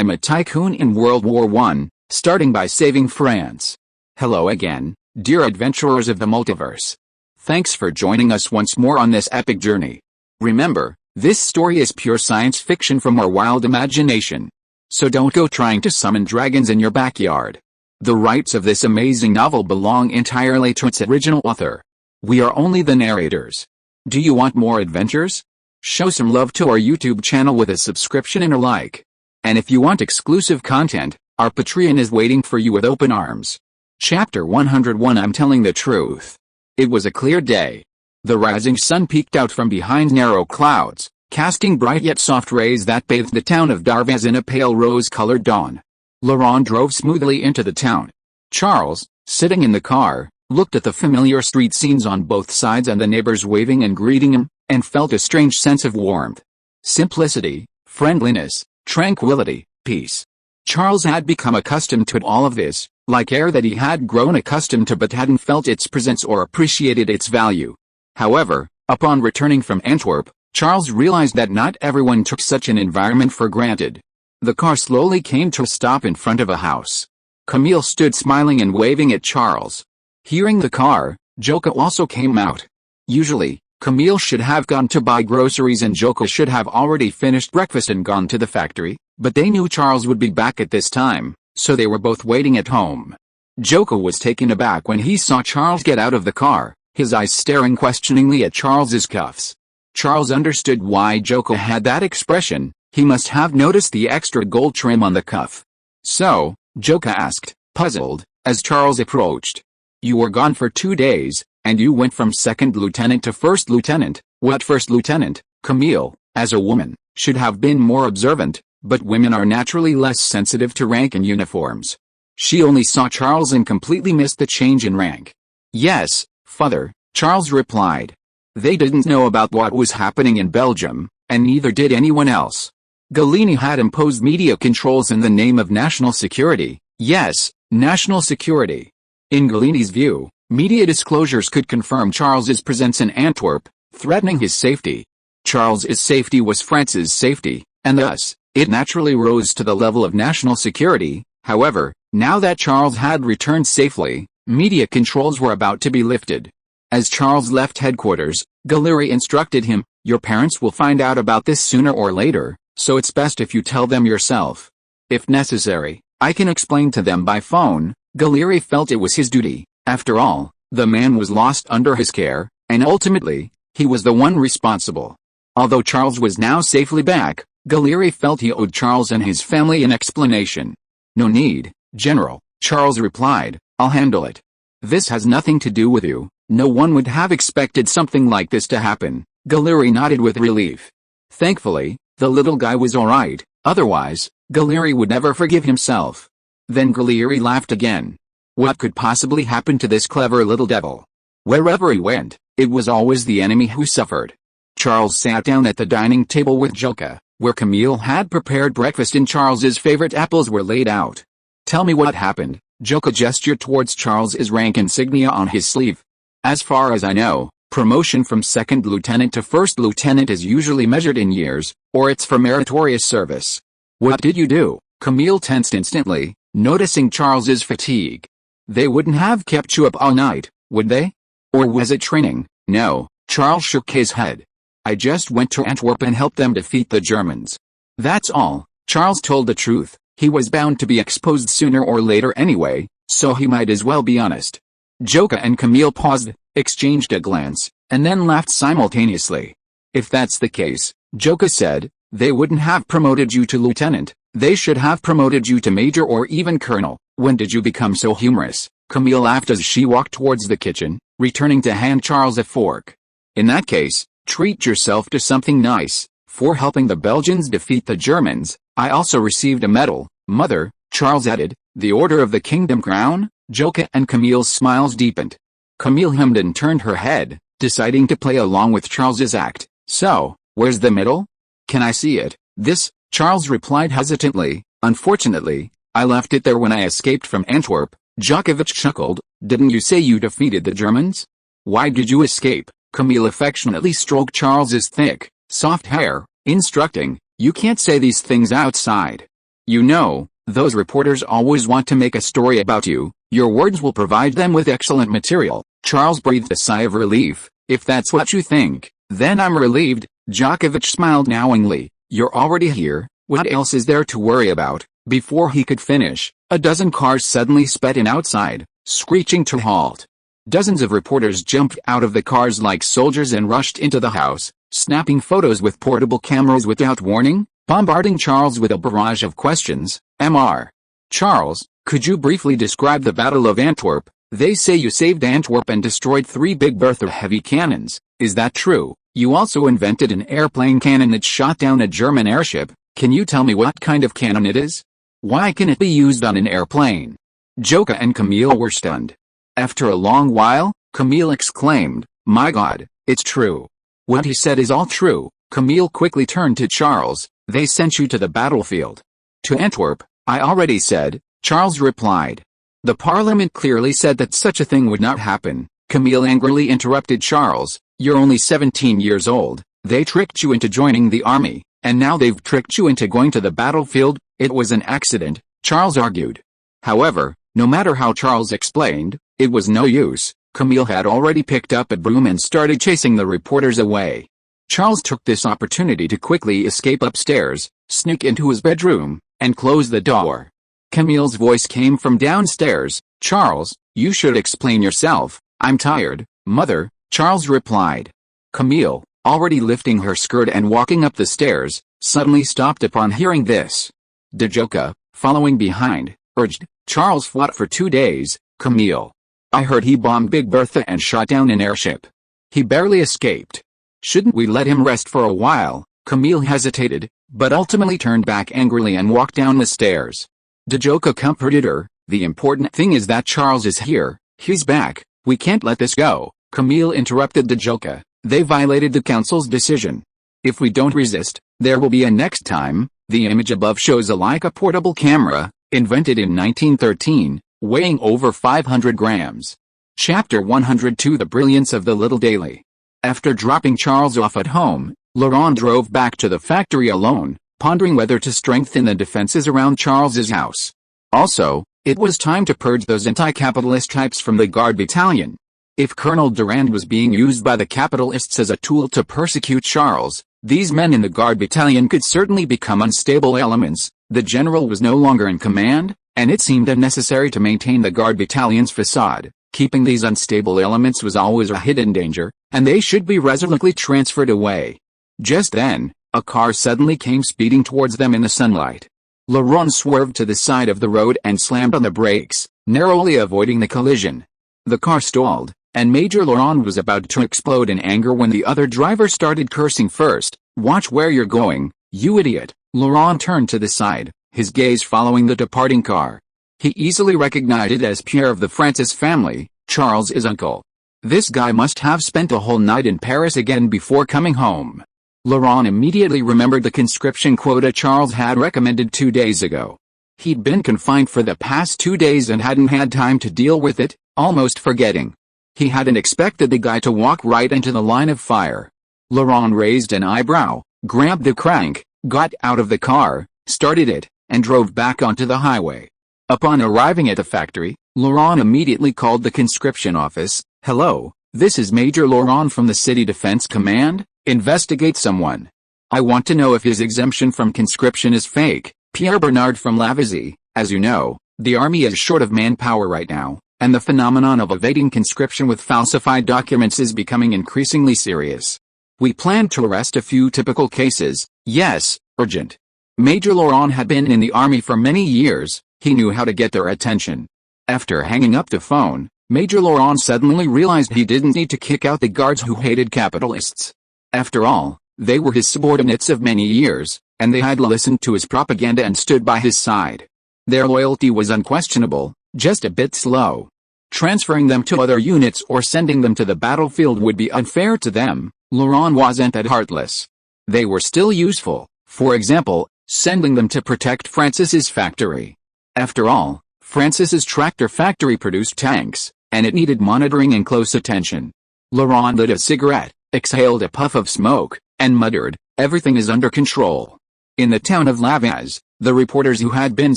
I'm a tycoon in World War I, starting by saving France. Hello again, dear adventurers of the multiverse. Thanks for joining us once more on this epic journey. Remember, this story is pure science fiction from our wild imagination. So don't go trying to summon dragons in your backyard. The rights of this amazing novel belong entirely to its original author. We are only the narrators. Do you want more adventures? Show some love to our YouTube channel with a subscription and a like. And if you want exclusive content, our Patreon is waiting for you with open arms. Chapter 101 I'm telling the truth. It was a clear day. The rising sun peeked out from behind narrow clouds, casting bright yet soft rays that bathed the town of Darvaz in a pale rose-colored dawn. Laurent drove smoothly into the town. Charles, sitting in the car, looked at the familiar street scenes on both sides and the neighbors waving and greeting him, and felt a strange sense of warmth. Simplicity, friendliness, tranquility, peace. Charles had become accustomed to all of this, like air that he had grown accustomed to but hadn't felt its presence or appreciated its value. However, upon returning from Antwerp, Charles realized that not everyone took such an environment for granted. The car slowly came to a stop in front of a house. Camille stood smiling and waving at Charles. Hearing the car, Joka also came out. Usually, Camille should have gone to buy groceries and Joka should have already finished breakfast and gone to the factory, but they knew Charles would be back at this time, so they were both waiting at home. Joka was taken aback when he saw Charles get out of the car, his eyes staring questioningly at Charles's cuffs. Charles understood why Joka had that expression. He must have noticed the extra gold trim on the cuff. So, Joka asked, puzzled, as Charles approached. You were gone for 2 days, and you went from second lieutenant to first lieutenant. What first lieutenant? Camille, as a woman, should have been more observant, but women are naturally less sensitive to rank and uniforms. She only saw Charles and completely missed the change in rank. Yes, father, Charles replied. They didn't know about what was happening in Belgium, and neither did anyone else. Gallieni had imposed media controls in the name of national security. Yes, national security. In Gallieni's view, media disclosures could confirm Charles's presence in Antwerp, threatening his safety. Charles's safety was France's safety, and thus, it naturally rose to the level of national security. However, now that Charles had returned safely, media controls were about to be lifted. As Charles left headquarters, Gallieni instructed him, your parents will find out about this sooner or later, so it's best if you tell them yourself. If necessary, I can explain to them by phone. Gallieni felt it was his duty. After all, the man was lost under his care, and ultimately, he was the one responsible. Although Charles was now safely back, Gallieni felt he owed Charles and his family an explanation. No need, General, Charles replied, I'll handle it. This has nothing to do with you. No one would have expected something like this to happen. Gallieni nodded with relief. Thankfully, the little guy was alright, otherwise, Gallieni would never forgive himself. Then Gallieni laughed again. What could possibly happen to this clever little devil? Wherever he went, it was always the enemy who suffered. Charles sat down at the dining table with Joka, where Camille had prepared breakfast and Charles's favorite apples were laid out. Tell me what happened. Joka gestured towards Charles's rank insignia on his sleeve. As far as I know, promotion from second lieutenant to first lieutenant is usually measured in years, or it's for meritorious service. What did you do? Camille tensed instantly, noticing Charles's fatigue. They wouldn't have kept you up all night, would they? Or was it training? No, Charles shook his head. I just went to Antwerp and helped them defeat the Germans. That's all. Charles told the truth. He was bound to be exposed sooner or later anyway, so he might as well be honest. Joka and Camille paused, exchanged a glance, and then laughed simultaneously. If that's the case, Joka said, they wouldn't have promoted you to lieutenant. They should have promoted you to major or even colonel. When did you become so humorous? Camille laughed as she walked towards the kitchen, returning to hand Charles a fork. In that case, treat yourself to something nice. For helping the Belgians defeat the Germans, I also received a medal, mother, Charles added. The Order of the Kingdom Crown? Joka and Camille's smiles deepened. Camille hummed and turned her head, deciding to play along with Charles's act. So, where's the medal? Can I see it? This, Charles replied hesitantly. Unfortunately, I left it there when I escaped from Antwerp. Djokovic chuckled. Didn't you say you defeated the Germans? Why did you escape? Camille affectionately stroked Charles's thick, soft hair, instructing, you can't say these things outside. You know, those reporters always want to make a story about you. Your words will provide them with excellent material. Charles breathed a sigh of relief. If that's what you think, then I'm relieved. Djokovic smiled knowingly. You're already here, what else is there to worry about? Before he could finish, a dozen cars suddenly sped in outside, screeching to halt. Dozens of reporters jumped out of the cars like soldiers and rushed into the house, snapping photos with portable cameras without warning, bombarding Charles with a barrage of questions. Mr. Charles, could you briefly describe the Battle of Antwerp? They say you saved Antwerp and destroyed 3 Big Bertha heavy cannons. Is that true? You also invented an airplane cannon that shot down a German airship. Can you tell me what kind of cannon it is? Why can it be used on an airplane? Joka and Camille were stunned. After a long while, Camille exclaimed, My God, it's true. What he said is all true. Camille quickly turned to Charles. They sent you to the battlefield. To Antwerp, I already said, Charles replied. The parliament clearly said that such a thing would not happen. Camille angrily interrupted Charles. You're only 17 years old. They tricked you into joining the army, and now they've tricked you into going to the battlefield. It was an accident, Charles argued. However, no matter how Charles explained, it was no use. Camille had already picked up a broom and started chasing the reporters away. Charles took this opportunity to quickly escape upstairs, sneak into his bedroom, and close the door. Camille's voice came from downstairs. Charles, you should explain yourself. I'm tired, mother, Charles replied. Camille, already lifting her skirt and walking up the stairs, suddenly stopped upon hearing this. Djoka, following behind, urged. Charles fought for 2 days. Camille. I heard he bombed Big Bertha and shot down an airship. He barely escaped. Shouldn't we let him rest for a while? Camille hesitated, but ultimately turned back angrily and walked down the stairs. Djoka comforted her. The important thing is that Charles is here. He's back. We can't let this go. Camille interrupted Djoka. They violated the council's decision. If we don't resist, there will be a next time. The image above shows a Leica portable camera, invented in 1913, weighing over 500 grams. Chapter 102 The Brilliance of the Little Daily. After dropping Charles off at home, Laurent drove back to the factory alone, pondering whether to strengthen the defenses around Charles's house. Also, it was time to purge those anti-capitalist types from the Guard Battalion. If Colonel Durand was being used by the capitalists as a tool to persecute Charles, these men in the Guard Battalion could certainly become unstable elements. The general was no longer in command, and it seemed unnecessary to maintain the Guard Battalion's facade. Keeping these unstable elements was always a hidden danger, and they should be resolutely transferred away. Just then, a car suddenly came speeding towards them in the sunlight. Laurent swerved to the side of the road and slammed on the brakes, narrowly avoiding the collision. The car stalled, and Major Laurent was about to explode in anger when the other driver started cursing first. Watch where you're going, you idiot. Laurent turned to the side, his gaze following the departing car. He easily recognized it as Pierre of the Francis family, Charles' uncle. This guy must have spent the whole night in Paris again before coming home. Laurent immediately remembered the conscription quota Charles had recommended 2 days ago. He'd been confined for the past 2 days and hadn't had time to deal with it, almost forgetting. He hadn't expected the guy to walk right into the line of fire. Laurent raised an eyebrow, grabbed the crank, got out of the car, started it, and drove back onto the highway. Upon arriving at the factory, Laurent immediately called the conscription office. Hello, this is Major Laurent from the City Defense Command. Investigate someone. I want to know if his exemption from conscription is fake. Pierre Bernard from Lavezzi. As you know, the army is short of manpower right now, and the phenomenon of evading conscription with falsified documents is becoming increasingly serious. We plan to arrest a few typical cases. Yes, urgent. Major Laurent had been in the army for many years. He knew how to get their attention. After hanging up the phone, Major Laurent suddenly realized he didn't need to kick out the guards who hated capitalists. After all, they were his subordinates of many years, and they had listened to his propaganda and stood by his side. Their loyalty was unquestionable, just a bit slow. Transferring them to other units or sending them to the battlefield would be unfair to them. Laurent wasn't that heartless. They were still useful, for example, sending them to protect Francis's factory. After all, Francis's tractor factory produced tanks, and it needed monitoring and close attention. Laurent lit a cigarette, exhaled a puff of smoke, and muttered, everything is under control. In the town of Lavaz, the reporters who had been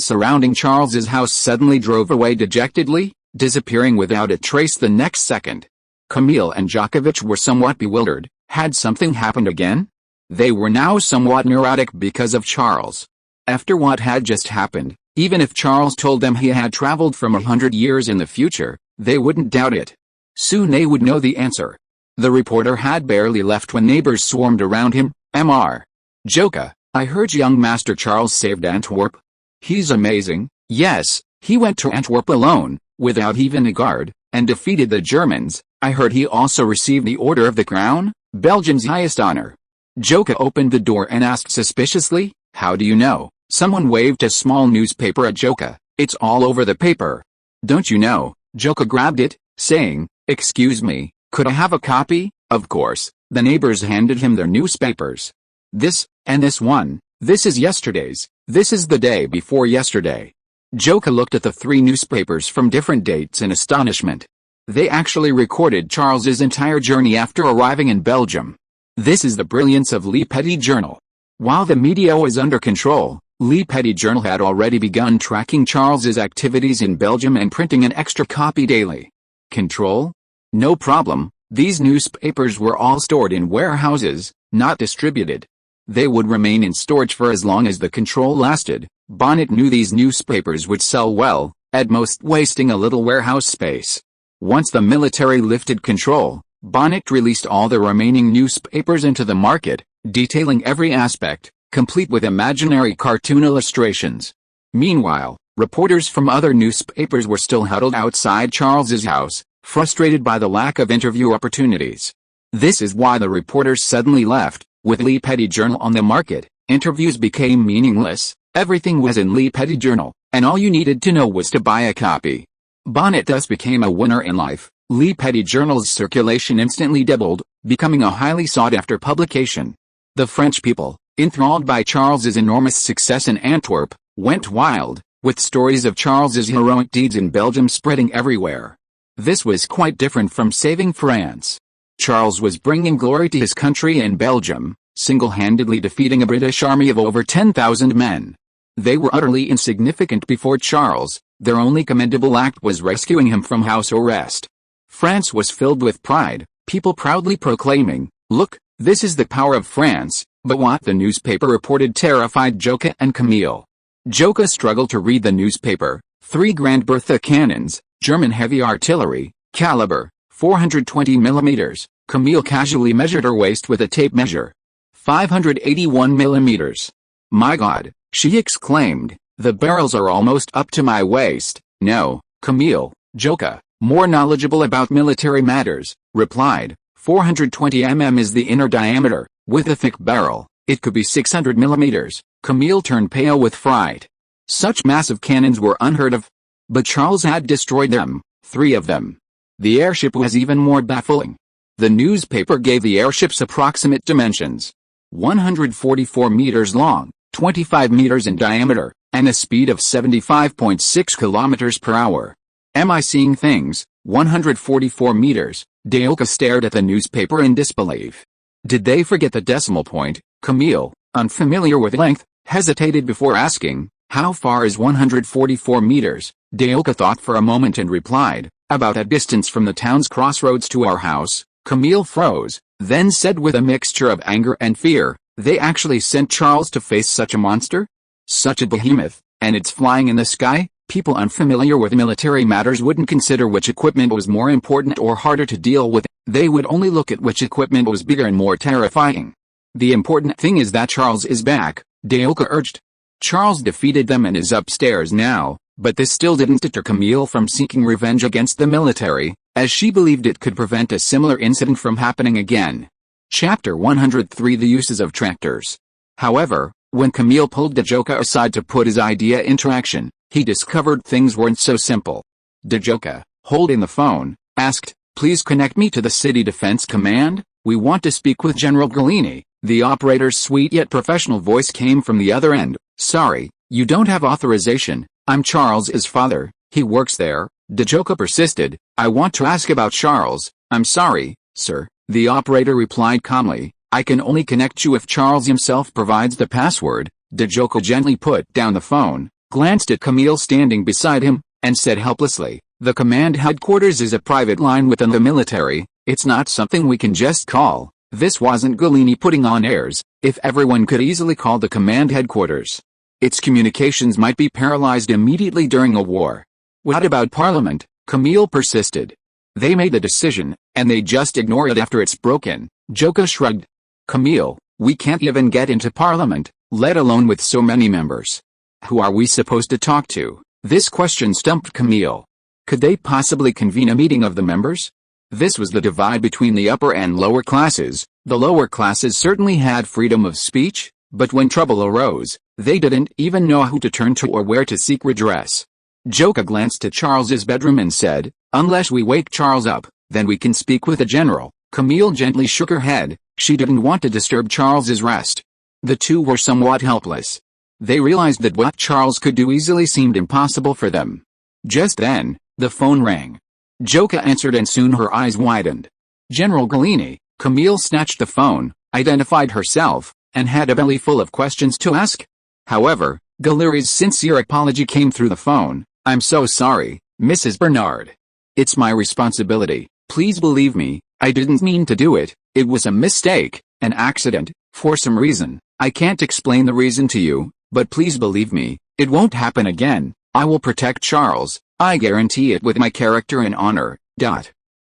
surrounding Charles's house suddenly drove away dejectedly, disappearing without a trace the next second. Camille and Djokovic were somewhat bewildered. Had something happened again? They were now somewhat neurotic because of Charles. After what had just happened, even if Charles told them he had traveled from 100 years in the future, they wouldn't doubt it. Soon they would know the answer. The reporter had barely left when neighbors swarmed around him. Mr. Joka, I heard young Master Charles saved Antwerp. He's amazing. Yes, he went to Antwerp alone, without even a guard, and defeated the Germans. I heard he also received the Order of the Crown, Belgium's highest honor. Joka opened the door and asked suspiciously, how do you know? Someone waved a small newspaper at Joka. It's all over the paper. Don't you know? Joka grabbed it, saying, excuse me, could I have a copy? Of course, the neighbors handed him their newspapers. This, and this one, this is yesterday's, this is the day before yesterday. Joka looked at the 3 newspapers from different dates in astonishment. They actually recorded Charles's entire journey after arriving in Belgium. This is the brilliance of Le Petit Journal. While the media was under control, Le Petit Journal had already begun tracking Charles's activities in Belgium and printing an extra copy daily. Control? No problem, these newspapers were all stored in warehouses, not distributed. They would remain in storage for as long as the control lasted. Bonnet knew these newspapers would sell well, at most wasting a little warehouse space. Once the military lifted control, Bonnet released all the remaining newspapers into the market, detailing every aspect, complete with imaginary cartoon illustrations. Meanwhile, reporters from other newspapers were still huddled outside Charles's house, frustrated by the lack of interview opportunities. This is why the reporters suddenly left. With Le Petit Journal on the market, interviews became meaningless. Everything was in Le Petit Journal, and all you needed to know was to buy a copy. Bonnet thus became a winner in life. Le Petit Journal's circulation instantly doubled, becoming a highly sought-after publication. The French people, enthralled by Charles's enormous success in Antwerp, went wild, with stories of Charles's heroic deeds in Belgium spreading everywhere. This was quite different from saving France. Charles was bringing glory to his country in Belgium, single-handedly defeating a British army of over 10,000 men. They were utterly insignificant before Charles. Their only commendable act was rescuing him from house arrest. France was filled with pride, people proudly proclaiming, look, this is the power of France. But what the newspaper reported terrified Joka and Camille. Joka struggled to read the newspaper. 3 Grand Bertha cannons, German heavy artillery, caliber 420 millimeters. Camille casually measured her waist with a tape measure. 581 millimeters. My God, she exclaimed, the barrels are almost up to my waist. No, Camille, Joka, more knowledgeable about military matters, replied, 420 mm is the inner diameter. With a thick barrel, it could be 600 millimeters. Camille turned pale with fright. Such massive cannons were unheard of. But Charles had destroyed them, 3 of them. The airship was even more baffling. The newspaper gave the airship's approximate dimensions. 144 meters long, 25 meters in diameter, and a speed of 75.6 kilometers per hour. Am I seeing things? 144 meters. Joka stared at the newspaper in disbelief. Did they forget the decimal point? Camille, unfamiliar with length, hesitated before asking, how far is 144 meters? Joka thought for a moment and replied, about a distance from the town's crossroads to our house. Camille froze, then said with a mixture of anger and fear, they actually sent Charles to face such a monster? Such a behemoth, and it's flying in the sky? People unfamiliar with military matters wouldn't consider which equipment was more important or harder to deal with. They would only look at which equipment was bigger and more terrifying. The important thing is that Charles is back, Joka urged. Charles defeated them and is upstairs now, but this still didn't deter Camille from seeking revenge against the military, as she believed it could prevent a similar incident from happening again. Chapter 103 The Uses of Tractors. However, when Camille pulled Joka aside to put his idea into action, he discovered things weren't so simple. Joka, holding the phone, asked, please connect me to the City Defense Command, we want to speak with General Galini. The operator's sweet yet professional voice came from the other end. Sorry, you don't have authorization. I'm Charles's father, he works there. Joka persisted. I want to ask about Charles. I'm sorry, sir, the operator replied calmly. I can only connect you if Charles himself provides the password. Djoka gently put down the phone, glanced at Camille standing beside him, and said helplessly, "The command headquarters is a private line within the military. It's not something we can just call." This wasn't Galini putting on airs. If everyone could easily call the command headquarters, its communications might be paralyzed immediately during a war. What about Parliament? Camille persisted. They made a decision, and they just ignore it after it's broken. Djoka shrugged. Camille, we can't even get into Parliament, let alone with so many members. Who are we supposed to talk to? This question stumped Camille. Could they possibly convene a meeting of the members? This was the divide between the upper and lower classes. The lower classes certainly had freedom of speech, but when trouble arose, they didn't even know who to turn to or where to seek redress. Djoka glanced at Charles's bedroom and said, "Unless we wake Charles up, then we can speak with the general." Camille gently shook her head. She didn't want to disturb Charles's rest. The two were somewhat helpless. They realized that what Charles could do easily seemed impossible for them. Just then, the phone rang. Djoka answered and soon her eyes widened. "General Galini." Camille snatched the phone, identified herself, and had a belly full of questions to ask. However, Galeri's sincere apology came through the phone. "I'm so sorry, Mrs. Bernard. It's my responsibility. Please believe me, I didn't mean to do it. It was a mistake, an accident, for some reason. I can't explain the reason to you, but please believe me, it won't happen again. I will protect Charles. I guarantee it with my character and honor."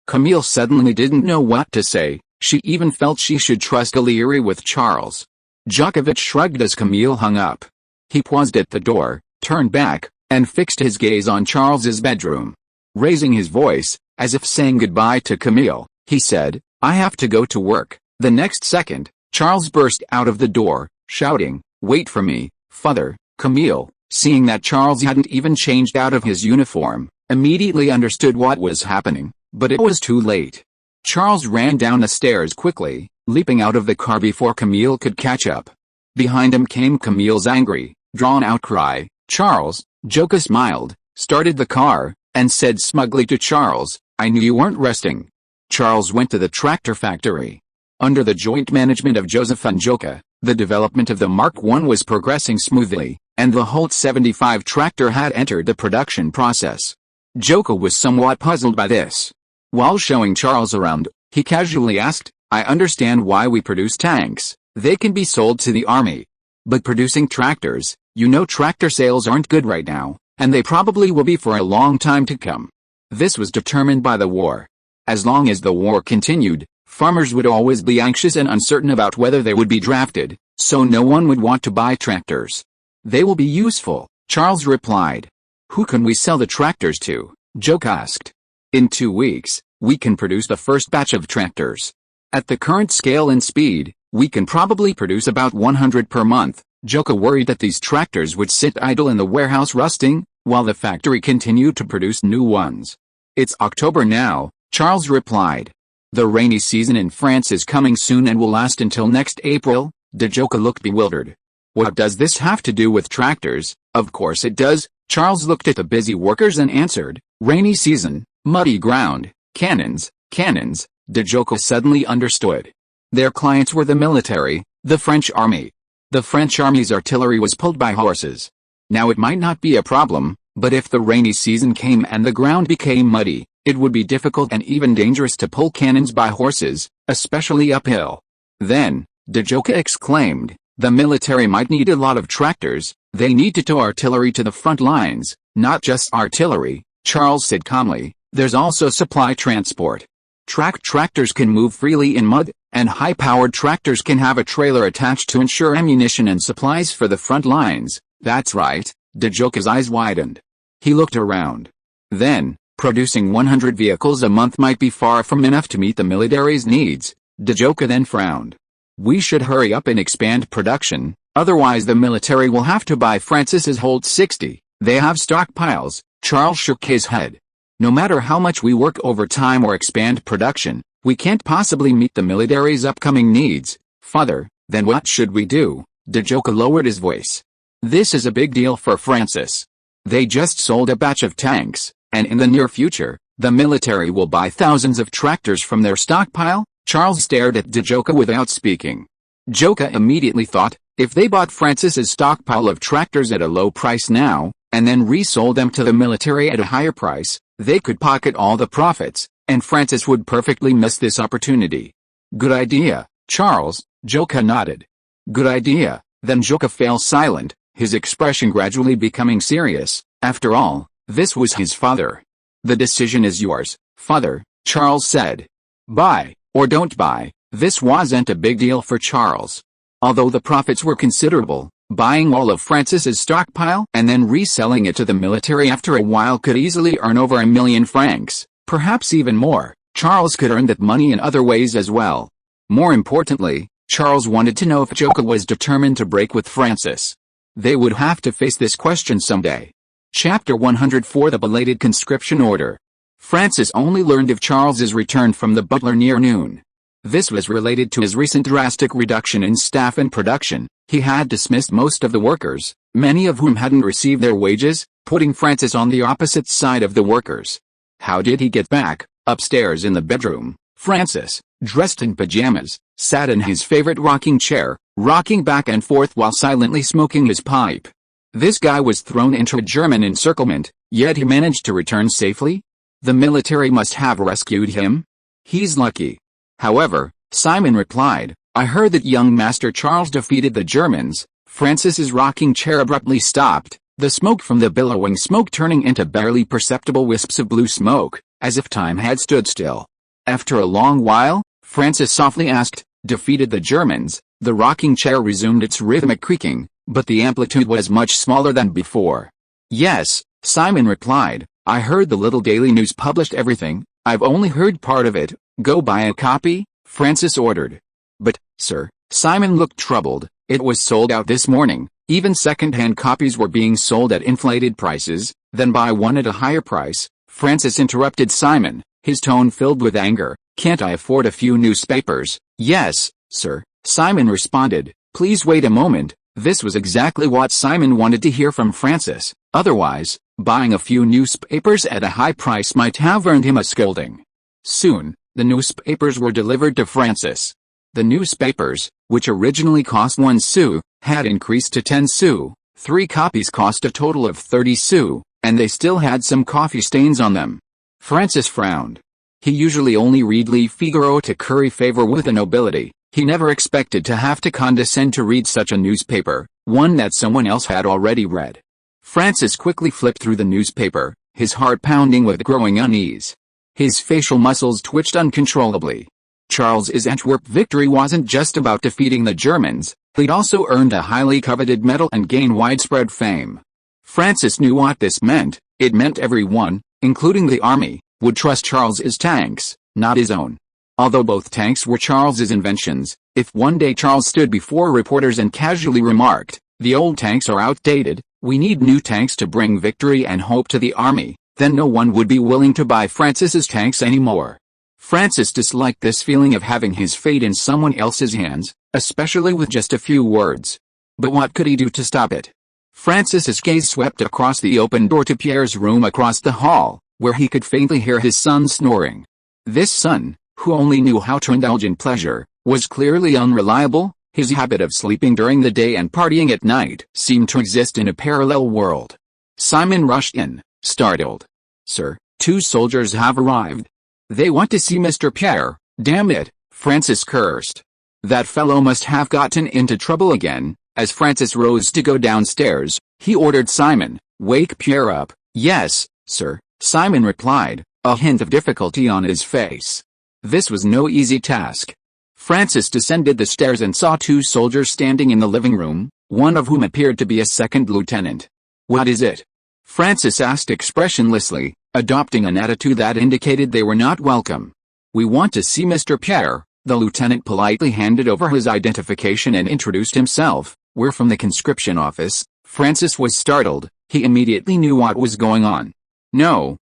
Camille suddenly didn't know what to say. She even felt she should trust Galeri with Charles. Djokovic shrugged as Camille hung up. He paused at the door, turned back, and fixed his gaze on Charles's bedroom. Raising his voice, as if saying goodbye to Camille, he said, "I have to go to work." The next second, Charles burst out of the door, shouting, "Wait for me, father." Camille, seeing that Charles hadn't even changed out of his uniform, immediately understood what was happening, but it was too late. Charles ran down the stairs quickly, leaping out of the car before Camille could catch up. Behind him came Camille's angry, drawn-out cry, "Charles!" Djoka smiled, started the car, and said smugly to Charles, "I knew you weren't resting." Charles went to the tractor factory. Under the joint management of Joseph and Djoka, the development of the Mark I was progressing smoothly, and the Holt 75 tractor had entered the production process. Djoka was somewhat puzzled by this. While showing Charles around, he casually asked, "I understand why we produce tanks. They can be sold to the army. But producing tractors, you know tractor sales aren't good right now, and they probably will be for a long time to come." This was determined by the war. As long as the war continued, farmers would always be anxious and uncertain about whether they would be drafted, so no one would want to buy tractors. "They will be useful," Charles replied. "Who can we sell the tractors to?" Djoka asked. "In 2 weeks, we can produce the first batch of tractors. At the current scale and speed, we can probably produce about 100 per month." Djoka worried that these tractors would sit idle in the warehouse rusting, while the factory continued to produce new ones. "It's October now," Charles replied. "The rainy season in France is coming soon and will last until next April." Djoka looked bewildered. "What does this have to do with tractors?" "Of course it does." Charles looked at the busy workers and answered, "Rainy season, muddy ground, cannons, cannons." Djoka suddenly understood. Their clients were the military, the French army. The French army's artillery was pulled by horses. Now it might not be a problem, but if the rainy season came and the ground became muddy, it would be difficult and even dangerous to pull cannons by horses, especially uphill. Then, Djoka exclaimed, "The military might need a lot of tractors. They need to tow artillery to the front lines." "Not just artillery," Charles said calmly, "there's also supply transport. Tractors can move freely in mud, and high-powered tractors can have a trailer attached to ensure ammunition and supplies for the front lines." "That's right." Djoka's eyes widened. He looked around. Then, producing 100 vehicles a month might be far from enough to meet the military's needs. Djoka then frowned. "We should hurry up and expand production, otherwise the military will have to buy Francis's Holt 60. They have stockpiles." Charles shook his head. "No matter how much we work overtime or expand production, we can't possibly meet the military's upcoming needs." "Father, then what should we do?" Djoka lowered his voice. "This is a big deal for Francis. They just sold a batch of tanks, and in the near future, the military will buy thousands of tractors from their stockpile." Charles stared at Djoka without speaking. Djoka immediately thought, If they bought Francis's stockpile of tractors at a low price now, and then resold them to the military at a higher price, they could pocket all the profits, and Francis would perfectly miss this opportunity. Good idea, Charles, Joka nodded. Good idea. Then Joka fell silent, his expression gradually becoming serious. After all, this was his father. The decision is yours, father, Charles said. Buy, or don't buy, this wasn't a big deal for Charles. Although the profits were considerable, buying all of Francis's stockpile and then reselling it to the military after a while could easily earn over 1,000,000 francs, perhaps even more. Charles could earn that money in other ways as well. More importantly, Charles wanted to know if Joka was determined to break with Francis. They would have to face this question someday. Chapter 104 The Belated Conscription Order. Francis only learned of Charles's return from the butler near noon. This was related to his recent drastic reduction in staff and production. He had dismissed most of the workers, many of whom hadn't received their wages, putting Francis on the opposite side of the workers. How did he get back? Upstairs in the bedroom, Francis, dressed in pajamas, sat in his favorite rocking chair, rocking back and forth while silently smoking his pipe. This guy was thrown into a German encirclement, yet he managed to return safely? The military must have rescued him? He's lucky. However, Simon replied, I heard that young Master Charles defeated the Germans. Francis's rocking chair abruptly stopped, the smoke from the billowing smoke turning into barely perceptible wisps of blue smoke, as if time had stood still. After a long while, Francis softly asked, defeated the Germans? The rocking chair resumed its rhythmic creaking, but the amplitude was much smaller than before. Yes, Simon replied, I heard the little daily news published everything. I've only heard part of it. Go buy a copy, Francis ordered. But, sir, Simon looked troubled. It was sold out this morning. Even second-hand copies were being sold at inflated prices. Then buy one at a higher price. Francis interrupted Simon, his tone filled with anger. Can't I afford a few newspapers? Yes, sir, Simon responded. Please wait a moment. This was exactly what Simon wanted to hear from Francis. Otherwise, buying a few newspapers at a high price might have earned him a scolding. Soon, the newspapers were delivered to Francis. The newspapers, which originally cost 1 sou, had increased to 10 sous. 3 copies cost a total of 30 sous, and they still had some coffee stains on them. Francis frowned. He usually only read Le Figaro to curry favor with the nobility. He never expected to have to condescend to read such a newspaper, one that someone else had already read. Francis quickly flipped through the newspaper, his heart pounding with growing unease. His facial muscles twitched uncontrollably. Charles's Antwerp victory wasn't just about defeating the Germans, he'd also earned a highly coveted medal and gained widespread fame. Francis knew what this meant. It meant everyone, including the army, would trust Charles's tanks, not his own. Although both tanks were Charles's inventions, if one day Charles stood before reporters and casually remarked, the old tanks are outdated, we need new tanks to bring victory and hope to the army, then no one would be willing to buy Francis's tanks anymore. Francis disliked this feeling of having his fate in someone else's hands, especially with just a few words. But what could he do to stop it? Francis's gaze swept across the open door to Pierre's room across the hall, where he could faintly hear his son snoring. This son, who only knew how to indulge in pleasure, was clearly unreliable. His habit of sleeping during the day and partying at night seemed to exist in a parallel world. Simon rushed in, startled. Sir, 2 soldiers have arrived. They want to see Mr. Pierre. Damn it, Francis cursed. That fellow must have gotten into trouble again. As Francis rose to go downstairs, he ordered Simon, wake Pierre up. Yes, sir, Simon replied, a hint of difficulty on his face. This was no easy task. Francis descended the stairs and saw 2 soldiers standing in the living room, one of whom appeared to be a second lieutenant. What is it? Francis asked expressionlessly, adopting an attitude that indicated they were not welcome. We want to see Mr. Pierre. The lieutenant politely handed over his identification and introduced himself. We're from the conscription office. Francis was startled. He immediately knew what was going on. No,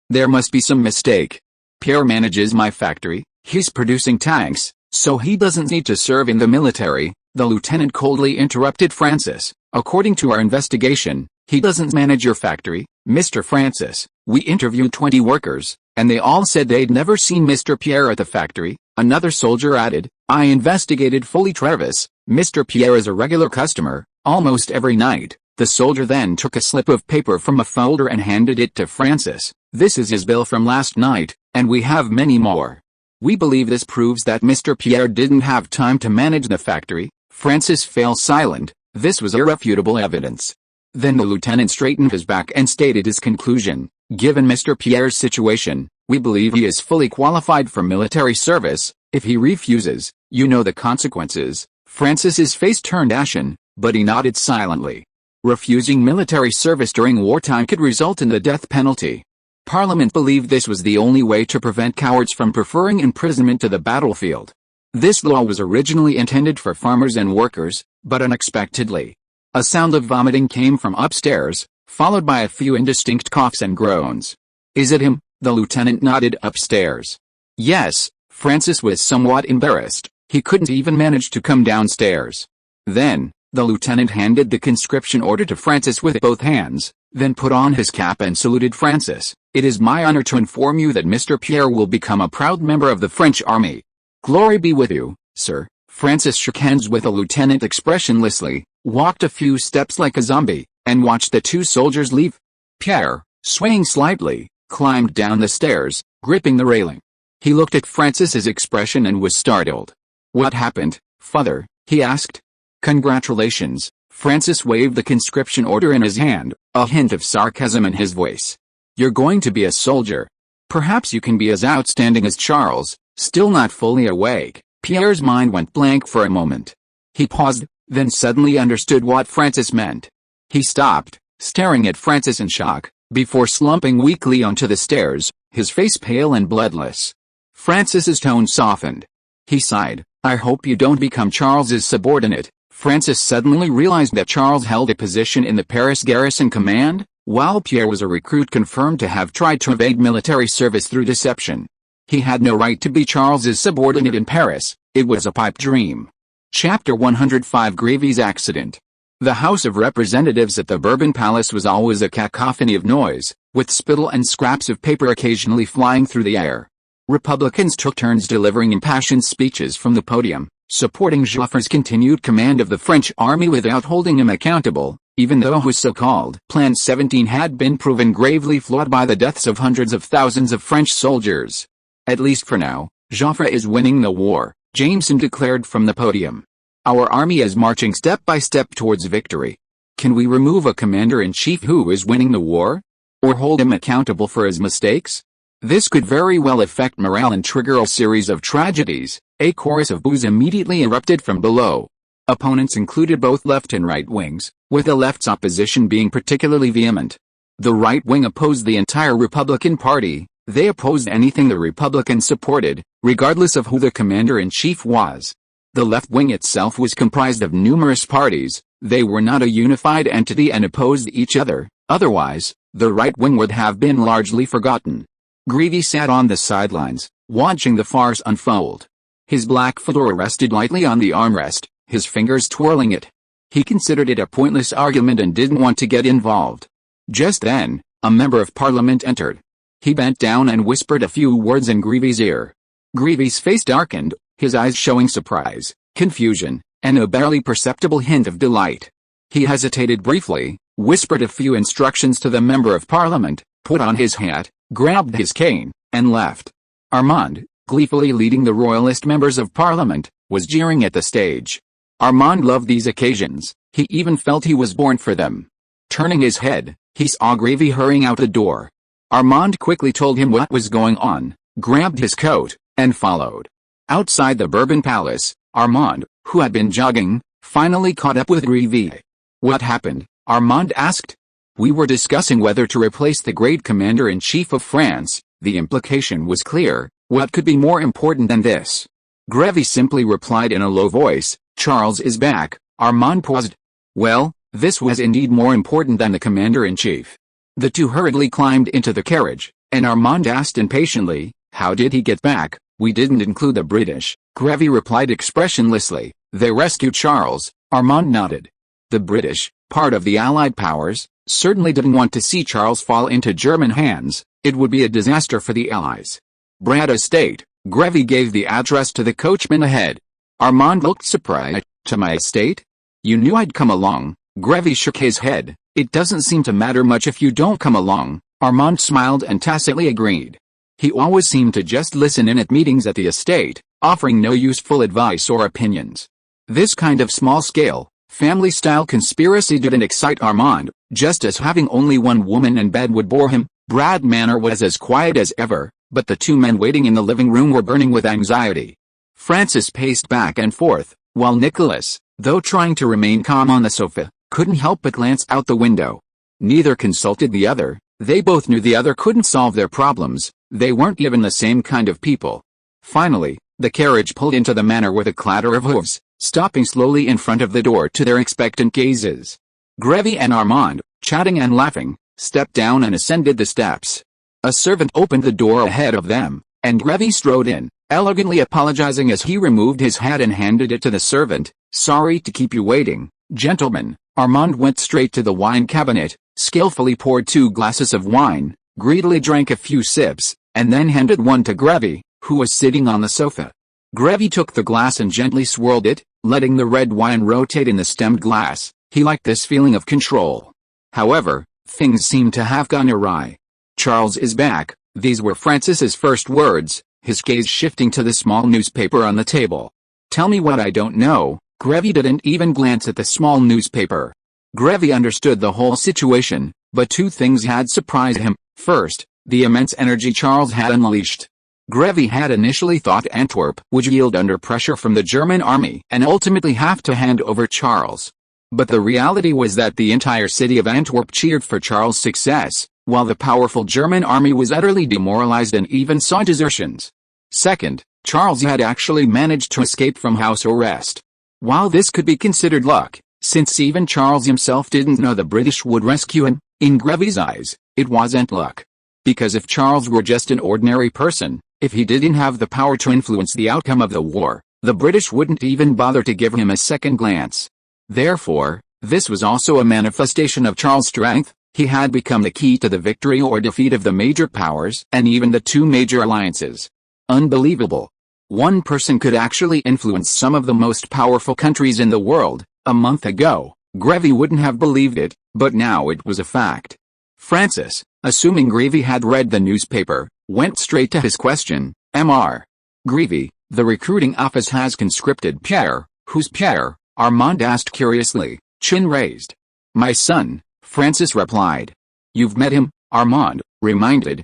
there must be some mistake. Pierre manages my factory. He's producing tanks, so he doesn't need to serve in the military. The lieutenant coldly interrupted Francis. According to our investigation, he doesn't manage your factory, Mr. Francis. We interviewed 20 workers, and they all said they'd never seen Mr. Pierre at the factory. Another soldier added, I investigated fully Travis. Mr. Pierre is a regular customer, almost every night. The soldier then took a slip of paper from a folder and handed it to Francis. This is his bill from last night, and we have many more. We believe this proves that Mr. Pierre didn't have time to manage the factory. Francis fell silent. This was irrefutable evidence. Then the lieutenant straightened his back and stated his conclusion. Given Mr. Pierre's situation, we believe he is fully qualified for military service. If he refuses, you know the consequences. Francis's face turned ashen, but he nodded silently. Refusing military service during wartime could result in the death penalty. Parliament believed this was the only way to prevent cowards from preferring imprisonment to the battlefield. This law was originally intended for farmers and workers, but unexpectedly, a sound of vomiting came from upstairs, followed by a few indistinct coughs and groans. Is it him? The lieutenant nodded. Upstairs. Yes. Francis was somewhat embarrassed. He couldn't even manage to come downstairs. Then, the lieutenant handed the conscription order to Francis with both hands, then put on his cap and saluted Francis. It is my honor to inform you that Mr. Pierre will become a proud member of the French army. Glory be with you, sir. Francis shook hands with the lieutenant expressionlessly, walked a few steps like a zombie, and watched the two soldiers leave. Pierre, swaying slightly, climbed down the stairs, gripping the railing. He looked at Francis's expression and was startled. What happened, father? He asked. Congratulations. Francis waved the conscription order in his hand, a hint of sarcasm in his voice. You're going to be a soldier. Perhaps you can be as outstanding as Charles. Still not fully awake, Pierre's mind went blank for a moment. He paused, then suddenly understood what Francis meant. He stopped, staring at Francis in shock, before slumping weakly onto the stairs, his face pale and bloodless. Francis's tone softened. He sighed. I hope you don't become Charles's subordinate. Francis suddenly realized that Charles held a position in the Paris garrison command, while Pierre was a recruit confirmed to have tried to evade military service through deception. He had no right to be Charles's subordinate in Paris. It was a pipe dream. Chapter 105 Grévy's Accident. The House of Representatives at the Bourbon Palace was always a cacophony of noise, with spittle and scraps of paper occasionally flying through the air. Republicans took turns delivering impassioned speeches from the podium, supporting Joffre's continued command of the French army without holding him accountable, even though his so-called Plan 17 had been proven gravely flawed by the deaths of hundreds of thousands of French soldiers. At least for now, Joffre is winning the war, Jameson declared from the podium. Our army is marching step by step towards victory. Can we remove a commander-in-chief who is winning the war? Or hold him accountable for his mistakes? This could very well affect morale and trigger a series of tragedies. A chorus of boos immediately erupted from below. Opponents included both left and right wings, with the left's opposition being particularly vehement. The right wing opposed the entire Republican Party. They opposed anything the Republicans supported, regardless of who the commander-in-chief was. The left wing itself was comprised of numerous parties. They were not a unified entity and opposed each other. Otherwise, the right wing would have been largely forgotten. Grévy sat on the sidelines, watching the farce unfold. His black fedora rested lightly on the armrest, his fingers twirling it. He considered it a pointless argument and didn't want to get involved. Just then, a member of Parliament entered. He bent down and whispered a few words in Grévy's ear. Grévy's face darkened, his eyes showing surprise, confusion, and a barely perceptible hint of delight. He hesitated briefly, whispered a few instructions to the member of Parliament, put on his hat, grabbed his cane, and left. Armand, gleefully leading the royalist members of Parliament, was jeering at the stage. Armand loved these occasions. He even felt he was born for them. Turning his head, he saw Grévy hurrying out the door. Armand quickly told him what was going on, grabbed his coat, and followed. Outside the Bourbon Palace, Armand, who had been jogging, finally caught up with Grévy. What happened? Armand asked. We were discussing whether to replace the great commander-in-chief of France. The implication was clear. What could be more important than this? Grévy simply replied in a low voice, Charles is back. Armand paused. Well, this was indeed more important than the commander-in-chief. The two hurriedly climbed into the carriage, and Armand asked impatiently, how did he get back? We didn't include the British. Grévy replied expressionlessly, they rescued Charles. Armand nodded. The British, part of the Allied powers, certainly didn't want to see Charles fall into German hands. It would be a disaster for the Allies. Brad Estate, Grevy gave the address to the coachman ahead. Armand looked surprised. To my estate? You knew I'd come along. Grevy shook his head. It doesn't seem to matter much if you don't come along. Armand smiled and tacitly agreed. He always seemed to just listen in at meetings at the estate, offering no useful advice or opinions. This kind of small-scale, family-style conspiracy didn't excite Armand, just as having only one woman in bed would bore him. Brad Manor was as quiet as ever, but the two men waiting in the living room were burning with anxiety. Francis paced back and forth, while Nicholas, though trying to remain calm on the sofa, couldn't help but glance out the window. Neither consulted the other. They both knew the other couldn't solve their problems. They weren't even the same kind of people. Finally, the carriage pulled into the manor with a clatter of hooves, stopping slowly in front of the door to their expectant gazes. Grevy and Armand, chatting and laughing, stepped down and ascended the steps. A servant opened the door ahead of them, and Grevy strode in, elegantly apologizing as he removed his hat and handed it to the servant. Sorry to keep you waiting, gentlemen. Armand went straight to the wine cabinet, skillfully poured 2 glasses of wine, greedily drank a few sips, and then handed one to Grevy, who was sitting on the sofa. Grevy took the glass and gently swirled it, letting the red wine rotate in the stemmed glass. He liked this feeling of control. However, things seemed to have gone awry. Charles is back, these were Francis's first words, his gaze shifting to the small newspaper on the table. Tell me what I don't know. Grevy didn't even glance at the small newspaper. Grevy understood the whole situation, but 2 things had surprised him. First, the immense energy Charles had unleashed. Grevy had initially thought Antwerp would yield under pressure from the German army and ultimately have to hand over Charles. But the reality was that the entire city of Antwerp cheered for Charles' success, while the powerful German army was utterly demoralized and even saw desertions. Second, Charles had actually managed to escape from house arrest. While this could be considered luck, since even Charles himself didn't know the British would rescue him, in Grevy's eyes, it wasn't luck. Because if Charles were just an ordinary person, if he didn't have the power to influence the outcome of the war, the British wouldn't even bother to give him a second glance. Therefore, this was also a manifestation of Charles' strength. He had become the key to the victory or defeat of the major powers and even the 2 major alliances. Unbelievable. One person could actually influence some of the most powerful countries in the world. A month ago, Grevy wouldn't have believed it, but now it was a fact. Francis, assuming Grevy had read the newspaper, went straight to his question. Mr. Grevy, the recruiting office has conscripted Pierre. Who's Pierre? Armand asked curiously, chin raised. My son, Francis replied. You've met him? Armand remembered.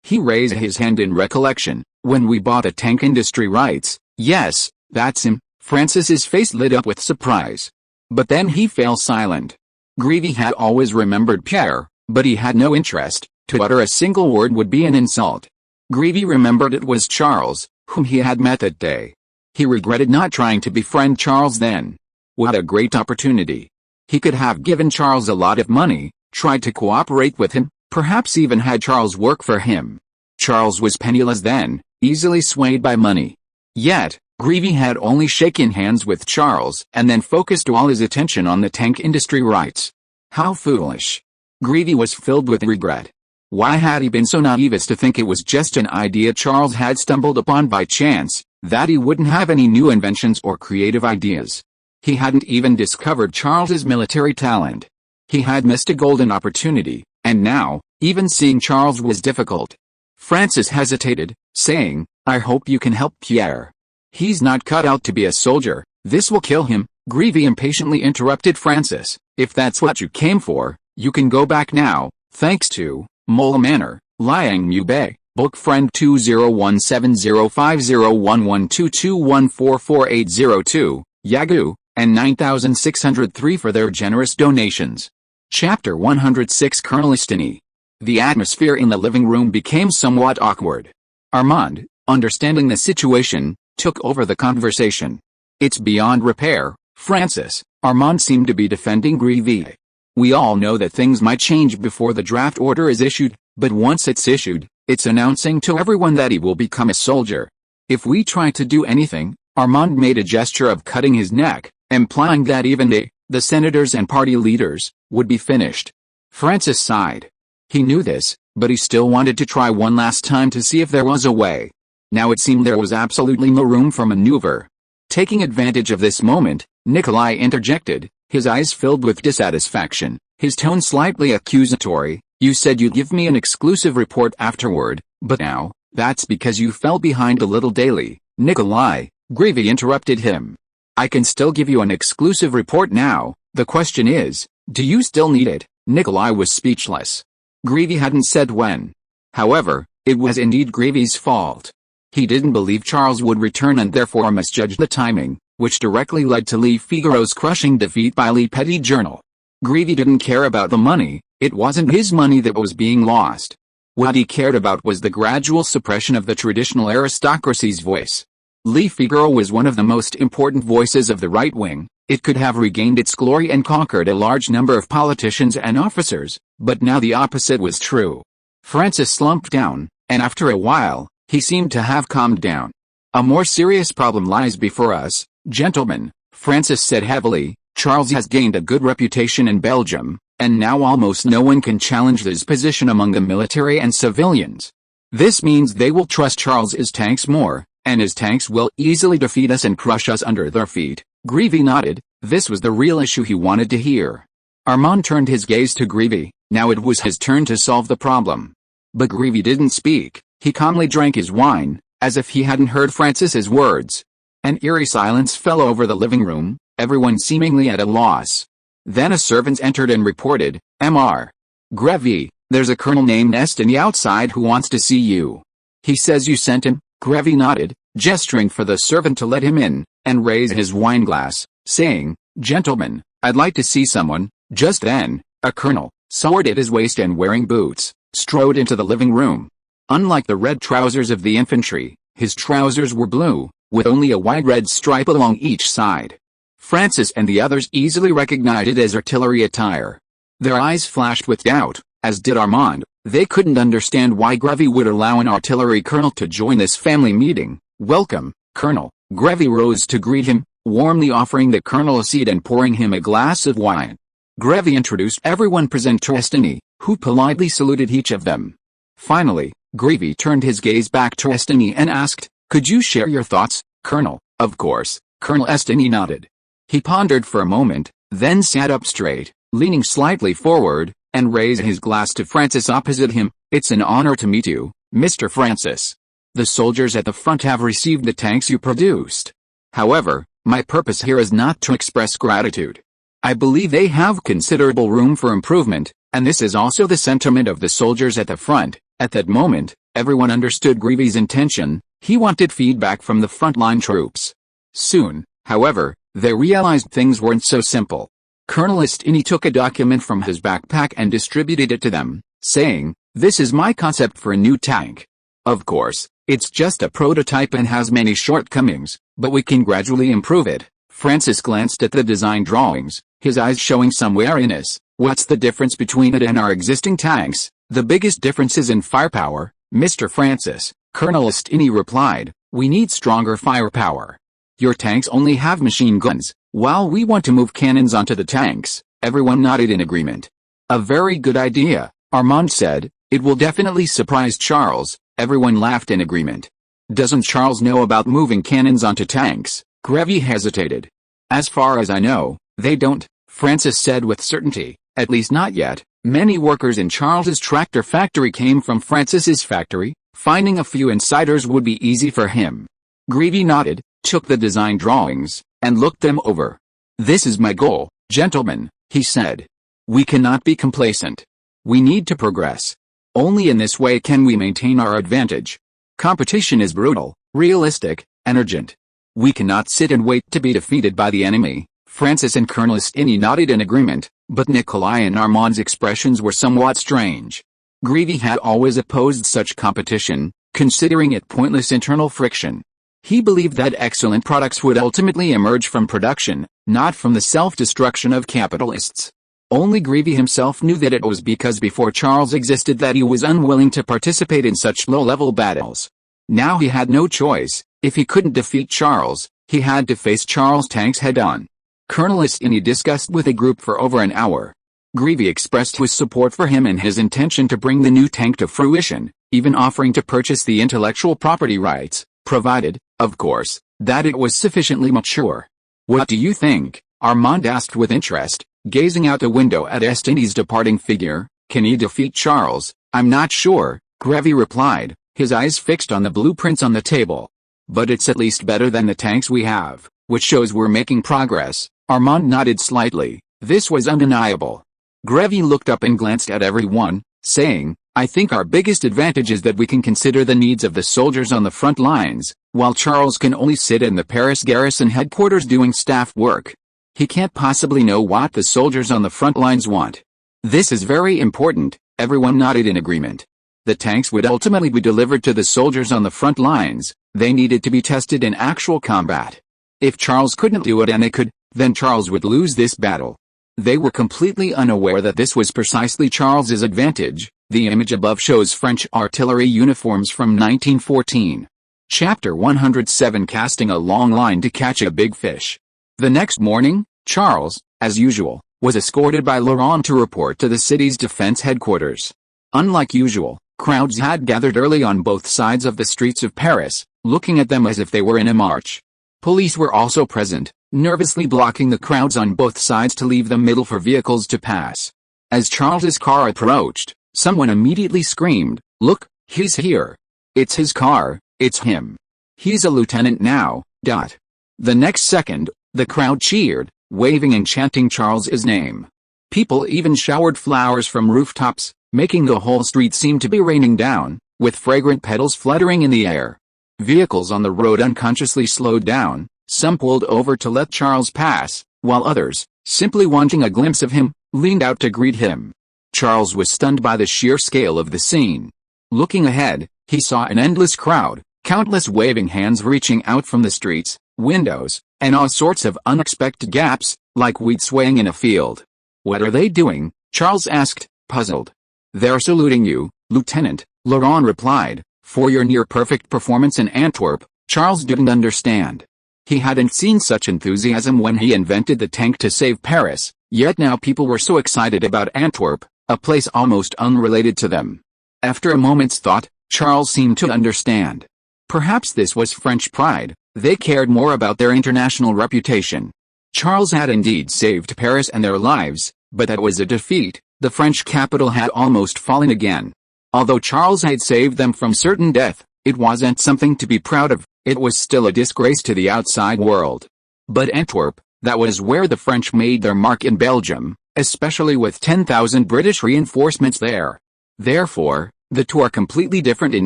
He raised his hand in recollection. When we bought the tank industry rights. Yes, that's him. Francis's face lit up with surprise. But then he fell silent. Grevy had always remembered Pierre, but he had no interest. To utter a single word would be an insult. Grevy remembered it was Charles, whom he had met that day. He regretted not trying to befriend Charles then. What a great opportunity. He could have given Charles a lot of money, tried to cooperate with him, perhaps even had Charles work for him. Charles was penniless then, easily swayed by money. Yet, Grevy had only shaken hands with Charles and then focused all his attention on the tank industry rights. How foolish. Grevy was filled with regret. Why had he been so naive as to think it was just an idea Charles had stumbled upon by chance, that he wouldn't have any new inventions or creative ideas? He hadn't even discovered Charles's military talent. He had missed a golden opportunity, and now, even seeing Charles was difficult. Francis hesitated, saying, I hope you can help Pierre. He's not cut out to be a soldier, this will kill him. Grevy impatiently interrupted Francis. If that's what you came for, you can go back now, thanks to Mole Manor, Liang Mu Bay, Book Friend 201705011221448802, Yagoo, and 9603 for their generous donations. Chapter 106 Colonel Estini. The atmosphere in the living room became somewhat awkward. Armand, understanding the situation, took over the conversation. It's beyond repair, Francis. Armand seemed to be defending Grevy. We all know that things might change before the draft order is issued, but once it's issued, it's announcing to everyone that he will become a soldier. If we try to do anything, Armand made a gesture of cutting his neck, implying that even the senators and party leaders, would be finished. Francis sighed. He knew this, but he still wanted to try one last time to see if there was a way. Now it seemed there was absolutely no room for maneuver. Taking advantage of this moment, Nikolai interjected, his eyes filled with dissatisfaction, his tone slightly accusatory. You said you'd give me an exclusive report afterward, but now, that's because you fell behind a little daily. Nikolai, Greavy interrupted him. I can still give you an exclusive report now. The question is, do you still need it? Nikolai was speechless. Greavy hadn't said when. However, it was indeed Greavy's fault. He didn't believe Charles would return and therefore misjudged the timing, which directly led to Lee Figaro's crushing defeat by Lee Petty-Journal. Greavy didn't care about the money, it wasn't his money that was being lost. What he cared about was the gradual suppression of the traditional aristocracy's voice. Lee Figaro was one of the most important voices of the right wing. It could have regained its glory and conquered a large number of politicians and officers, but now the opposite was true. Francis slumped down, and after a while, he seemed to have calmed down. A more serious problem lies before us, gentlemen, Francis said heavily. Charles has gained a good reputation in Belgium, and now almost no one can challenge his position among the military and civilians. This means they will trust Charles's tanks more, and his tanks will easily defeat us and crush us under their feet. Greavy nodded. This was the real issue he wanted to hear. Armand turned his gaze to Greavy. Now it was his turn to solve the problem. But Greavy didn't speak. He calmly drank his wine, as if he hadn't heard Francis's words. An eerie silence fell over the living room, everyone seemingly at a loss. Then a servant entered and reported, Mr. Greavy, there's a colonel named Destiny outside who wants to see you. He says you sent him. Greavy nodded, gesturing for the servant to let him in, and raised his wineglass, saying, Gentlemen, I'd like to see someone. Just then, a colonel, sword at his waist and wearing boots, strode into the living room. Unlike the red trousers of the infantry, his trousers were blue, with only a wide red stripe along each side. Francis and the others easily recognized it as artillery attire. Their eyes flashed with doubt, as did Armand. They couldn't understand why Greavy would allow an artillery colonel to join this family meeting. Welcome, Colonel. Greavy rose to greet him, warmly offering the colonel a seat and pouring him a glass of wine. Greavy introduced everyone present to Destiny, who politely saluted each of them. Finally, Greavy turned his gaze back to Destiny and asked, Could you share your thoughts, Colonel? Of course. Colonel Destiny nodded. He pondered for a moment, then sat up straight, leaning slightly forward, and raised his glass to Francis opposite him. It's an honor to meet you, Mr. Francis. The soldiers at the front have received the tanks you produced. However, my purpose here is not to express gratitude. I believe they have considerable room for improvement, and this is also the sentiment of the soldiers at the front. At that moment, everyone understood Greavy's intention. He wanted feedback from the frontline troops. Soon, however, they realized things weren't so simple. Colonel Destiny took a document from his backpack and distributed it to them, saying, This is my concept for a new tank. Of course, it's just a prototype and has many shortcomings, but we can gradually improve it. Francis glanced at the design drawings, his eyes showing some wariness. What's the difference between it and our existing tanks? The biggest difference is in firepower, Mr. Francis. Colonel Destiny replied, We need stronger firepower. Your tanks only have machine guns, while we want to move cannons onto the tanks. Everyone nodded in agreement. A very good idea, Armand said. It will definitely surprise Charles. Everyone laughed in agreement. Doesn't Charles know about moving cannons onto tanks? Greavy hesitated. As far as I know, they don't, Francis said with certainty. At least not yet. Many workers in Charles's tractor factory came from Francis's factory. Finding a few insiders would be easy for him. Greavy nodded, took the design drawings, and looked them over. This is my goal, gentlemen, he said. We cannot be complacent. We need to progress. Only in this way can we maintain our advantage. Competition is brutal, realistic, and urgent. We cannot sit and wait to be defeated by the enemy. Francis and Colonel Destiny nodded in agreement, but Nikolai and Armand's expressions were somewhat strange. Greavy had always opposed such competition, considering it pointless internal friction. He believed that excellent products would ultimately emerge from production, not from the self-destruction of capitalists. Only Greavy himself knew that it was because before Charles existed that he was unwilling to participate in such low-level battles. Now he had no choice. If he couldn't defeat Charles, he had to face Charles' tanks head-on. Colonel Destiny discussed with a group for over an hour. Grevy expressed his support for him and his intention to bring the new tank to fruition, even offering to purchase the intellectual property rights, provided, of course, that it was sufficiently mature. "What do you think?" Armand asked with interest, gazing out the window at Estienne's departing figure. "Can he defeat Charles?" "I'm not sure," Grevy replied, his eyes fixed on the blueprints on the table. "But it's at least better than the tanks we have, which shows we're making progress." Armand nodded slightly. This was undeniable. Grevy looked up and glanced at everyone, saying, "I think our biggest advantage is that we can consider the needs of the soldiers on the front lines, while Charles can only sit in the Paris garrison headquarters doing staff work. He can't possibly know what the soldiers on the front lines want." "This is very important," everyone nodded in agreement. The tanks would ultimately be delivered to the soldiers on the front lines. They needed to be tested in actual combat. If Charles couldn't do it and they could, then Charles would lose this battle. They were completely unaware that this was precisely Charles's advantage. The image above shows French artillery uniforms from 1914. Chapter 107, Casting a long line to catch a big fish. The next morning, Charles, as usual, was escorted by Laurent to report to the city's defense headquarters. Unlike usual, crowds had gathered early on both sides of the streets of Paris, looking at them as if they were in a march. Police were also present, nervously blocking the crowds on both sides to leave the middle for vehicles to pass. As Charles's car approached, someone immediately screamed, "Look, he's here. It's his car, it's him. He's a lieutenant now." The next second, the crowd cheered, waving and chanting Charles's name. People even showered flowers from rooftops, making the whole street seem to be raining down, with fragrant petals fluttering in the air. Vehicles on the road unconsciously slowed down, some pulled over to let Charles pass, while others, simply wanting a glimpse of him, leaned out to greet him. Charles was stunned by the sheer scale of the scene. Looking ahead, he saw an endless crowd, countless waving hands reaching out from the streets, windows, and all sorts of unexpected gaps, like wheat swaying in a field. "What are they doing?" Charles asked, puzzled. "They're saluting you, Lieutenant," Laurent replied, "for your near-perfect performance in Antwerp." Charles didn't understand. He hadn't seen such enthusiasm when he invented the tank to save Paris, yet now people were so excited about Antwerp, a place almost unrelated to them. After a moment's thought, Charles seemed to understand. Perhaps this was French pride. They cared more about their international reputation. Charles had indeed saved Paris and their lives, but that was a defeat. The French capital had almost fallen again. Although Charles had saved them from certain death, it wasn't something to be proud of. It was still a disgrace to the outside world. But Antwerp, that was where the French made their mark in Belgium, especially with 10,000 British reinforcements there. Therefore, the two are completely different in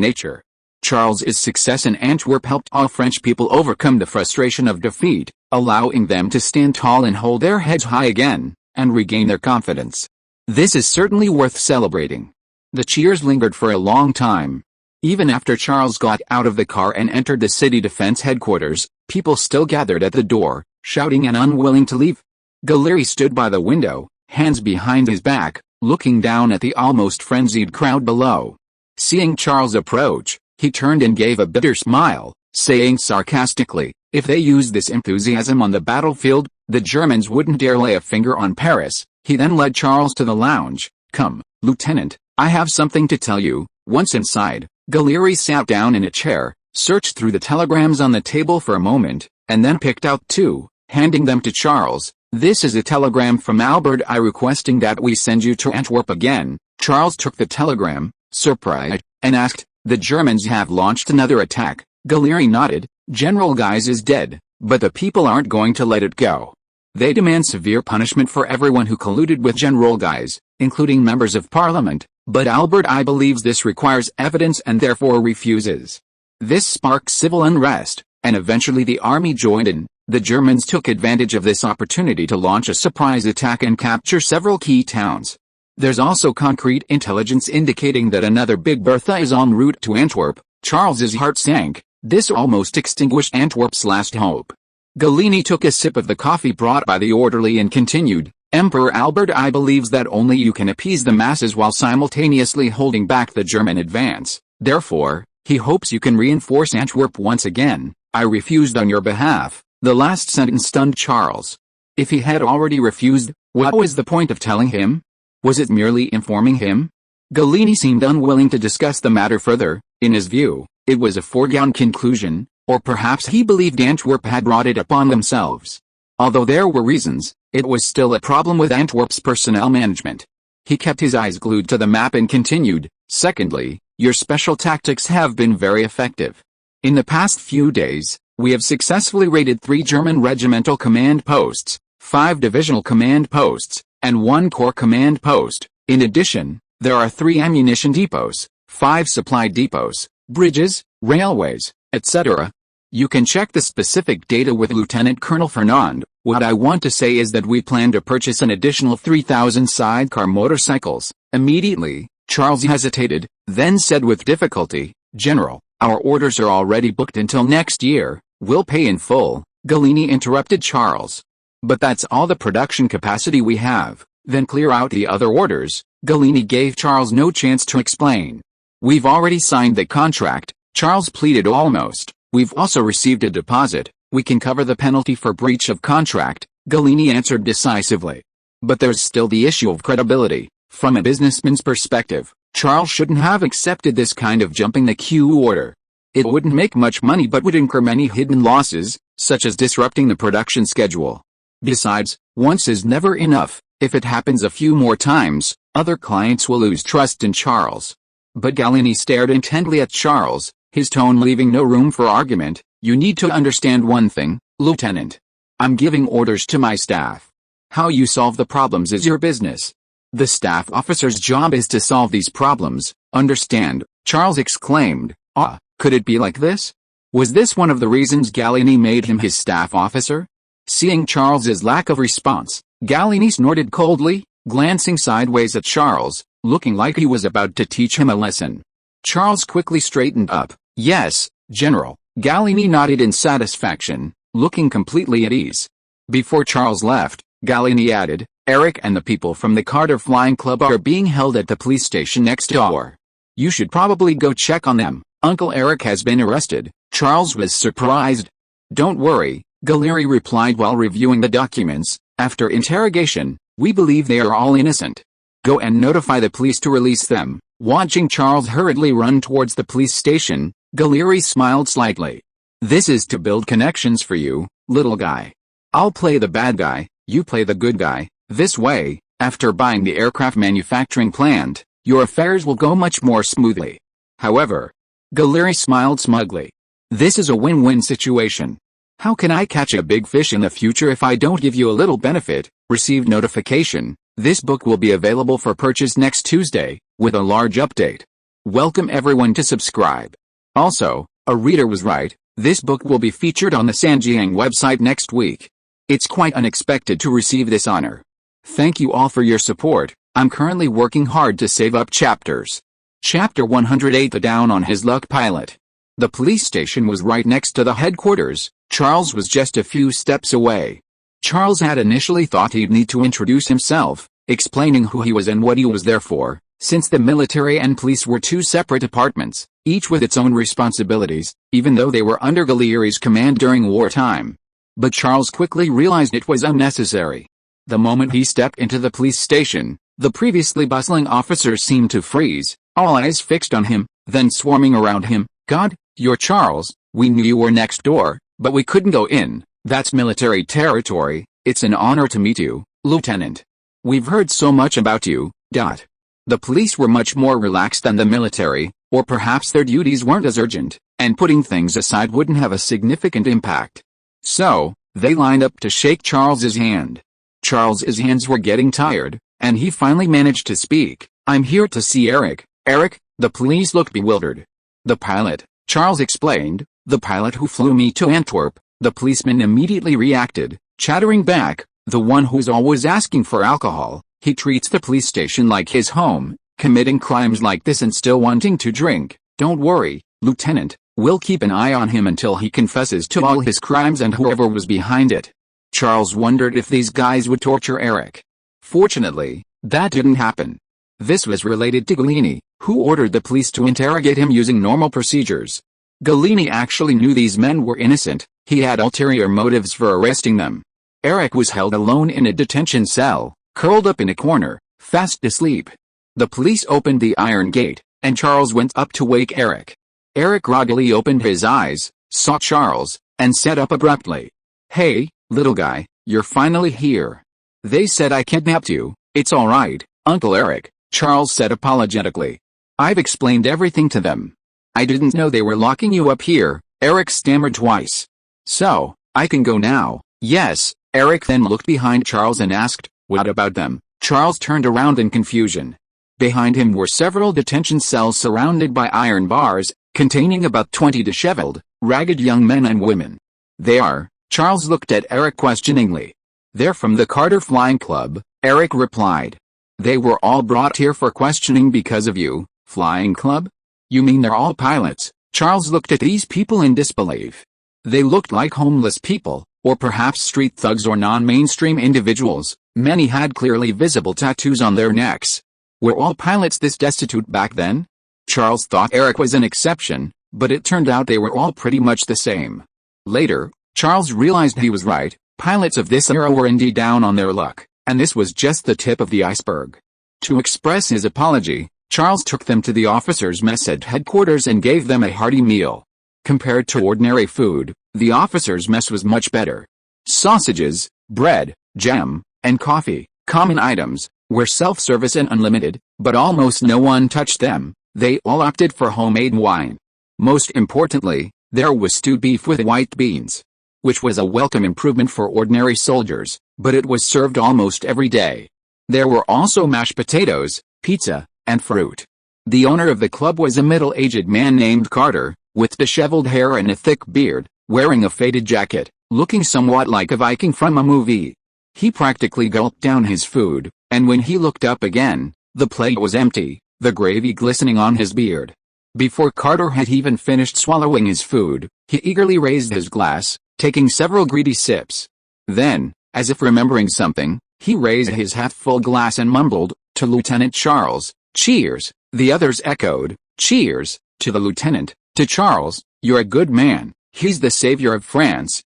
nature. Charles's success in Antwerp helped all French people overcome the frustration of defeat, allowing them to stand tall and hold their heads high again, and regain their confidence. This is certainly worth celebrating. The cheers lingered for a long time. Even after Charles got out of the car and entered the city defense headquarters, people still gathered at the door, shouting and unwilling to leave. Gallery stood by the window, hands behind his back, looking down at the almost frenzied crowd below. Seeing Charles approach, he turned and gave a bitter smile, saying sarcastically, "If they used this enthusiasm on the battlefield, the Germans wouldn't dare lay a finger on Paris." He then led Charles to the lounge. "Come, Lieutenant, I have something to tell you." Once inside, Gallery sat down in a chair, searched through the telegrams on the table for a moment, and then picked out two, handing them to Charles. "This is a telegram from Albert I requesting that we send you to Antwerp again." Charles took the telegram, surprised, and asked, "The Germans have launched another attack?" Gallery nodded. "General Guise is dead, but the people aren't going to let it go. They demand severe punishment for everyone who colluded with General Guise, including members of parliament, but Albert I believes this requires evidence and therefore refuses." This sparked civil unrest, and eventually the army joined in. The Germans took advantage of this opportunity to launch a surprise attack and capture several key towns. There's also concrete intelligence indicating that another Big Bertha is en route to Antwerp. Charles's heart sank. This almost extinguished Antwerp's last hope. Gallieni took a sip of the coffee brought by the orderly and continued, "Emperor Albert I believes that only you can appease the masses while simultaneously holding back the German advance. Therefore, he hopes you can reinforce Antwerp once again. I refused on your behalf." The last sentence stunned Charles. If he had already refused, what was the point of telling him? Was it merely informing him? Galini seemed unwilling to discuss the matter further. In his view, it was a foregone conclusion, or perhaps he believed Antwerp had brought it upon themselves. Although there were reasons, it was still a problem with Antwerp's personnel management. He kept his eyes glued to the map and continued, "Secondly, your special tactics have been very effective. In the past few days, we have successfully raided 3 German regimental command posts, 5 divisional command posts, and 1 corps command post. In addition, there are 3 ammunition depots, 5 supply depots, bridges, railways, etc. You can check the specific data with Lieutenant Colonel Fernand. What I want to say is that we plan to purchase an additional 3,000 sidecar motorcycles." Immediately, Charles hesitated, then said with difficulty, "General, our orders are already booked until next year. We'll pay in full." Galini interrupted Charles. "But that's all the production capacity we have. Then clear out the other orders." Galini gave Charles no chance to explain. "We've already signed the contract," Charles pleaded almost. "We've also received a deposit. We can cover the penalty for breach of contract," Galini answered decisively. "But there's still the issue of credibility. From a businessman's perspective, Charles shouldn't have accepted this kind of jumping the queue order. It wouldn't make much money but would incur many hidden losses, such as disrupting the production schedule. Besides, once is never enough. If it happens a few more times, other clients will lose trust in Charles." But Galini stared intently at Charles, his tone leaving no room for argument. "You need to understand one thing, Lieutenant. I'm giving orders to my staff. How you solve the problems is your business. The staff officer's job is to solve these problems, understand?" Charles exclaimed. "Ah, could it be like this?" Was this one of the reasons Galini made him his staff officer? Seeing Charles's lack of response, Galini snorted coldly, glancing sideways at Charles, looking like he was about to teach him a lesson. Charles quickly straightened up. "Yes, General." Galini nodded in satisfaction, looking completely at ease. Before Charles left, Galini added, "Eric and the people from the Carter Flying Club are being held at the police station next door. You should probably go check on them. Uncle Eric has been arrested." Charles was surprised. "Don't worry," Galini replied while reviewing the documents. "After interrogation, we believe they are all innocent. Go and notify the police to release them." Watching Charles hurriedly run towards the police station, Galini smiled slightly. "This is to build connections for you, little guy. I'll play the bad guy, you play the good guy. This way, after buying the aircraft manufacturing plant, your affairs will go much more smoothly." However, Galini smiled smugly. "This is a win-win situation. How can I catch a big fish in the future if I don't give you a little benefit?" Received notification. This book will be available for purchase next Tuesday, with a large update. Welcome everyone to subscribe. Also, a reader was right, this book will be featured on the Sanjiang website next week. It's quite unexpected to receive this honor. Thank you all for your support. I'm currently working hard to save up chapters. Chapter 108. The Down on His Luck pilot. The police station was right next to the headquarters. Charles was just a few steps away. Charles had initially thought he'd need to introduce himself, explaining who he was and what he was there for, since the military and police were 2 separate departments, each with its own responsibilities, even though they were under Galini's command during wartime. But Charles quickly realized it was unnecessary. The moment he stepped into the police station, the previously bustling officers seemed to freeze, all eyes fixed on him, then swarming around him. "God, you're Charles, we knew you were next door, but we couldn't go in. That's military territory. It's an honor to meet you, Lieutenant. We've heard so much about you." The police were much more relaxed than the military, or perhaps their duties weren't as urgent, and putting things aside wouldn't have a significant impact. So, they lined up to shake Charles's hand. Charles's hands were getting tired, and he finally managed to speak. "I'm here to see Eric." "Eric?" The police looked bewildered. "The pilot," Charles explained, "the pilot who flew me to Antwerp." The policeman immediately reacted, chattering back, "The one who's always asking for alcohol. He treats the police station like his home, committing crimes like this and still wanting to drink. Don't worry, Lieutenant, we'll keep an eye on him until he confesses to all his crimes and whoever was behind it." Charles wondered if these guys would torture Eric. Fortunately, that didn't happen. This was related to Galini, who ordered the police to interrogate him using normal procedures. Galini actually knew these men were innocent. He had ulterior motives for arresting them. Eric was held alone in a detention cell, curled up in a corner, fast asleep. The police opened the iron gate, and Charles went up to wake Eric. Eric groggily opened his eyes, saw Charles, and sat up abruptly. "Hey, little guy, you're finally here. They said I kidnapped you." "It's all right, Uncle Eric," Charles said apologetically. "I've explained everything to them. I didn't know they were locking you up here," Eric stammered twice. "So, I can go now?" "Yes." Eric then looked behind Charles and asked, "What about them?" Charles turned around in confusion. Behind him were several detention cells surrounded by iron bars, containing about 20 disheveled, ragged young men and women. "They are?" Charles looked at Eric questioningly. "They're from the Carter Flying Club," Eric replied. "They were all brought here for questioning because of you." "Flying Club? You mean they're all pilots?" Charles looked at these people in disbelief. They looked like homeless people, or perhaps street thugs or non-mainstream individuals. Many had clearly visible tattoos on their necks. Were all pilots this destitute back then? Charles thought Eric was an exception, but it turned out they were all pretty much the same. Later, Charles realized he was right. Pilots of this era were indeed down on their luck, and this was just the tip of the iceberg. To express his apology, Charles took them to the officers' mess at headquarters and gave them a hearty meal. Compared to ordinary food, the officers' mess was much better. Sausages, bread, jam, and coffee, common items, were self-service and unlimited, but almost no one touched them. They all opted for homemade wine. Most importantly, there was stewed beef with white beans, which was a welcome improvement for ordinary soldiers, but it was served almost every day. There were also mashed potatoes, pizza, and fruit. The owner of the club was a middle-aged man named Carter, with disheveled hair and a thick beard, wearing a faded jacket, looking somewhat like a Viking from a movie. He practically gulped down his food, and when he looked up again, the plate was empty, the gravy glistening on his beard. Before Carter had even finished swallowing his food, he eagerly raised his glass, taking several greedy sips. Then, as if remembering something, he raised his half-full glass and mumbled, "To Lieutenant Charles, cheers." The others echoed, "Cheers." To the lieutenant, to Charles, "You're a good man, he's the savior of France."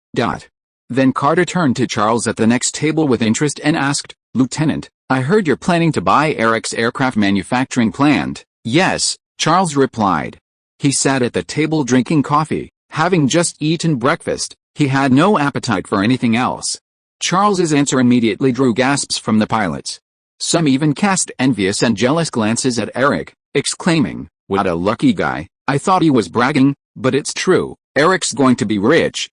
Then Carter turned to Charles at the next table with interest and asked, "Lieutenant, I heard you're planning to buy Eric's aircraft manufacturing plant." "Yes," Charles replied. He sat at the table drinking coffee, having just eaten breakfast. He had no appetite for anything else. Charles's answer immediately drew gasps from the pilots. Some even cast envious and jealous glances at Eric, exclaiming, "What a lucky guy, I thought he was bragging, but it's true, Eric's going to be rich."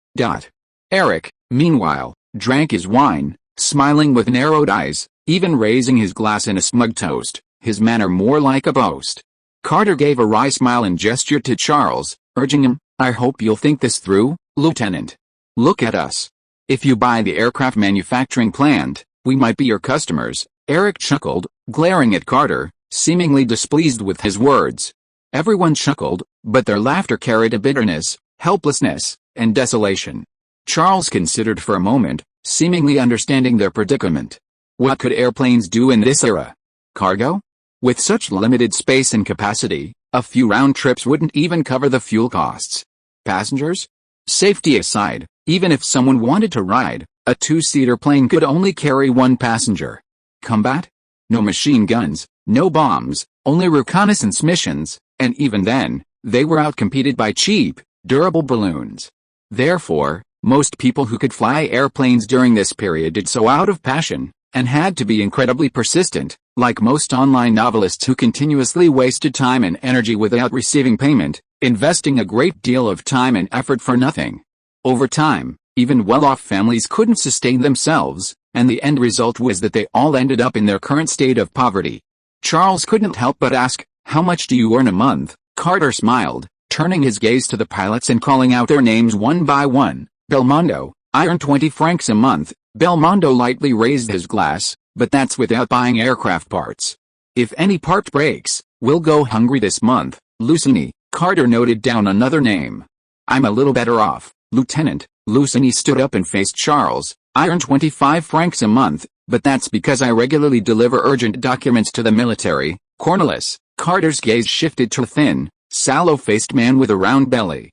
Eric, meanwhile, drank his wine, smiling with narrowed eyes, even raising his glass in a smug toast, his manner more like a boast. Carter gave a wry smile and gestured to Charles, urging him, "I hope you'll think this through, Lieutenant. Look at us. If you buy the aircraft manufacturing plant, we might be your customers." Eric chuckled, glaring at Carter, seemingly displeased with his words. Everyone chuckled, but their laughter carried a bitterness, helplessness, and desolation. Charles considered for a moment, seemingly understanding their predicament. What could airplanes do in this era? Cargo? With such limited space and capacity, a few round trips wouldn't even cover the fuel costs. Passengers? Safety aside, even if someone wanted to ride, a two-seater plane could only carry one passenger. Combat? No machine guns, no bombs, only reconnaissance missions, and even then, they were outcompeted by cheap, durable balloons. Therefore, most people who could fly airplanes during this period did so out of passion, and had to be incredibly persistent, like most online novelists who continuously wasted time and energy without receiving payment, investing a great deal of time and effort for nothing. Over time, even well-off families couldn't sustain themselves, and the end result was that they all ended up in their current state of poverty. Charles couldn't help but ask, "How much do you earn a month?" Carter smiled, turning his gaze to the pilots and calling out their names one by one. "Belmondo, I earn 20 francs a month." Belmondo lightly raised his glass, "But that's without buying aircraft parts. If any part breaks, we'll go hungry this month." "Lucini," Carter noted down another name. "I'm a little better off, Lieutenant." Lucini stood up and faced Charles. "I earn 25 francs a month, but that's because I regularly deliver urgent documents to the military." "Cornelis," Carter's gaze shifted to a thin, sallow-faced man with a round belly.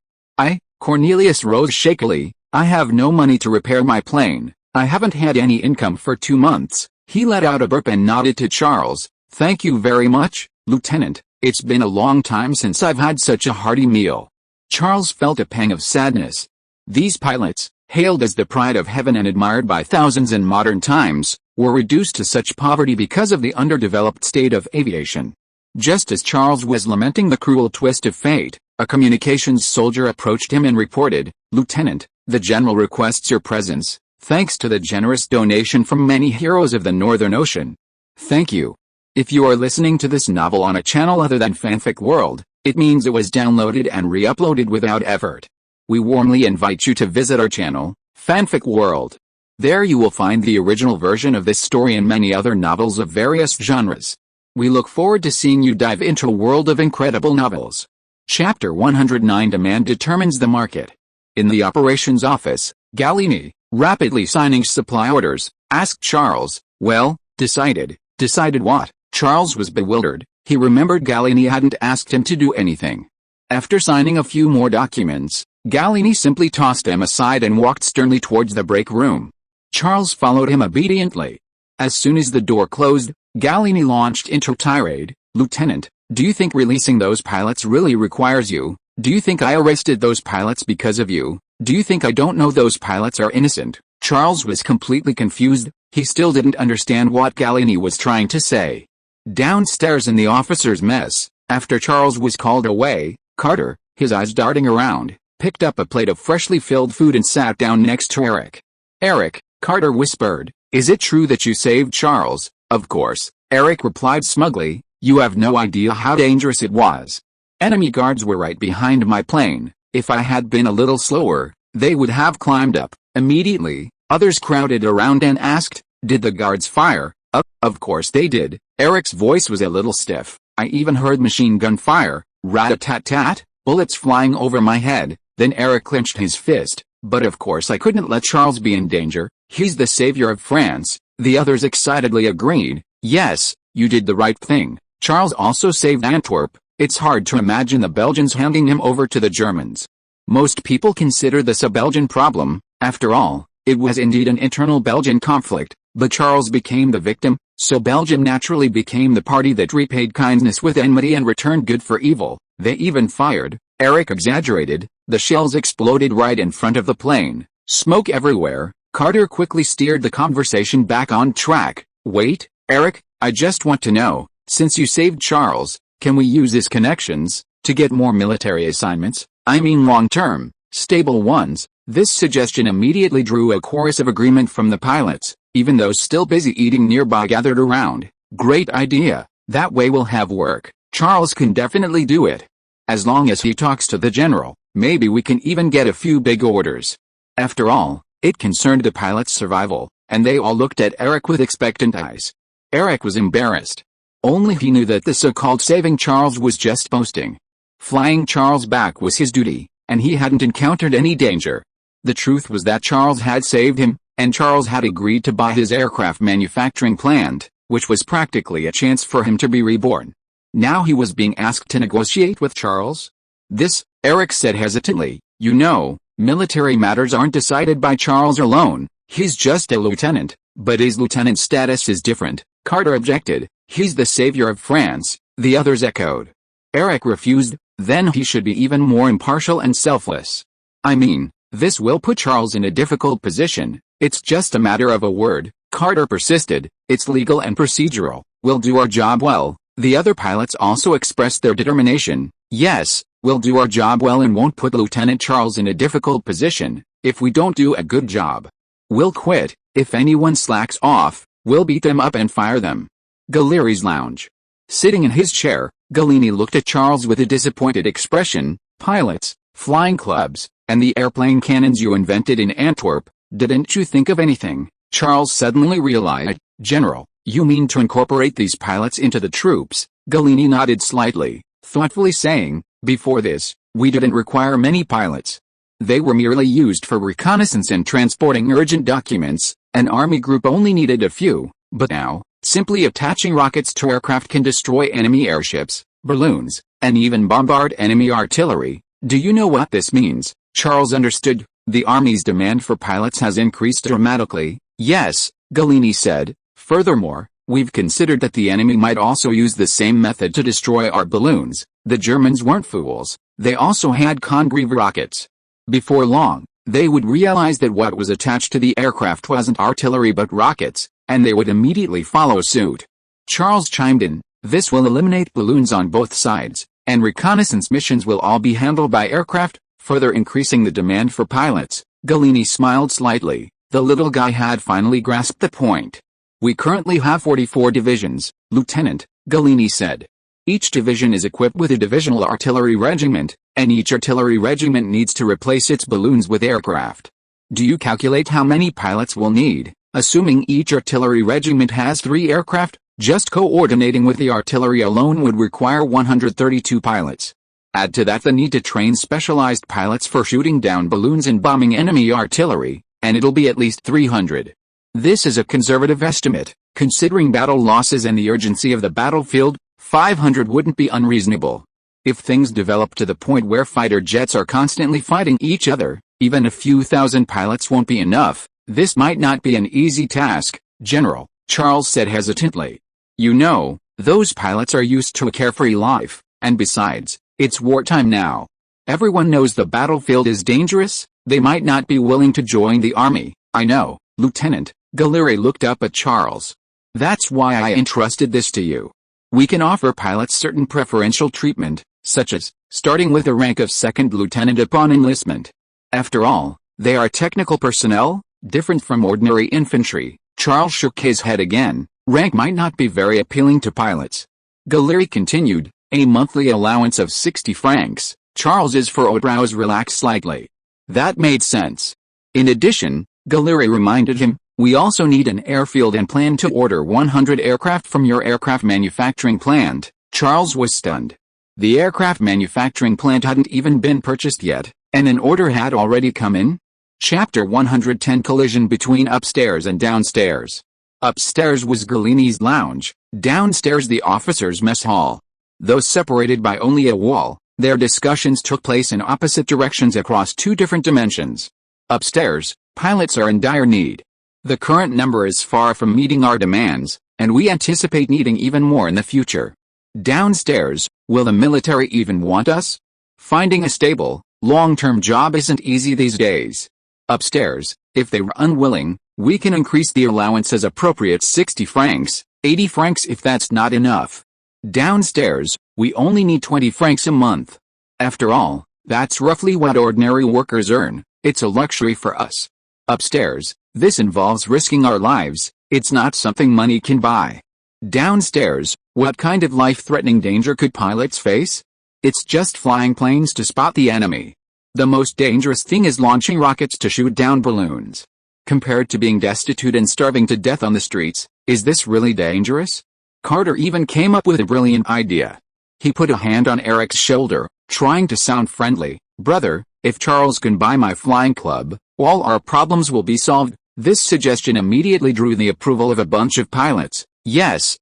Cornelius rose shakily. "I have no money to repair my plane. I haven't had any income for 2 months." He let out a burp and nodded to Charles. "Thank you very much, Lieutenant. It's been a long time since I've had such a hearty meal." Charles felt a pang of sadness. These pilots, hailed as the pride of heaven and admired by thousands in modern times, were reduced to such poverty because of the underdeveloped state of aviation. Just as Charles was lamenting the cruel twist of fate, a communications soldier approached him and reported, "Lieutenant, the General requests your presence, thanks to the generous donation from many heroes of the Northern Ocean." Thank you. If you are listening to this novel on a channel other than Fanfic World, it means it was downloaded and re-uploaded without effort. We warmly invite you to visit our channel, Fanfic World. There you will find the original version of this story and many other novels of various genres. We look forward to seeing you dive into a world of incredible novels. Chapter 109 Demand determines the market. In the operations office, Gallieni, rapidly signing supply orders, asked Charles, "Well, decided what?" Charles was bewildered. He remembered Gallieni hadn't asked him to do anything. After signing a few more documents, Gallieni simply tossed him aside and walked sternly towards the break room. Charles followed him obediently. As soon as the door closed, Gallieni launched into a tirade. "Lieutenant, do you think releasing those pilots really requires you? Do you think I arrested those pilots because of you? Do you think I don't know those pilots are innocent?" Charles was completely confused. He still didn't understand what Gallieni was trying to say. Downstairs in the officers' mess, after Charles was called away, Carter, his eyes darting around, picked up a plate of freshly filled food and sat down next to Eric. "Eric," Carter whispered, "is it true that you saved Charles?" "Of course," Eric replied smugly. "You have no idea how dangerous it was. Enemy guards were right behind my plane. If I had been a little slower, they would have climbed up." Immediately, others crowded around and asked, "Did the guards fire?" Of course they did." Eric's voice was a little stiff. "I even heard machine gun fire, rat-a-tat-tat, bullets flying over my head." Then Eric clenched his fist. "But of course I couldn't let Charles be in danger. He's the savior of France." The others excitedly agreed. "Yes, you did the right thing. Charles also saved Antwerp. It's hard to imagine the Belgians handing him over to the Germans." Most people consider this a Belgian problem. After all, it was indeed an internal Belgian conflict, but Charles became the victim, so Belgium naturally became the party that repaid kindness with enmity and returned good for evil. They even fired. Eric exaggerated. The shells exploded right in front of the plane. Smoke everywhere. Carter quickly steered the conversation back on track. "Wait, Eric, I just want to know, since you saved Charles, can we use his connections to get more military assignments? I mean long-term, stable ones." This suggestion immediately drew a chorus of agreement from the pilots. Even those still busy eating nearby gathered around. "Great idea. That way we'll have work. Charles can definitely do it. As long as he talks to the general, maybe we can even get a few big orders." After all, it concerned the pilots' survival, and they all looked at Eric with expectant eyes. Eric was embarrassed. Only he knew that the so-called saving Charles was just boasting. Flying Charles back was his duty, and he hadn't encountered any danger. The truth was that Charles had saved him, and Charles had agreed to buy his aircraft manufacturing plant, which was practically a chance for him to be reborn. Now he was being asked to negotiate with Charles? "This," Eric said hesitantly, "you know, military matters aren't decided by Charles alone. He's just a lieutenant." "But his lieutenant status is different," Carter objected. "He's the savior of France," the others echoed. Eric refused. "Then he should be even more impartial and selfless. I mean, this will put Charles in a difficult position. It's just a matter of a word." Carter persisted. "It's legal and procedural. We'll do our job well." The other pilots also expressed their determination. "Yes, we'll do our job well and won't put Lieutenant Charles in a difficult position. If we don't do a good job, we'll quit. If anyone slacks off, we'll beat them up and fire them." Gallieri's lounge. Sitting in his chair, Gallieni looked at Charles with a disappointed expression. "Pilots, flying clubs, and the airplane cannons you invented in Antwerp, didn't you think of anything?" Charles suddenly realized. "General, you mean to incorporate these pilots into the troops?" Gallieni nodded slightly, thoughtfully saying, "Before this, we didn't require many pilots. They were merely used for reconnaissance and transporting urgent documents. An army group only needed a few. But now, simply attaching rockets to aircraft can destroy enemy airships, balloons, and even bombard enemy artillery. Do you know what this means?" Charles understood. "The army's demand for pilots has increased dramatically." "Yes," Gallieni said. Furthermore, we've considered that the enemy might also use the same method to destroy our balloons. The Germans weren't fools, they also had Congreve rockets. Before long, they would realize that what was attached to the aircraft wasn't artillery but rockets, and they would immediately follow suit. Charles chimed in, this will eliminate balloons on both sides, and reconnaissance missions will all be handled by aircraft, further increasing the demand for pilots. Galini smiled slightly. The little guy had finally grasped the point. We currently have 44 divisions, Lieutenant, Galini said. Each division is equipped with a divisional artillery regiment, and each artillery regiment needs to replace its balloons with aircraft. Do you calculate how many pilots we'll need, assuming each artillery regiment has 3 aircraft? Just coordinating with the artillery alone would require 132 pilots. Add to that the need to train specialized pilots for shooting down balloons and bombing enemy artillery, and it'll be at least 300. This is a conservative estimate, considering battle losses and the urgency of the battlefield. 500 wouldn't be unreasonable. If things develop to the point where fighter jets are constantly fighting each other, even a few thousand pilots won't be enough. This might not be an easy task, General, Charles said hesitantly. You know, those pilots are used to a carefree life, and besides, it's wartime now. Everyone knows the battlefield is dangerous. They might not be willing to join the army. I know, Lieutenant. Galleri looked up at Charles. That's why I entrusted this to you. We can offer pilots certain preferential treatment, such as starting with a rank of second lieutenant upon enlistment. After all, they are technical personnel, different from ordinary infantry. Charles shook his head again. Rank might not be very appealing to pilots. Galleri continued, a monthly allowance of 60 francs. Charles's eyebrows relaxed slightly. That made sense. In addition, Galleri reminded him, we also need an airfield and plan to order 100 aircraft from your aircraft manufacturing plant. Charles was stunned. The aircraft manufacturing plant hadn't even been purchased yet, and an order had already come in? Chapter 110 Collision between upstairs and downstairs. Upstairs was Galini's lounge, downstairs the officers' mess hall. Though separated by only a wall, their discussions took place in opposite directions across 2 different dimensions. Upstairs, pilots are in dire need. The current number is far from meeting our demands, and we anticipate needing even more in the future. Downstairs, will the military even want us? Finding a stable, long-term job isn't easy these days. Upstairs, if they were unwilling, we can increase the allowance as appropriate 60 francs, 80 francs if that's not enough. Downstairs, we only need 20 francs a month. After all, that's roughly what ordinary workers earn. It's a luxury for us. Upstairs, this involves risking our lives. It's not something money can buy. Downstairs, what kind of life-threatening danger could pilots face? It's just flying planes to spot the enemy. The most dangerous thing is launching rockets to shoot down balloons. Compared to being destitute and starving to death on the streets, is this really dangerous? Carter even came up with a brilliant idea. He put a hand on Eric's shoulder, trying to sound friendly. Brother, if Charles can buy my flying club, all our problems will be solved. This suggestion immediately drew the approval of a bunch of pilots. Yes,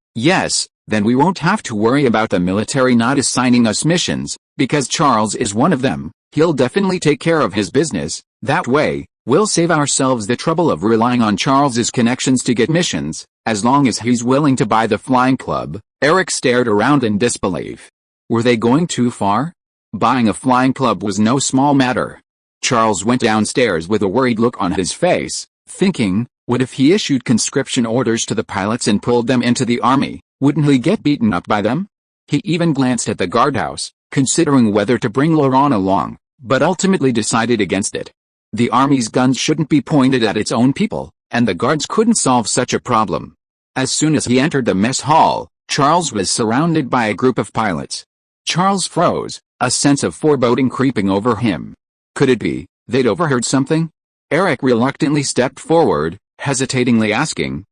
then we won't have to worry about the military not assigning us missions, because Charles is one of them. He'll definitely take care of his business. That way, we'll save ourselves the trouble of relying on Charles's connections to get missions, as long as he's willing to buy the flying club. Eric stared around in disbelief. Were they going too far? Buying a flying club was no small matter. Charles went downstairs with a worried look on his face, thinking, what if he issued conscription orders to the pilots and pulled them into the army? Wouldn't he get beaten up by them? He even glanced at the guardhouse, considering whether to bring Laurent along, but ultimately decided against it. The army's guns shouldn't be pointed at its own people, and the guards couldn't solve such a problem. As soon as he entered the mess hall, Charles was surrounded by a group of pilots. Charles froze, a sense of foreboding creeping over him. Could it be they'd overheard something? Eric reluctantly stepped forward, hesitatingly asking,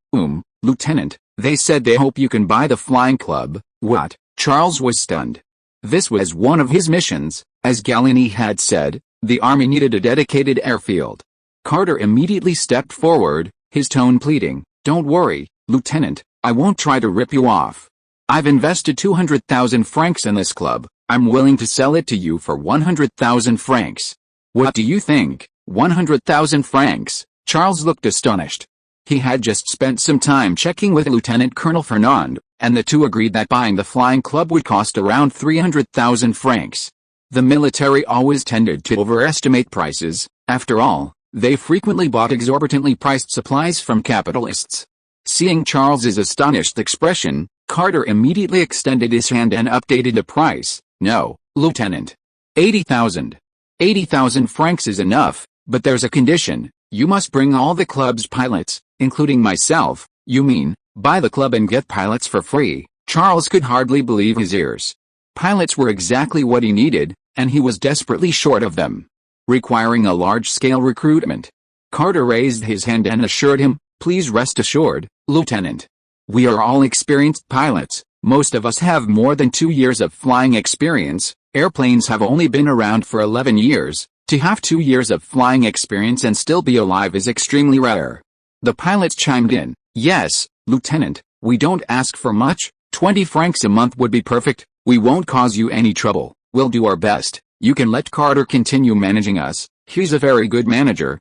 Lieutenant, they said they hope you can buy the flying club. What? Charles was stunned. This was one of his missions. As Galini had said, the army needed a dedicated airfield. Carter immediately stepped forward, his tone pleading, don't worry, Lieutenant, I won't try to rip you off. I've invested 200,000 francs in this club. I'm willing to sell it to you for 100,000 francs. What do you think? 100,000 francs? Charles looked astonished. He had just spent some time checking with Lieutenant Colonel Fernand, and the two agreed that buying the flying club would cost around 300,000 francs. The military always tended to overestimate prices. After all, they frequently bought exorbitantly priced supplies from capitalists. Seeing Charles's astonished expression, Carter immediately extended his hand and updated the price. "No, Lieutenant. 80,000. 80,000 francs is enough, but there's a condition. You must bring all the club's pilots, including myself." "You mean, buy the club and get pilots for free?" Charles could hardly believe his ears. Pilots were exactly what he needed, and he was desperately short of them, requiring a large-scale recruitment. Carter raised his hand and assured him, "Please rest assured, Lieutenant. We are all experienced pilots. Most of us have more than 2 years of flying experience. Airplanes have only been around for 11 years. To have 2 years of flying experience and still be alive is extremely rare." The pilots chimed in, "Yes, Lieutenant, we don't ask for much. 20 francs a month would be perfect. We won't cause you any trouble. We'll do our best. You can let Carter continue managing us. He's a very good manager."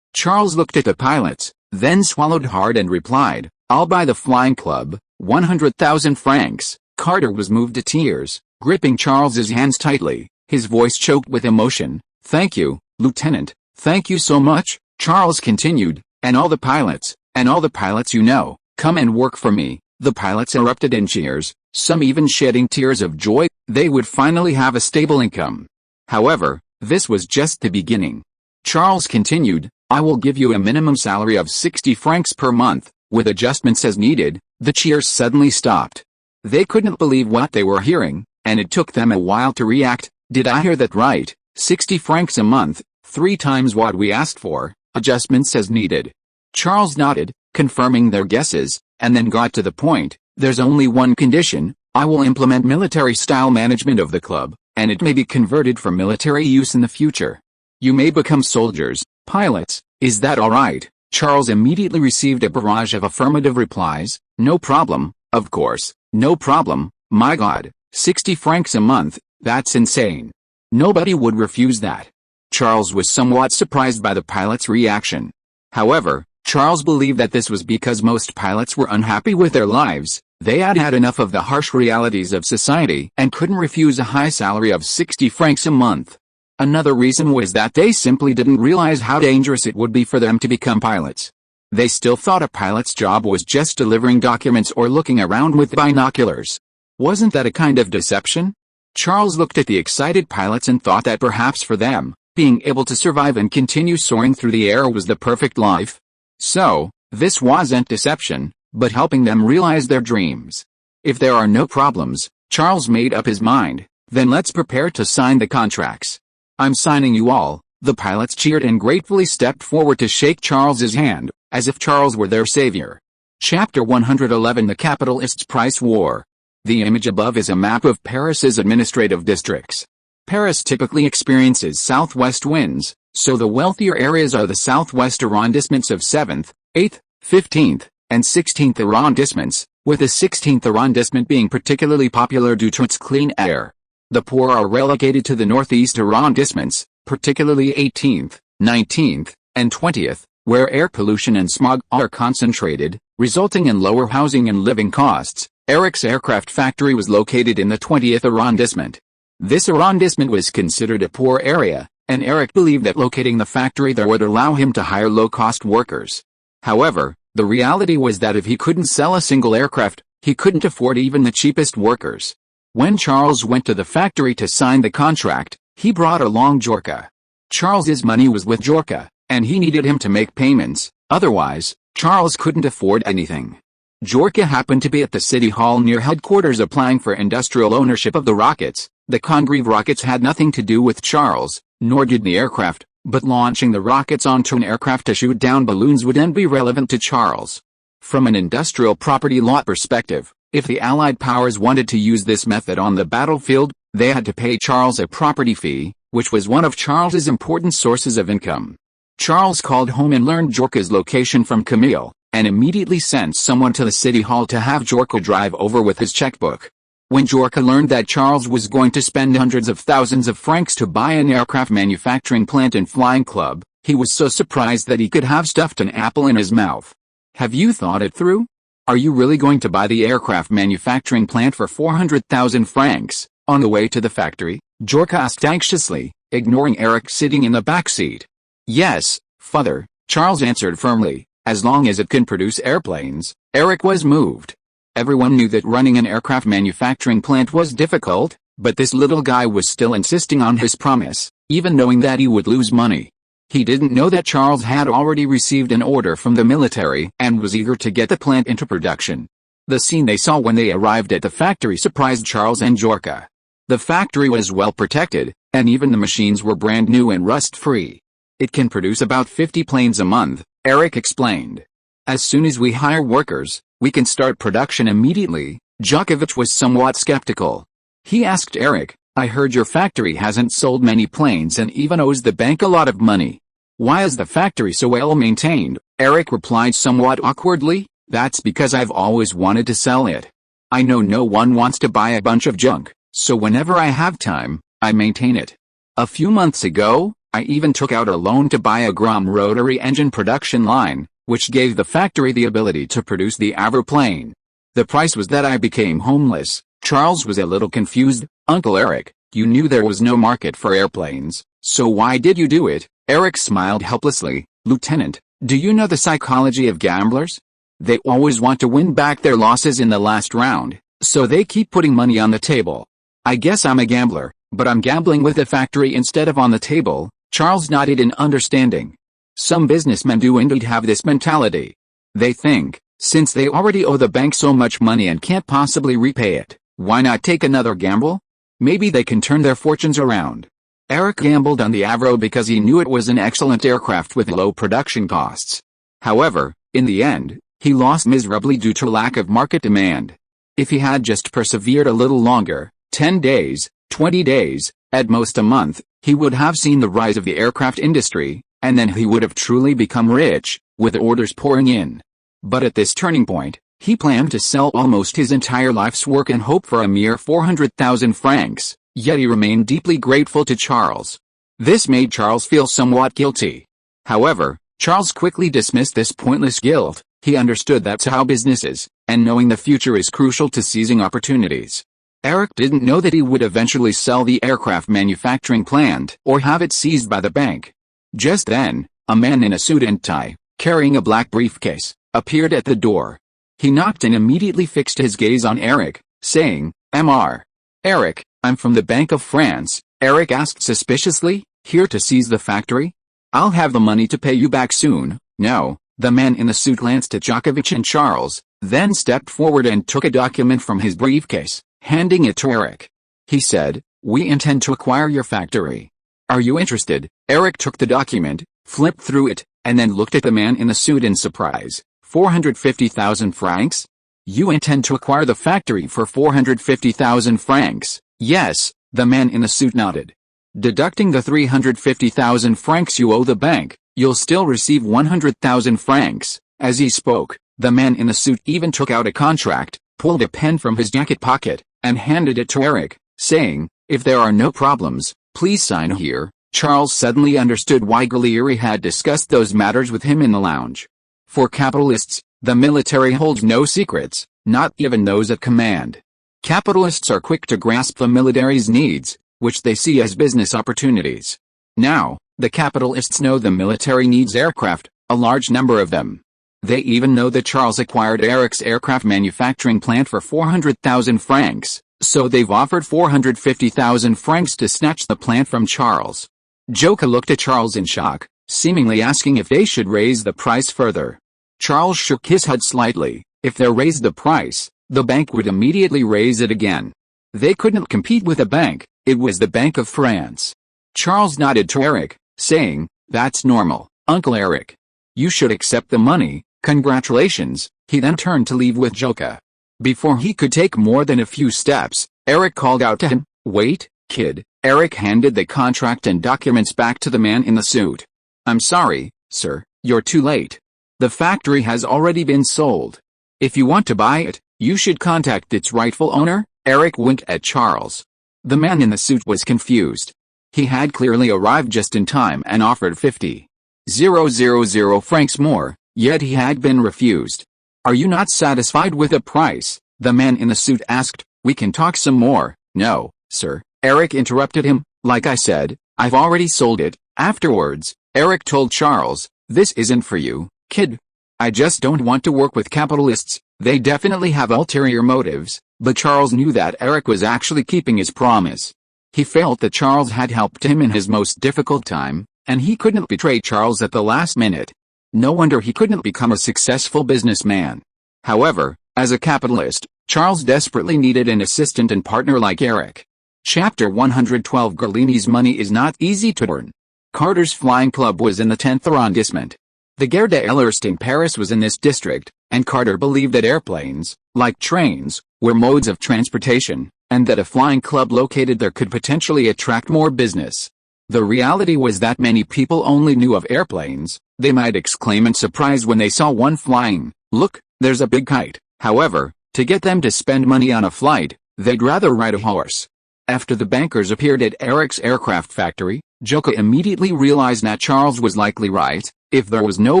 Charles looked at the pilots, then swallowed hard and replied, "I'll buy the flying club, 100,000 francs. Carter was moved to tears, gripping Charles's hands tightly, his voice choked with emotion. "Thank you, Lieutenant, thank you so much," Charles continued, and all the pilots you know, come and work for me." The pilots erupted in cheers, some even shedding tears of joy. They would finally have a stable income. However, this was just the beginning. Charles continued, "I will give you a minimum salary of 60 francs per month, with adjustments as needed." The cheers suddenly stopped. They couldn't believe what they were hearing, and it took them a while to react. "Did I hear that right? 60 francs a month, 3 times what we asked for, adjustments as needed?" Charles nodded, confirming their guesses, and then got to the point. "There's only one condition. I will implement military-style management of the club, and it may be converted for military use in the future. You may become soldiers, pilots. Is that all right?" Charles immediately received a barrage of affirmative replies. "No problem, of course, no problem. My God, 60 francs a month, that's insane. Nobody would refuse that." Charles was somewhat surprised by the pilots' reaction. However, Charles believed that this was because most pilots were unhappy with their lives. They had had enough of the harsh realities of society and couldn't refuse a high salary of 60 francs a month. Another reason was that they simply didn't realize how dangerous it would be for them to become pilots. They still thought a pilot's job was just delivering documents or looking around with binoculars. Wasn't that a kind of deception? Charles looked at the excited pilots and thought that perhaps for them, being able to survive and continue soaring through the air was the perfect life. So, this wasn't deception, but helping them realize their dreams. If there are no problems, Charles made up his mind, then let's prepare to sign the contracts. "I'm signing you all." The pilots cheered and gratefully stepped forward to shake Charles's hand, as if Charles were their savior. Chapter 111: The Capitalists' Price War. The image above is a map of Paris's administrative districts. Paris typically experiences southwest winds, so the wealthier areas are the southwest arrondissements of 7th, 8th, 15th, and 16th arrondissements, with the 16th arrondissement being particularly popular due to its clean air. The poor are relegated to the northeast arrondissements, particularly 18th, 19th, and 20th, where air pollution and smog are concentrated, resulting in lower housing and living costs. Eric's aircraft factory was located in the 20th arrondissement. This arrondissement was considered a poor area, and Eric believed that locating the factory there would allow him to hire low-cost workers. However, the reality was that if he couldn't sell a single aircraft, he couldn't afford even the cheapest workers. When Charles went to the factory to sign the contract, he brought along Jorka. Charles's money was with Jorka, and he needed him to make payments, otherwise, Charles couldn't afford anything. Jorka happened to be at the city hall near headquarters applying for industrial ownership of the rockets. The Congreve rockets had nothing to do with Charles, nor did the aircraft, but launching the rockets onto an aircraft to shoot down balloons would then be relevant to Charles. From an industrial property law perspective, if the Allied powers wanted to use this method on the battlefield, they had to pay Charles a property fee, which was one of Charles's important sources of income. Charles called home and learned Jorka's location from Camille, and immediately sent someone to the city hall to have Jorka drive over with his checkbook. When Jorka learned that Charles was going to spend hundreds of thousands of francs to buy an aircraft manufacturing plant and flying club, He was so surprised that he could have stuffed an apple in his mouth. Have you thought it through? Are you really going to buy the aircraft manufacturing plant for 400,000 francs? On the way to the factory, Jorka asked anxiously, ignoring Eric sitting in the back seat. Yes, father, Charles answered firmly, as long as it can produce airplanes. Eric was moved. Everyone knew that running an aircraft manufacturing plant was difficult, but this little guy was still insisting on his promise, even knowing that he would lose money. He didn't know that Charles had already received an order from the military and was eager to get the plant into production. The scene they saw when they arrived at the factory surprised Charles and Jorka. The factory was well protected, and even the machines were brand new and rust-free. It can produce about 50 planes a month, Eric explained. As soon as we hire workers, we can start production immediately. Djokovic was somewhat skeptical. He asked Eric, I heard your factory hasn't sold many planes and even owes the bank a lot of money. Why is the factory so well maintained? Eric replied somewhat awkwardly, that's because I've always wanted to sell it. I know no one wants to buy a bunch of junk, so whenever I have time, I maintain it. A few months ago, I even took out a loan to buy a Grom rotary engine production line, which gave the factory the ability to produce the Avroplane. The price was that I became homeless. Charles was a little confused. Uncle Eric, you knew there was no market for airplanes, so why did you do it? Eric smiled helplessly. Lieutenant, do you know the psychology of gamblers? They always want to win back their losses in the last round, so they keep putting money on the table. I guess I'm a gambler, but I'm gambling with the factory instead of on the table. Charles nodded in understanding. Some businessmen do indeed have this mentality. They think, since they already owe the bank so much money and can't possibly repay it, why not take another gamble? Maybe they can turn their fortunes around. Eric gambled on the Avro because he knew it was an excellent aircraft with low production costs. However, in the end, he lost miserably due to lack of market demand. If he had just persevered a little longer, 10 days, 20 days, at most a month, he would have seen the rise of the aircraft industry, and then he would have truly become rich, with orders pouring in. But at this turning point, he planned to sell almost his entire life's work and hope for a mere 400,000 francs, yet he remained deeply grateful to Charles. This made Charles feel somewhat guilty. However, Charles quickly dismissed this pointless guilt. He understood that's how business is, and knowing the future is crucial to seizing opportunities. Eric didn't know that he would eventually sell the aircraft manufacturing plant or have it seized by the bank. Just then, a man in a suit and tie, carrying a black briefcase, appeared at the door. He knocked and immediately fixed his gaze on Eric, saying, "Mr. Eric, I'm from the Bank of France." Eric asked suspiciously, "Here to seize the factory? I'll have the money to pay you back soon." "No." The man in the suit glanced at Djokovic and Charles, then stepped forward and took a document from his briefcase, handing it to Eric. He said, "We intend to acquire your factory. Are you interested?" Eric took the document, flipped through it, and then looked at the man in the suit in surprise. 450,000 francs? You intend to acquire the factory for 450,000 francs? Yes, the man in the suit nodded. Deducting the 350,000 francs you owe the bank, you'll still receive 100,000 francs. As he spoke, the man in the suit even took out a contract, pulled a pen from his jacket pocket, and handed it to Eric, saying, "If there are no problems, please sign here." Charles suddenly understood why Gallieri had discussed those matters with him in the lounge. For capitalists, the military holds no secrets, not even those at command. Capitalists are quick to grasp the military's needs, which they see as business opportunities. Now, the capitalists know the military needs aircraft, a large number of them. They even know that Charles acquired Eric's aircraft manufacturing plant for 400,000 francs, so they've offered 450,000 francs to snatch the plant from Charles. Joka looked at Charles in shock, seemingly asking if they should raise the price further. Charles shook his head slightly. If they raised the price, the bank would immediately raise it again. They couldn't compete with a bank, it was the Bank of France. Charles nodded to Eric, saying, "That's normal, Uncle Eric. You should accept the money, congratulations." He then turned to leave with Joka. Before he could take more than a few steps, Eric called out to him, "Wait, kid." Eric handed the contract and documents back to the man in the suit. "I'm sorry, sir, you're too late. The factory has already been sold. If you want to buy it, you should contact its rightful owner." Eric winked at Charles. The man in the suit was confused. He had clearly arrived just in time and offered 50. 000 francs more, yet he had been refused. "Are you not satisfied with the price?" the man in the suit asked. "We can talk some more." "No, sir," Eric interrupted him. "Like I said, I've already sold it." Afterwards, Eric told Charles, "This isn't for you, kid. I just don't want to work with capitalists. They definitely have ulterior motives." But Charles knew that Eric was actually keeping his promise. He felt that Charles had helped him in his most difficult time, and he couldn't betray Charles at the last minute. No wonder he couldn't become a successful businessman. However, as a capitalist, Charles desperately needed an assistant and partner like Eric. Chapter 112. Galini's money is not easy to earn. Carter's flying club was in the 10th arrondissement. The Gare de l'Est in Paris was in this district, and Carter believed that airplanes, like trains, were modes of transportation, and that a flying club located there could potentially attract more business. The reality was that many people only knew of airplanes. They might exclaim in surprise when they saw one flying, "Look, there's a big kite." However, to get them to spend money on a flight, they'd rather ride a horse. After the bankers appeared at Eric's aircraft factory, Joka immediately realized that Charles was likely right. If there was no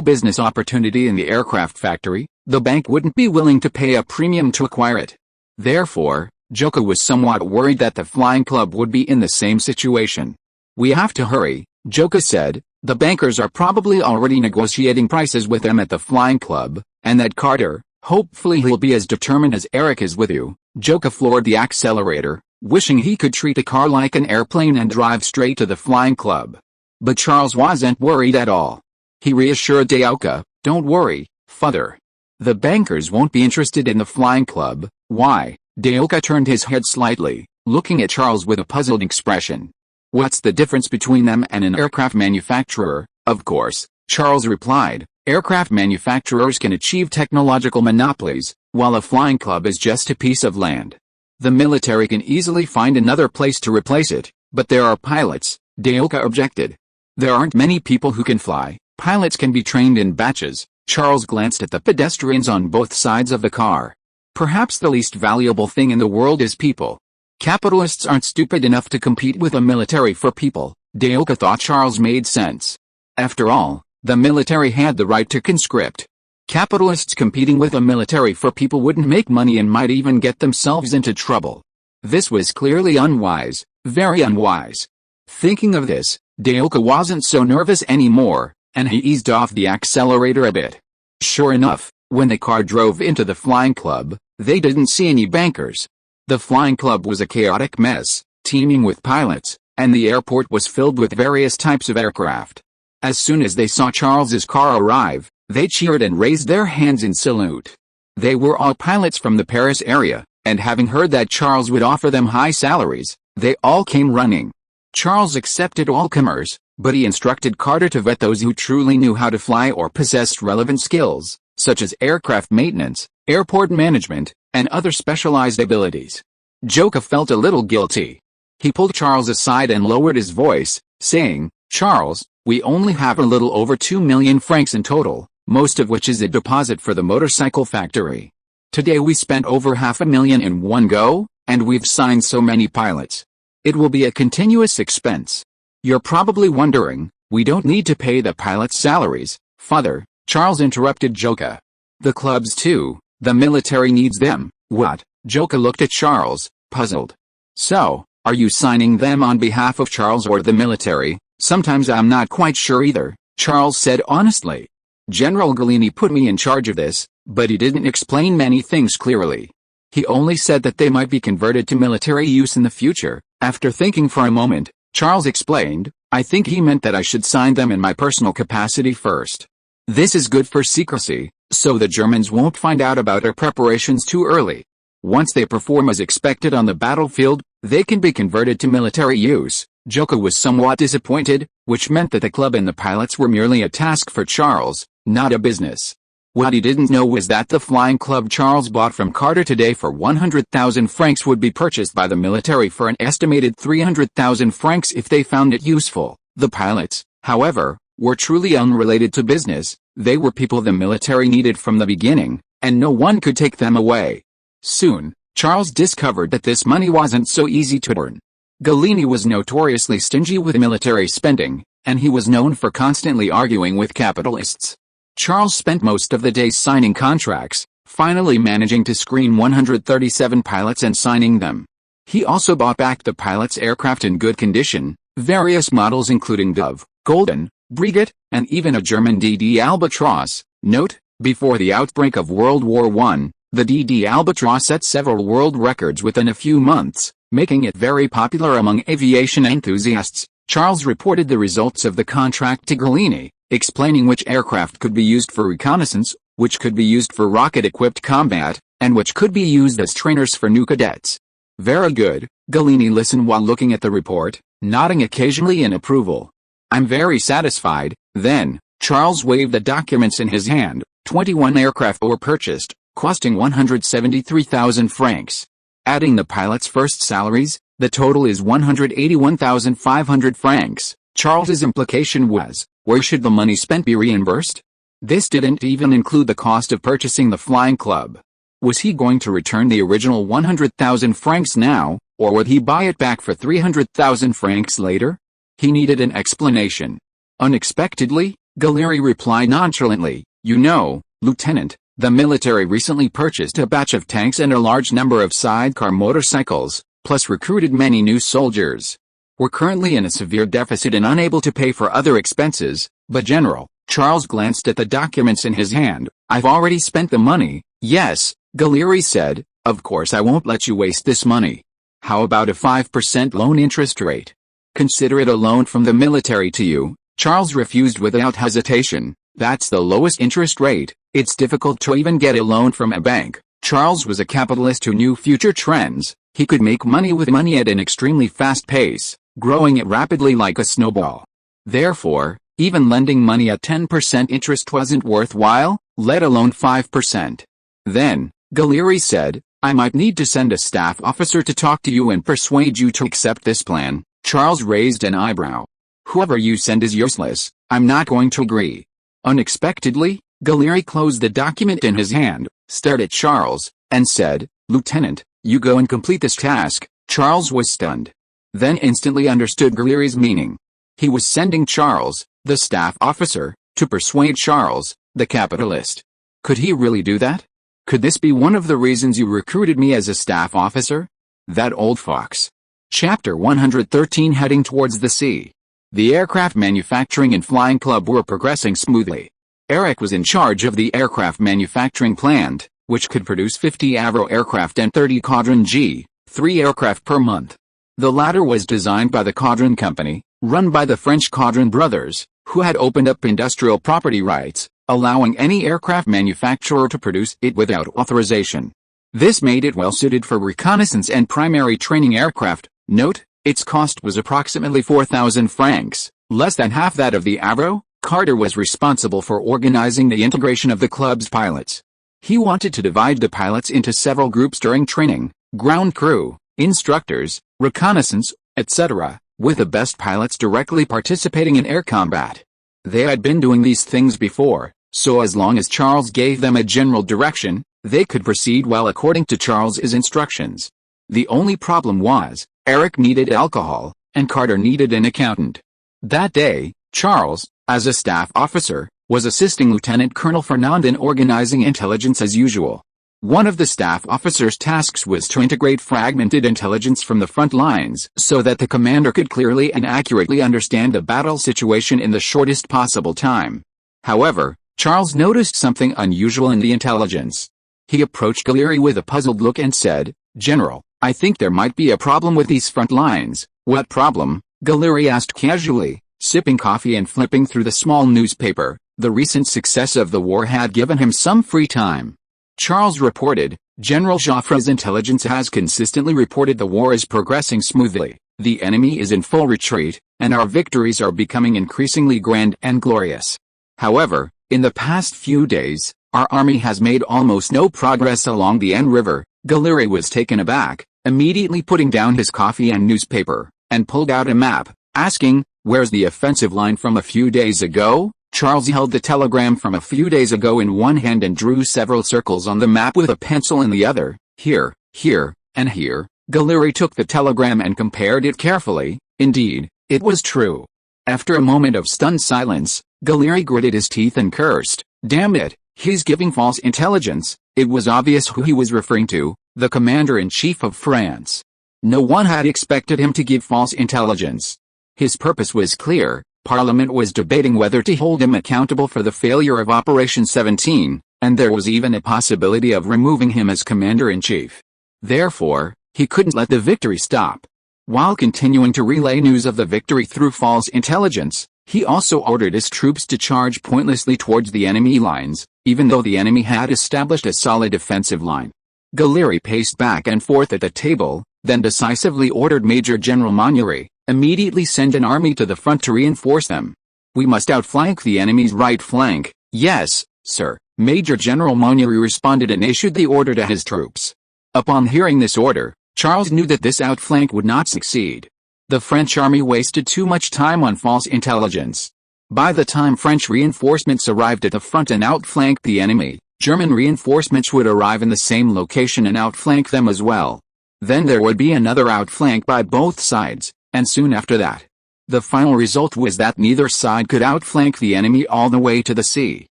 business opportunity in the aircraft factory, the bank wouldn't be willing to pay a premium to acquire it. Therefore, Joka was somewhat worried that the flying club would be in the same situation. "We have to hurry," Joka said. "The bankers are probably already negotiating prices with them at the flying club, and that Carter, hopefully he'll be as determined as Eric is with you." Joka floored the accelerator, wishing he could treat the car like an airplane and drive straight to the flying club. But Charles wasn't worried at all. He reassured Joka, "Don't worry, father. The bankers won't be interested in the flying club." "Why?" Joka turned his head slightly, looking at Charles with a puzzled expression. "What's the difference between them and an aircraft manufacturer?" "Of course," Charles replied, "aircraft manufacturers can achieve technological monopolies, while a flying club is just a piece of land. The military can easily find another place to replace it, but there are pilots," Joka objected. "There aren't many people who can fly. Pilots can be trained in batches." Charles glanced at the pedestrians on both sides of the car. "Perhaps the least valuable thing in the world is people. Capitalists aren't stupid enough to compete with a military for people." Joka thought Charles made sense. After all, the military had the right to conscript. Capitalists competing with a military for people wouldn't make money and might even get themselves into trouble. This was clearly unwise, very unwise. Thinking of this, Joka wasn't so nervous anymore, and he eased off the accelerator a bit. Sure enough, when the car drove into the flying club, they didn't see any bankers. The flying club was a chaotic mess, teeming with pilots, and the airport was filled with various types of aircraft. As soon as they saw Charles's car arrive, they cheered and raised their hands in salute. They were all pilots from the Paris area, and having heard that Charles would offer them high salaries, they all came running. Charles accepted all comers, but he instructed Carter to vet those who truly knew how to fly or possessed relevant skills, such as aircraft maintenance, airport management, and other specialized abilities. Joka felt a little guilty. He pulled Charles aside and lowered his voice, saying, "Charles, we only have a little over 2 million francs in total, most of which is a deposit for the motorcycle factory. Today we spent over $500,000 in one go, and we've signed so many pilots. It will be a continuous expense. You're probably wondering, we don't need to pay the pilots' salaries, father," Charles interrupted Joka. "The clubs too, the military needs them." "What?" Joka looked at Charles, puzzled. "So, are you signing them on behalf of Charles or the military?" "Sometimes I'm not quite sure either," Charles said honestly. "General Galini put me in charge of this, but he didn't explain many things clearly. He only said that they might be converted to military use in the future." After thinking for a moment, Charles explained, "I think he meant that I should sign them in my personal capacity first. This is good for secrecy, so the Germans won't find out about our preparations too early. Once they perform as expected on the battlefield, they can be converted to military use." Joka was somewhat disappointed, which meant that the club and the pilots were merely a task for Charles, not a business. What he didn't know was that the flying club Charles bought from Carter today for 100,000 francs would be purchased by the military for an estimated 300,000 francs if they found it useful. The pilots, however, were truly unrelated to business. They were people the military needed from the beginning, and no one could take them away. Soon, Charles discovered that this money wasn't so easy to earn. Galini was notoriously stingy with military spending, and he was known for constantly arguing with capitalists. Charles spent most of the day signing contracts, finally managing to screen 137 pilots and signing them. He also bought back the pilots' aircraft in good condition, various models including Dove, Golden, Breguet, and even a German DD Albatros. Note, before the outbreak of World War I, the DD Albatros set several world records within a few months, making it very popular among aviation enthusiasts. Charles reported the results of the contract to Gallieni, explaining which aircraft could be used for reconnaissance, which could be used for rocket-equipped combat, and which could be used as trainers for new cadets. Very good, Gallieni listened while looking at the report, nodding occasionally in approval. I'm very satisfied. Then, Charles waved the documents in his hand. 21 aircraft were purchased, costing 173,000 francs. Adding the pilots' first salaries, the total is 181,500 francs. Charles's implication was, where should the money spent be reimbursed? This didn't even include the cost of purchasing the flying club. Was he going to return the original 100,000 francs now, or would he buy it back for 300,000 francs later? He needed an explanation. Unexpectedly, Gallieni replied nonchalantly, "You know, Lieutenant, the military recently purchased a batch of tanks and a large number of sidecar motorcycles, plus recruited many new soldiers. We're currently in a severe deficit and unable to pay for other expenses, but General," Charles glanced at the documents in his hand, "I've already spent the money." "Yes," Gallieni said, "of course I won't let you waste this money. How about a 5% loan interest rate? Consider it a loan from the military to you." Charles refused without hesitation. "That's the lowest interest rate. It's difficult to even get a loan from a bank." Charles was a capitalist who knew future trends. He could make money with money at an extremely fast pace, growing it rapidly like a snowball. Therefore, even lending money at 10% interest wasn't worthwhile, let alone 5%. Then, Gallieni said, "I might need to send a staff officer to talk to you and persuade you to accept this plan." Charles raised an eyebrow. "Whoever you send is useless. I'm not going to agree." Unexpectedly, Gallieni closed the document in his hand, stared at Charles, and said, "Lieutenant, you go and complete this task." Charles was stunned. Then instantly understood Gallieni's meaning. He was sending Charles, the staff officer, to persuade Charles, the capitalist. Could he really do that? Could this be one of the reasons you recruited me as a staff officer? That old fox. Chapter 113. Heading towards the sea. The aircraft manufacturing and flying club were progressing smoothly. Eric was in charge of the aircraft manufacturing plant, which could produce 50 Avro aircraft and 30 Caudron G, 3 aircraft per month. The latter was designed by the Caudron Company, run by the French Caudron brothers, who had opened up industrial property rights, allowing any aircraft manufacturer to produce it without authorization. This made it well suited for reconnaissance and primary training aircraft. Note, its cost was approximately 4,000 francs, less than half that of the Avro. Carter was responsible for organizing the integration of the club's pilots. He wanted to divide the pilots into several groups during training, ground crew, instructors, reconnaissance, etc., with the best pilots directly participating in air combat. They had been doing these things before, so as long as Charles gave them a general direction, they could proceed well according to Charles's instructions. The only problem was, Eric needed alcohol, and Carter needed an accountant. That day, Charles, as a staff officer, was assisting Lieutenant Colonel Fernand in organizing intelligence as usual. One of the staff officer's tasks was to integrate fragmented intelligence from the front lines so that the commander could clearly and accurately understand the battle situation in the shortest possible time. However, Charles noticed something unusual in the intelligence. He approached Gallieni with a puzzled look and said, "General, I think there might be a problem with these front lines." "What problem?" Gallieni asked casually, sipping coffee and flipping through the small newspaper. The recent success of the war had given him some free time. Charles reported, "General Joffre's intelligence has consistently reported the war is progressing smoothly, the enemy is in full retreat, and our victories are becoming increasingly grand and glorious. However, in the past few days, our army has made almost no progress along the N River." Gallieni was taken aback, immediately putting down his coffee and newspaper, and pulled out a map, asking, "Where's the offensive line from a few days ago?" Charles held the telegram from a few days ago in one hand and drew several circles on the map with a pencil in the other. "Here, here, and here." Gallieni took the telegram and compared it carefully. Indeed, it was true. After a moment of stunned silence, Gallieri gritted his teeth and cursed, "Damn it, he's giving false intelligence." It was obvious who he was referring to, the commander-in-chief of France. No one had expected him to give false intelligence. His purpose was clear. Parliament was debating whether to hold him accountable for the failure of Operation 17, and there was even a possibility of removing him as commander-in-chief. Therefore, he couldn't let the victory stop. While continuing to relay news of the victory through false intelligence, he also ordered his troops to charge pointlessly towards the enemy lines, even though the enemy had established a solid defensive line. Gallieri paced back and forth at the table, then decisively ordered Major General Monnery, "Immediately send an army to the front to reinforce them. We must outflank the enemy's right flank." "Yes, sir," Major General Monnery responded and issued the order to his troops. Upon hearing this order, Charles knew that this outflank would not succeed. The French army wasted too much time on false intelligence. By the time French reinforcements arrived at the front and outflanked the enemy, German reinforcements would arrive in the same location and outflank them as well. Then there would be another outflank by both sides, and soon after that. The final result was that neither side could outflank the enemy all the way to the sea.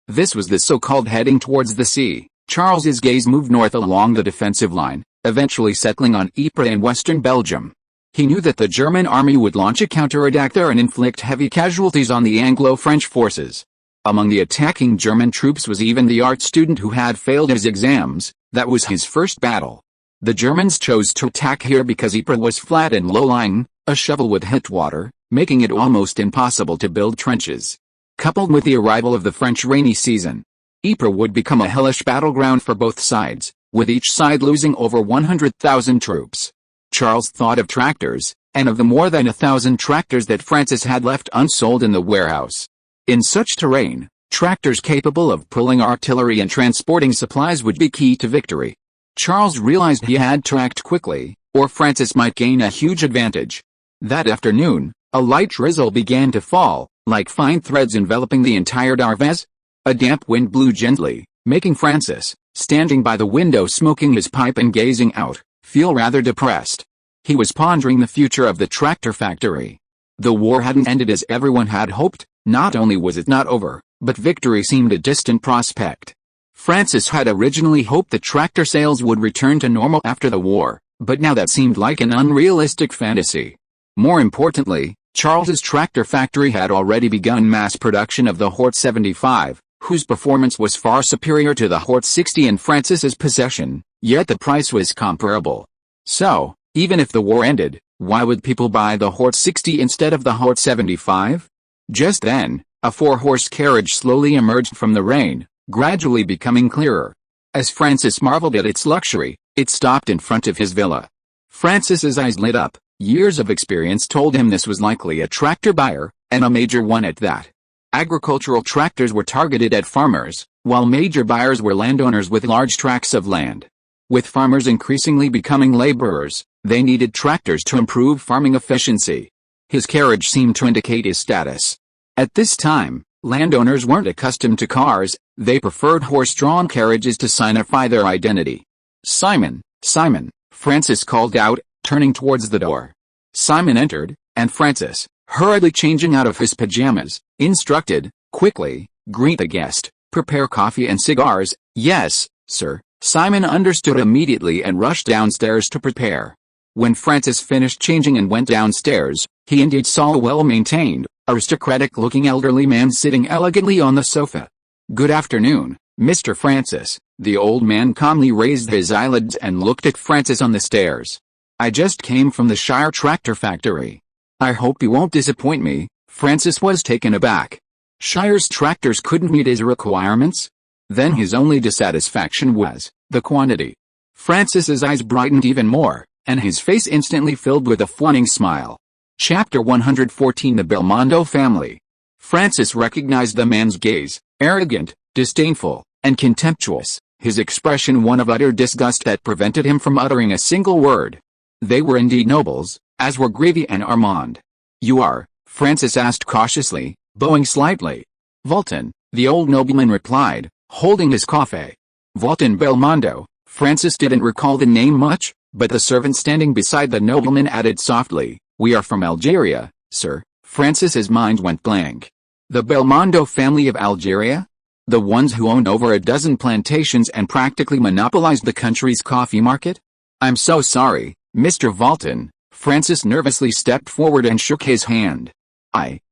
This was the so-called heading towards the sea. Charles's gaze moved north along the defensive line, eventually settling on Ypres in western Belgium. He knew that the German army would launch a counterattack there and inflict heavy casualties on the Anglo-French forces. Among the attacking German troops was even the art student who had failed his exams. That was his first battle. The Germans chose to attack here because Ypres was flat and low-lying, a shovel would hit water, making it almost impossible to build trenches. Coupled with the arrival of the French rainy season, Ypres would become a hellish battleground for both sides, with each side losing over 100,000 troops. Charles thought of tractors, and of the more than 1,000 tractors that Francis had left unsold in the warehouse. In such terrain, tractors capable of pulling artillery and transporting supplies would be key to victory. Charles realized he had to act quickly, or Francis might gain a huge advantage. That afternoon, a light drizzle began to fall, like fine threads enveloping the entire Darvez. A damp wind blew gently, making Francis, standing by the window smoking his pipe and gazing out, feel rather depressed. He was pondering the future of the tractor factory. The war hadn't ended as everyone had hoped. Not only was it not over, but victory seemed a distant prospect. Francis had originally hoped that tractor sales would return to normal after the war, but now that seemed like an unrealistic fantasy. More importantly, Charles's tractor factory had already begun mass production of the Hort 75, whose performance was far superior to the Hort 60 in Francis's possession, yet the price was comparable. So, even if the war ended, why would people buy the Hort 60 instead of the Hort 75? Just then, a four-horse carriage slowly emerged from the rain, gradually becoming clearer. As Francis marveled at its luxury, it stopped in front of his villa. Francis's eyes lit up. Years of experience told him this was likely a tractor buyer, and a major one at that. Agricultural tractors were targeted at farmers, while major buyers were landowners with large tracts of land. With farmers increasingly becoming laborers, they needed tractors to improve farming efficiency. His carriage seemed to indicate his status. At this time, landowners weren't accustomed to cars, they preferred horse-drawn carriages to signify their identity. "Simon, Simon," Francis called out, turning towards the door. Simon entered, and Francis, hurriedly changing out of his pajamas, instructed, "Quickly, greet the guest, prepare coffee and cigars." "Yes, sir." Simon understood immediately and rushed downstairs to prepare. When Francis finished changing and went downstairs, he indeed saw a well-maintained, aristocratic-looking elderly man sitting elegantly on the sofa. "Good afternoon, Mr. Francis." The old man calmly raised his eyelids and looked at Francis on the stairs. "I just came from the Shire tractor factory. I hope you won't disappoint me." Francis was taken aback. Shire's tractors couldn't meet his requirements? Then his only dissatisfaction was the quantity. Francis's eyes brightened even more, and his face instantly filled with a fawning smile. Chapter 114 The Belmondo Family. Francis recognized the man's gaze, arrogant, disdainful, and contemptuous, his expression one of utter disgust that prevented him from uttering a single word. They were indeed nobles, as were Gravy and Armand. "You are?" Francis asked cautiously, bowing slightly. "Vulton," the old nobleman replied, holding his coffee. Vulton Belmondo. Francis didn't recall the name much, but the servant standing beside the nobleman added softly, "We are from Algeria, sir." Francis's mind went blank. The Belmondo family of Algeria? The ones who owned over a dozen plantations and practically monopolized the country's coffee market? I'm so sorry, Mr. Walton. Francis nervously stepped forward and shook his hand.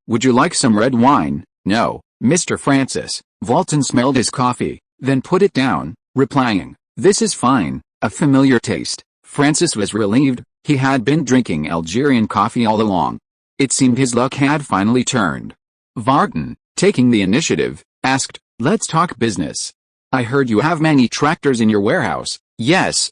Would you like some red wine? No, Mr. Francis. Walton smelled his coffee, then put it down, replying, "This is fine, a familiar taste." Francis was relieved. He had been drinking Algerian coffee all along. It seemed his luck had finally turned. Walton, taking the initiative, asked, "Let's talk business. I heard you have many tractors in your warehouse." Yes,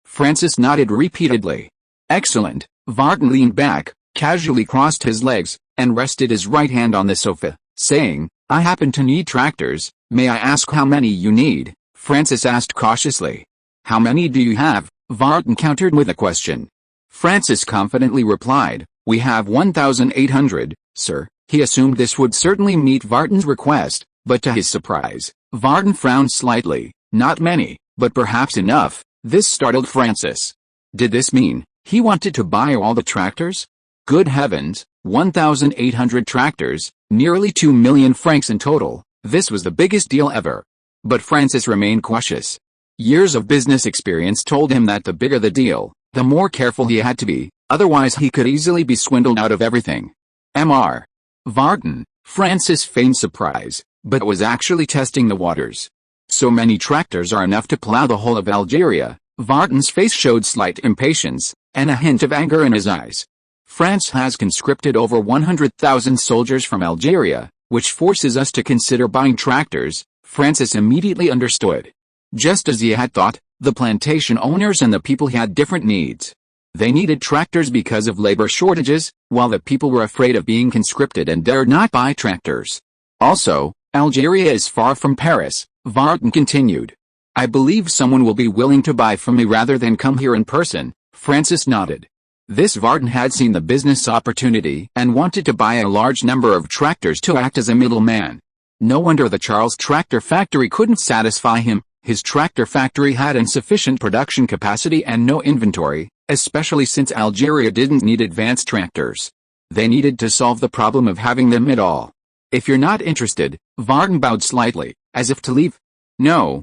Francis nodded repeatedly. "Excellent." Walton leaned back, casually crossed his legs, and rested his right hand on the sofa, saying, "I happen to need tractors. May I ask how many you need?" Francis asked cautiously. "How many do you have?" Walton countered with a question. Francis confidently replied, "We have 1,800, sir." He assumed this would certainly meet Walton's request, but to his surprise, Walton frowned slightly. "Not many, but perhaps enough." This startled Francis. Did this mean he wanted to buy all the tractors? Good heavens, 1,800 tractors, nearly 2 million francs in total. This was the biggest deal ever. But Francis remained cautious. Years of business experience told him that the bigger the deal, the more careful he had to be, otherwise he could easily be swindled out of everything. Mr. Walton, Francis feigned surprise, but was actually testing the waters. So many tractors are enough to plow the whole of Algeria. Walton's face showed slight impatience, and a hint of anger in his eyes. France has conscripted over 100,000 soldiers from Algeria, which forces us to consider buying tractors. Francis immediately understood. Just as he had thought, the plantation owners and the people had different needs. They needed tractors because of labor shortages, while the people were afraid of being conscripted and dared not buy tractors. Also, Algeria is far from Paris, Walton continued. "I believe someone will be willing to buy from me rather than come here in person." Francis nodded. This Walton had seen the business opportunity and wanted to buy a large number of tractors to act as a middleman. No wonder the Charles tractor factory couldn't satisfy him. His tractor factory had insufficient production capacity and no inventory, especially since Algeria didn't need advanced tractors. They needed to solve the problem of having them at all. "If you're not interested," Walton bowed slightly, as if to leave. No,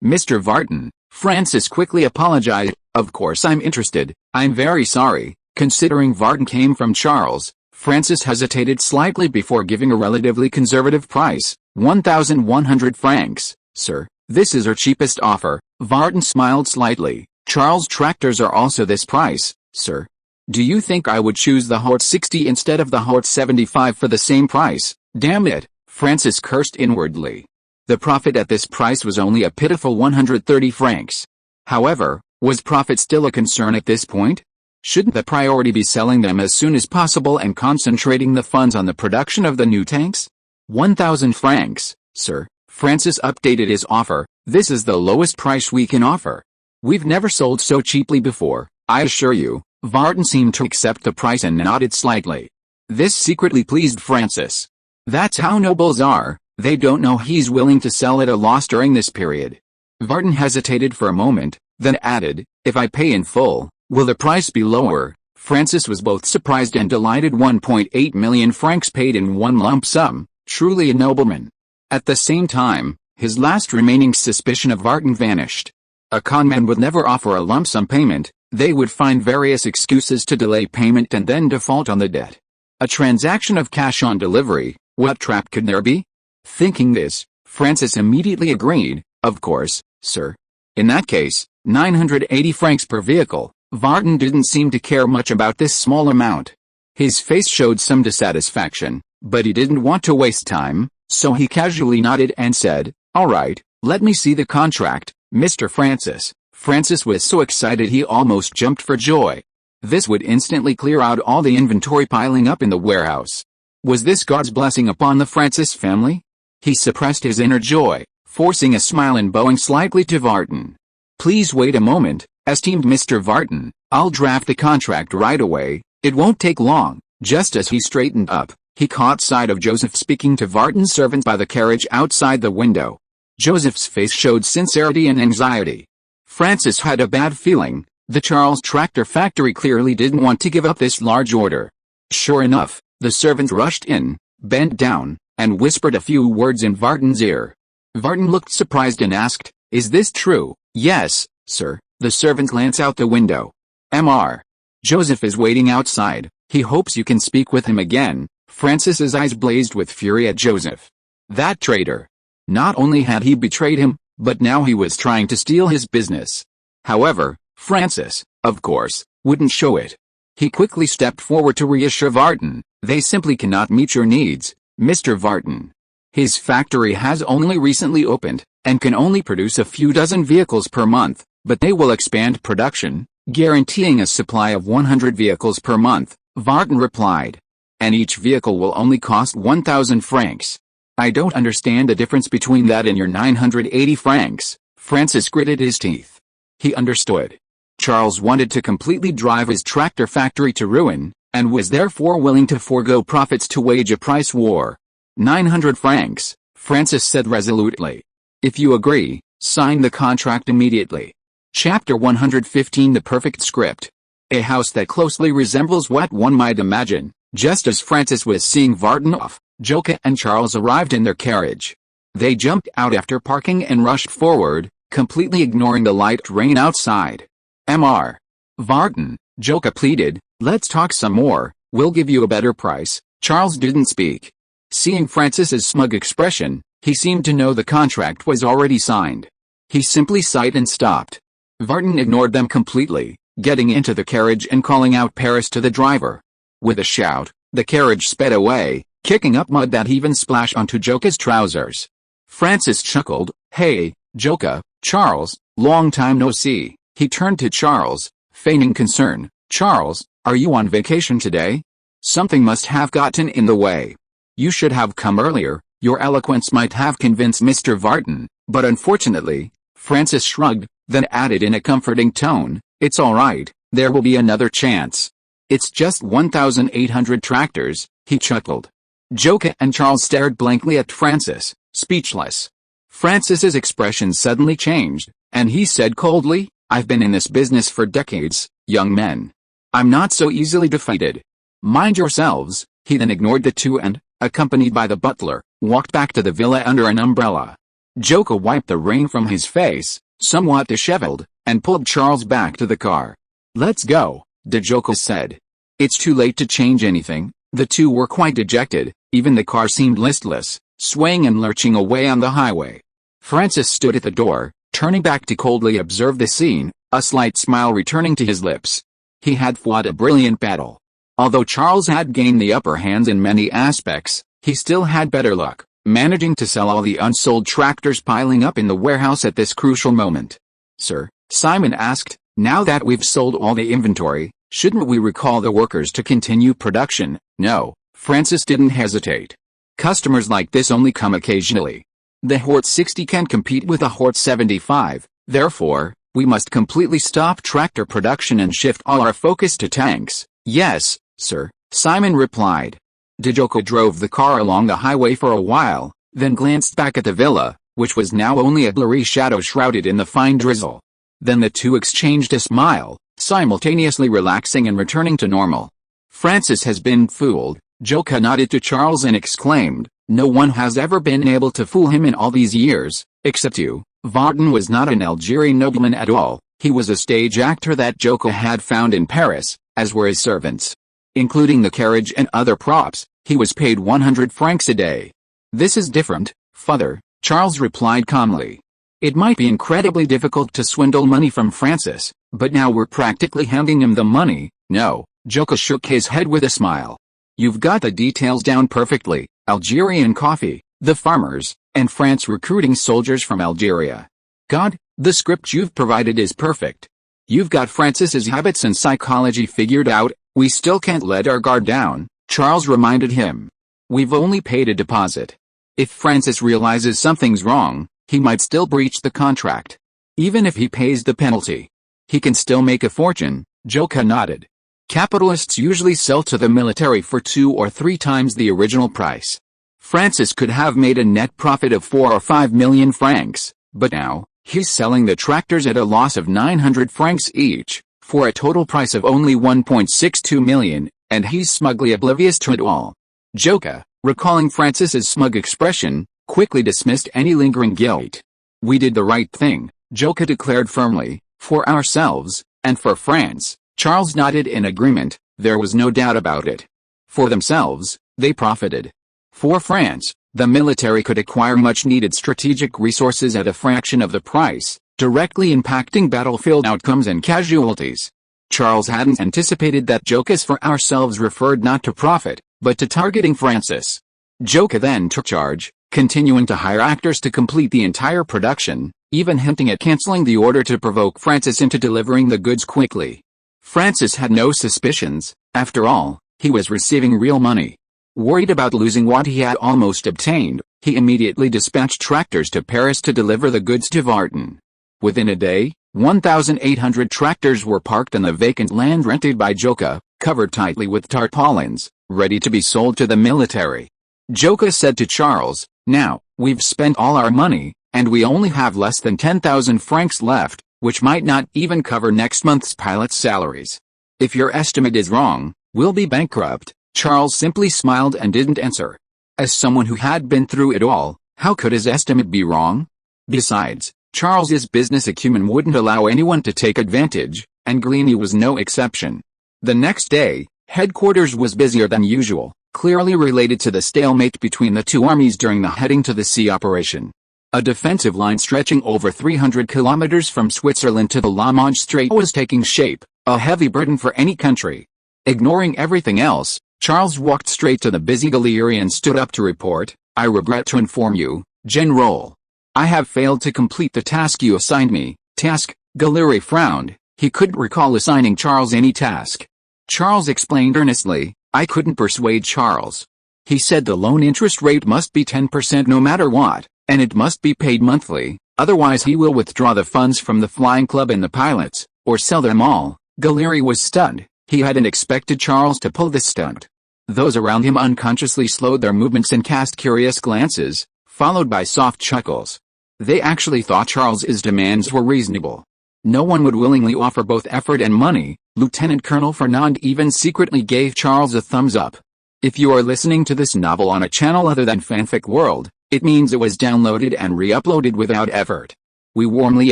Mr. Walton," Francis quickly apologized. "Of course I'm interested. I'm very sorry." Considering Walton came from Charles, Francis hesitated slightly before giving a relatively conservative price. 1,100 francs, sir. This is our cheapest offer." Walton smiled slightly. "Charles tractors are also this price, sir. Do you think I would choose the Hort 60 instead of the Hort 75 for the same price?" Damn it, Francis cursed inwardly. The profit at this price was only a pitiful 130 francs. However, was profit still a concern at this point? Shouldn't the priority be selling them as soon as possible and concentrating the funds on the production of the new tanks? 1,000 francs, sir. Francis updated his offer. "This is the lowest price we can offer. We've never sold so cheaply before, I assure you." Walton seemed to accept the price and nodded slightly. This secretly pleased Francis. That's how nobles are. They don't know he's willing to sell at a loss during this period. Walton hesitated for a moment, then added, "If I pay in full, will the price be lower?" Francis was both surprised and delighted. 1.8 million francs paid in one lump sum, truly a nobleman. At the same time, his last remaining suspicion of Walton vanished. A conman would never offer a lump sum payment. They would find various excuses to delay payment and then default on the debt. A transaction of cash on delivery, what trap could there be? Thinking this, Francis immediately agreed. "Of course, sir. In that case, 980 francs per vehicle." Walton didn't seem to care much about this small amount. His face showed some dissatisfaction, but he didn't want to waste time, so he casually nodded and said, "All right, let me see the contract, Mr. Francis." Francis was so excited he almost jumped for joy. This would instantly clear out all the inventory piling up in the warehouse. Was this God's blessing upon the Francis family? He suppressed his inner joy, forcing a smile and bowing slightly to Walton. "Please wait a moment, esteemed Mr. Walton. I'll draft the contract right away. It won't take long." Just as he straightened up, he caught sight of Joseph speaking to Walton's servant by the carriage outside the window. Joseph's face showed sincerity and anxiety. Francis had a bad feeling. The Charles tractor factory clearly didn't want to give up this large order. Sure enough, The servant rushed in, bent down, and whispered a few words in Varden's ear. Varden looked surprised and asked, "Is this true?" "Yes, sir." The servant glanced out the window. "Mr. Joseph is waiting outside. He hopes you can speak with him again." Francis's eyes blazed with fury at Joseph. That traitor. Not only had he betrayed him, but now he was trying to steal his business. However, Francis, of course, wouldn't show it. He quickly stepped forward to reassure Varden, "They simply cannot meet your needs, Mr. Varden. His factory has only recently opened, and can only produce a few dozen vehicles per month, but they will expand production, guaranteeing a supply of 100 vehicles per month," Varden replied. "And each vehicle will only cost 1,000 francs. I don't understand the difference between that and your 980 francs, Francis gritted his teeth. He understood. Charles wanted to completely drive his tractor factory to ruin, and was therefore willing to forego profits to wage a price war. 900 francs, Francis said resolutely. If you agree, sign the contract immediately. Chapter 115 The Perfect Script. A house that closely resembles what one might imagine. Just as Francis was seeing Varden off, Joka and Charles arrived in their carriage. They jumped out after parking and rushed forward, completely ignoring the light rain outside. "Mr. Varden," Joka pleaded, "let's talk some more, we'll give you a better price." Charles didn't speak. Seeing Francis's smug expression, he seemed to know the contract was already signed. He simply sighed and stopped. Varden ignored them completely, getting into the carriage and calling out Paris to the driver. With a shout, the carriage sped away, kicking up mud that even splashed onto Joka's trousers. Francis chuckled, "Hey, Joka, Charles, long time no see." He turned to Charles, feigning concern. "Charles, are you on vacation today? Something must have gotten in the way. You should have come earlier, your eloquence might have convinced Mr. Varden, but unfortunately," Francis shrugged, then added in a comforting tone, "It's all right, there will be another chance. It's just 1,800 tractors," he chuckled. Joka and Charles stared blankly at Francis, speechless. Francis's expression suddenly changed, and he said coldly, "I've been in this business for decades, young men. I'm not so easily defeated. Mind yourselves." He then ignored the two and, accompanied by the butler, walked back to the villa under an umbrella. Joka wiped the rain from his face, somewhat disheveled, and pulled Charles back to the car. "Let's go," Joka said. "It's too late to change anything." The two were quite dejected, even the car seemed listless, swaying and lurching away on the highway. Francis stood at the door, turning back to coldly observe the scene, a slight smile returning to his lips. He had fought a brilliant battle. Although Charles had gained the upper hand in many aspects, he still had better luck, managing to sell all the unsold tractors piling up in the warehouse at this crucial moment. "Sir," Simon asked, "now that we've sold all the inventory, shouldn't we recall the workers to continue production?" "No," Francis didn't hesitate. "Customers like this only come occasionally. The Hort 60 can compete with the Hort 75, therefore, we must completely stop tractor production and shift all our focus to tanks." "Yes, sir," Simon replied. Joka drove the car along the highway for a while, then glanced back at the villa, which was now only a blurry shadow shrouded in the fine drizzle. Then the two exchanged a smile, simultaneously relaxing and returning to normal. "Francis has been fooled," Joka nodded to Charles and exclaimed, "No one has ever been able to fool him in all these years, except you." Varden was not an Algerian nobleman at all, he was a stage actor that Joka had found in Paris, as were his servants. Including the carriage and other props, he was paid 100 francs a day. "This is different, father," Charles replied calmly. "It might be incredibly difficult to swindle money from Francis, but now we're practically handing him the money." "No," Joka shook his head with a smile. "You've got the details down perfectly, Algerian coffee, the farmers, and France recruiting soldiers from Algeria. God, the script you've provided is perfect. You've got Francis's habits and psychology figured out." "We still can't let our guard down," Charles reminded him. "We've only paid a deposit. If Francis realizes something's wrong, he might still breach the contract. Even if he pays the penalty, he can still make a fortune." Joka nodded. "Capitalists usually sell to the military for 2 or 3 times the original price. Francis could have made a net profit of 4 or 5 million francs, but now, he's selling the tractors at a loss of 900 francs each, for a total price of only 1.62 million, and he's smugly oblivious to it all. Joka, recalling Francis's smug expression, quickly dismissed any lingering guilt. We did the right thing, Joka declared firmly, for ourselves, and for France. Charles nodded in agreement. There was no doubt about it. For themselves, they profited. For France, the military could acquire much-needed strategic resources at a fraction of the price, directly impacting battlefield outcomes and casualties. Charles hadn't anticipated that Joka's "for ourselves" referred not to profit, but to targeting Francis. Joka then took charge, continuing to hire actors to complete the entire production, even hinting at canceling the order to provoke Francis into delivering the goods quickly. Francis had no suspicions. After all, he was receiving real money. Worried about losing what he had almost obtained, he immediately dispatched tractors to Paris to deliver the goods to Vartan. Within a day, 1,800 tractors were parked on the vacant land rented by Joka, covered tightly with tarpaulins, ready to be sold to the military. Joka said to Charles, "Now, we've spent all our money, and we only have less than 10,000 francs left, which might not even cover next month's pilots' salaries. If your estimate is wrong, we'll be bankrupt." Charles simply smiled and didn't answer. As someone who had been through it all, how could his estimate be wrong? Besides, Charles's business acumen wouldn't allow anyone to take advantage, and Gligny was no exception. The next day, headquarters was busier than usual, clearly related to the stalemate between the two armies during the heading to the sea operation. A defensive line stretching over 300 kilometers from Switzerland to the La Manche Strait was taking shape, a heavy burden for any country. Ignoring everything else, Charles walked straight to the busy gallery and stood up to report, "I regret to inform you, General. I have failed to complete the task you assigned me." Task? Gallery frowned. He couldn't recall assigning Charles any task. Charles explained earnestly. I couldn't persuade Charles. He said the loan interest rate must be 10% no matter what, and it must be paid monthly, otherwise he will withdraw the funds from the flying club and the pilots, or sell them all. Gallery was stunned. He hadn't expected Charles to pull this stunt. Those around him unconsciously slowed their movements and cast curious glances, followed by soft chuckles. They actually thought Charles's demands were reasonable. No one would willingly offer both effort and money. Lieutenant Colonel Fernand even secretly gave Charles a thumbs up. If you are listening to this novel on a channel other than Fanfic World, it means it was downloaded and re-uploaded without effort. We warmly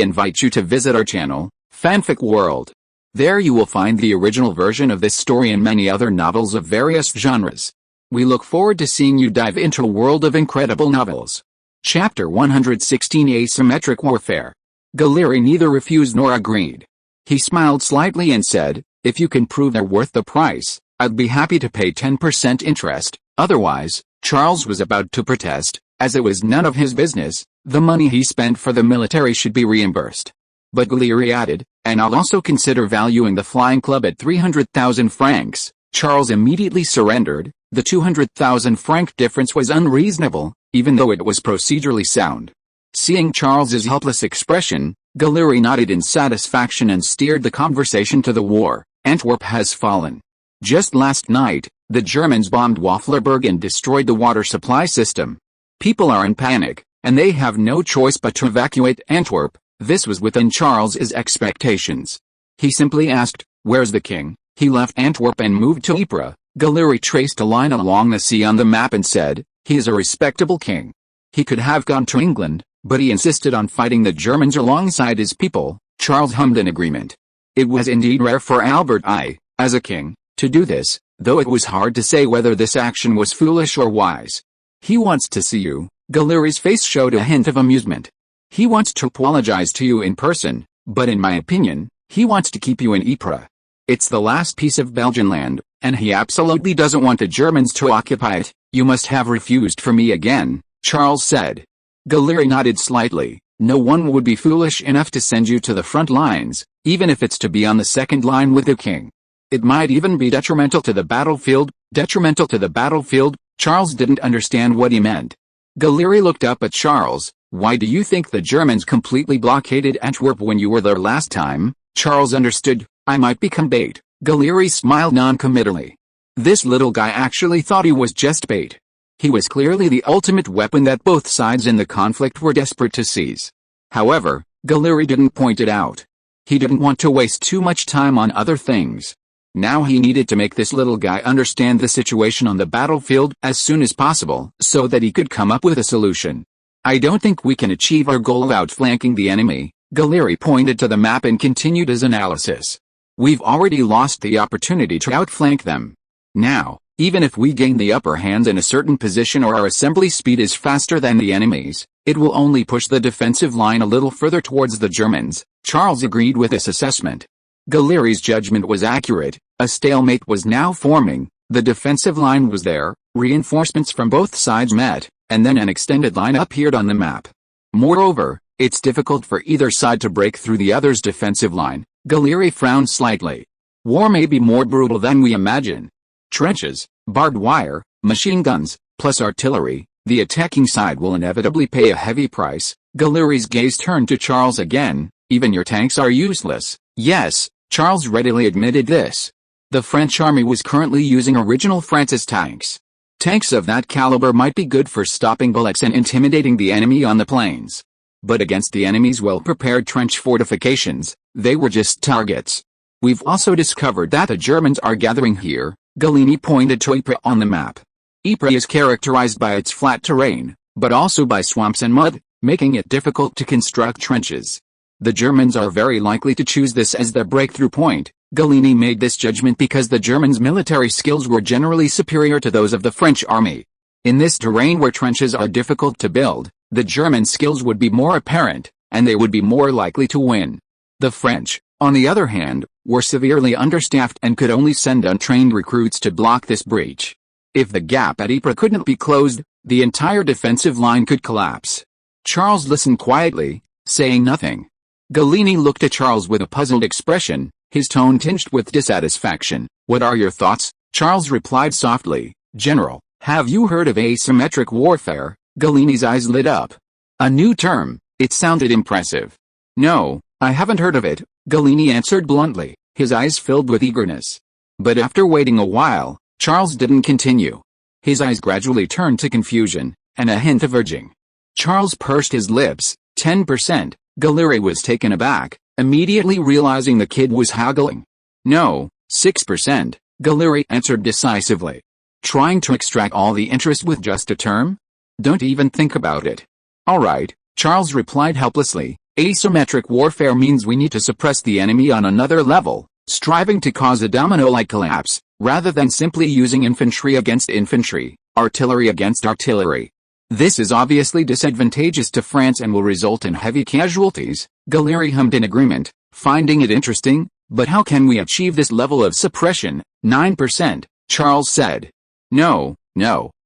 invite you to visit our channel, Fanfic World. There you will find the original version of this story and many other novels of various genres. We look forward to seeing you dive into a world of incredible novels. Chapter 116: Asymmetric Warfare. Gallery neither refused nor agreed. He smiled slightly and said, "If you can prove they're worth the price, I'd be happy to pay 10% interest, otherwise." Charles was about to protest, as it was none of his business. The money he spent for the military should be reimbursed. But Gallery added, "And I'll also consider valuing the flying club at 300,000 francs. Charles immediately surrendered. The 200,000 franc difference was unreasonable, even though it was procedurally sound. Seeing Charles's helpless expression, Gallery nodded in satisfaction and steered the conversation to the war. Antwerp has fallen. Just last night, the Germans bombed Wafflerberg and destroyed the water supply system. People are in panic, and they have no choice but to evacuate Antwerp. This was within Charles's expectations. He simply asked, "Where's the king?" He left Antwerp and moved to Ypres. Gallery traced a line along the sea on the map and said, "He is a respectable king. He could have gone to England, but he insisted on fighting the Germans alongside his people." Charles hummed in agreement. It was indeed rare for Albert I, as a king, to do this, though it was hard to say whether this action was foolish or wise. "He wants to see you." Gallery's face showed a hint of amusement. "He wants to apologize to you in person, but in my opinion, he wants to keep you in Ypres. It's the last piece of Belgian land, and he absolutely doesn't want the Germans to occupy it." "You must have refused for me again," Charles said. Gallery nodded slightly. "No one would be foolish enough to send you to the front lines, even if it's to be on the second line with the king. It might even be detrimental to the battlefield." Detrimental to the battlefield? Charles didn't understand what he meant. Gallery looked up at Charles. "Why do you think the Germans completely blockaded Antwerp when you were there last time?" Charles understood. "I might become bait." Gallery smiled non-committally. This little guy actually thought he was just bait. He was clearly the ultimate weapon that both sides in the conflict were desperate to seize. However, Gallery didn't point it out. He didn't want to waste too much time on other things. Now he needed to make this little guy understand the situation on the battlefield as soon as possible so that he could come up with a solution. I don't think we can achieve our goal of outflanking the enemy. Galleri pointed to the map and continued his analysis. We've already lost the opportunity to outflank them. Now, even if we gain the upper hand in a certain position or our assembly speed is faster than the enemy's, it will only push the defensive line a little further towards the Germans. Charles agreed with this assessment. Galleri's judgment was accurate. A stalemate was now forming. The defensive line was there, reinforcements from both sides met, and then an extended line appeared on the map. Moreover, it's difficult for either side to break through the other's defensive line. Galleri frowned slightly. War may be more brutal than we imagine. Trenches, barbed wire, machine guns, plus artillery, the attacking side will inevitably pay a heavy price. Galleri's gaze turned to Charles again. Even your tanks are useless. Yes, Charles readily admitted this. The French army was currently using original Francis tanks. Tanks of that caliber might be good for stopping bullets and intimidating the enemy on the plains. But against the enemy's well-prepared trench fortifications, they were just targets. We've also discovered that the Germans are gathering here. Galleri pointed to Ypres on the map. Ypres is characterized by its flat terrain, but also by swamps and mud, making it difficult to construct trenches. The Germans are very likely to choose this as their breakthrough point. Galleri made this judgment because the Germans' military skills were generally superior to those of the French army. In this terrain where trenches are difficult to build, the German skills would be more apparent, and they would be more likely to win. The French, on the other hand, were severely understaffed and could only send untrained recruits to block this breach. If the gap at Ypres couldn't be closed, the entire defensive line could collapse. Charles listened quietly, saying nothing. Galleri looked at Charles with a puzzled expression, his tone tinged with dissatisfaction. What are your thoughts? Charles replied softly. General, have you heard of asymmetric warfare? Galleri's eyes lit up. A new term. It sounded impressive. No, I haven't heard of it, Galleri answered bluntly, his eyes filled with eagerness. But after waiting a while, Charles didn't continue. His eyes gradually turned to confusion, and a hint of urging. Charles pursed his lips. 10%. Galleri was taken aback, immediately realizing the kid was haggling. No, 6%, Galleri answered decisively. Trying to extract all the interest with just a term? Don't even think about it. All right, Charles replied helplessly. Asymmetric warfare means we need to suppress the enemy on another level, striving to cause a domino-like collapse, rather than simply using infantry against infantry, artillery against artillery. This is obviously disadvantageous to France and will result in heavy casualties. Galleri hummed in agreement, finding it interesting. But how can we achieve this level of suppression? 9%, Charles said. No,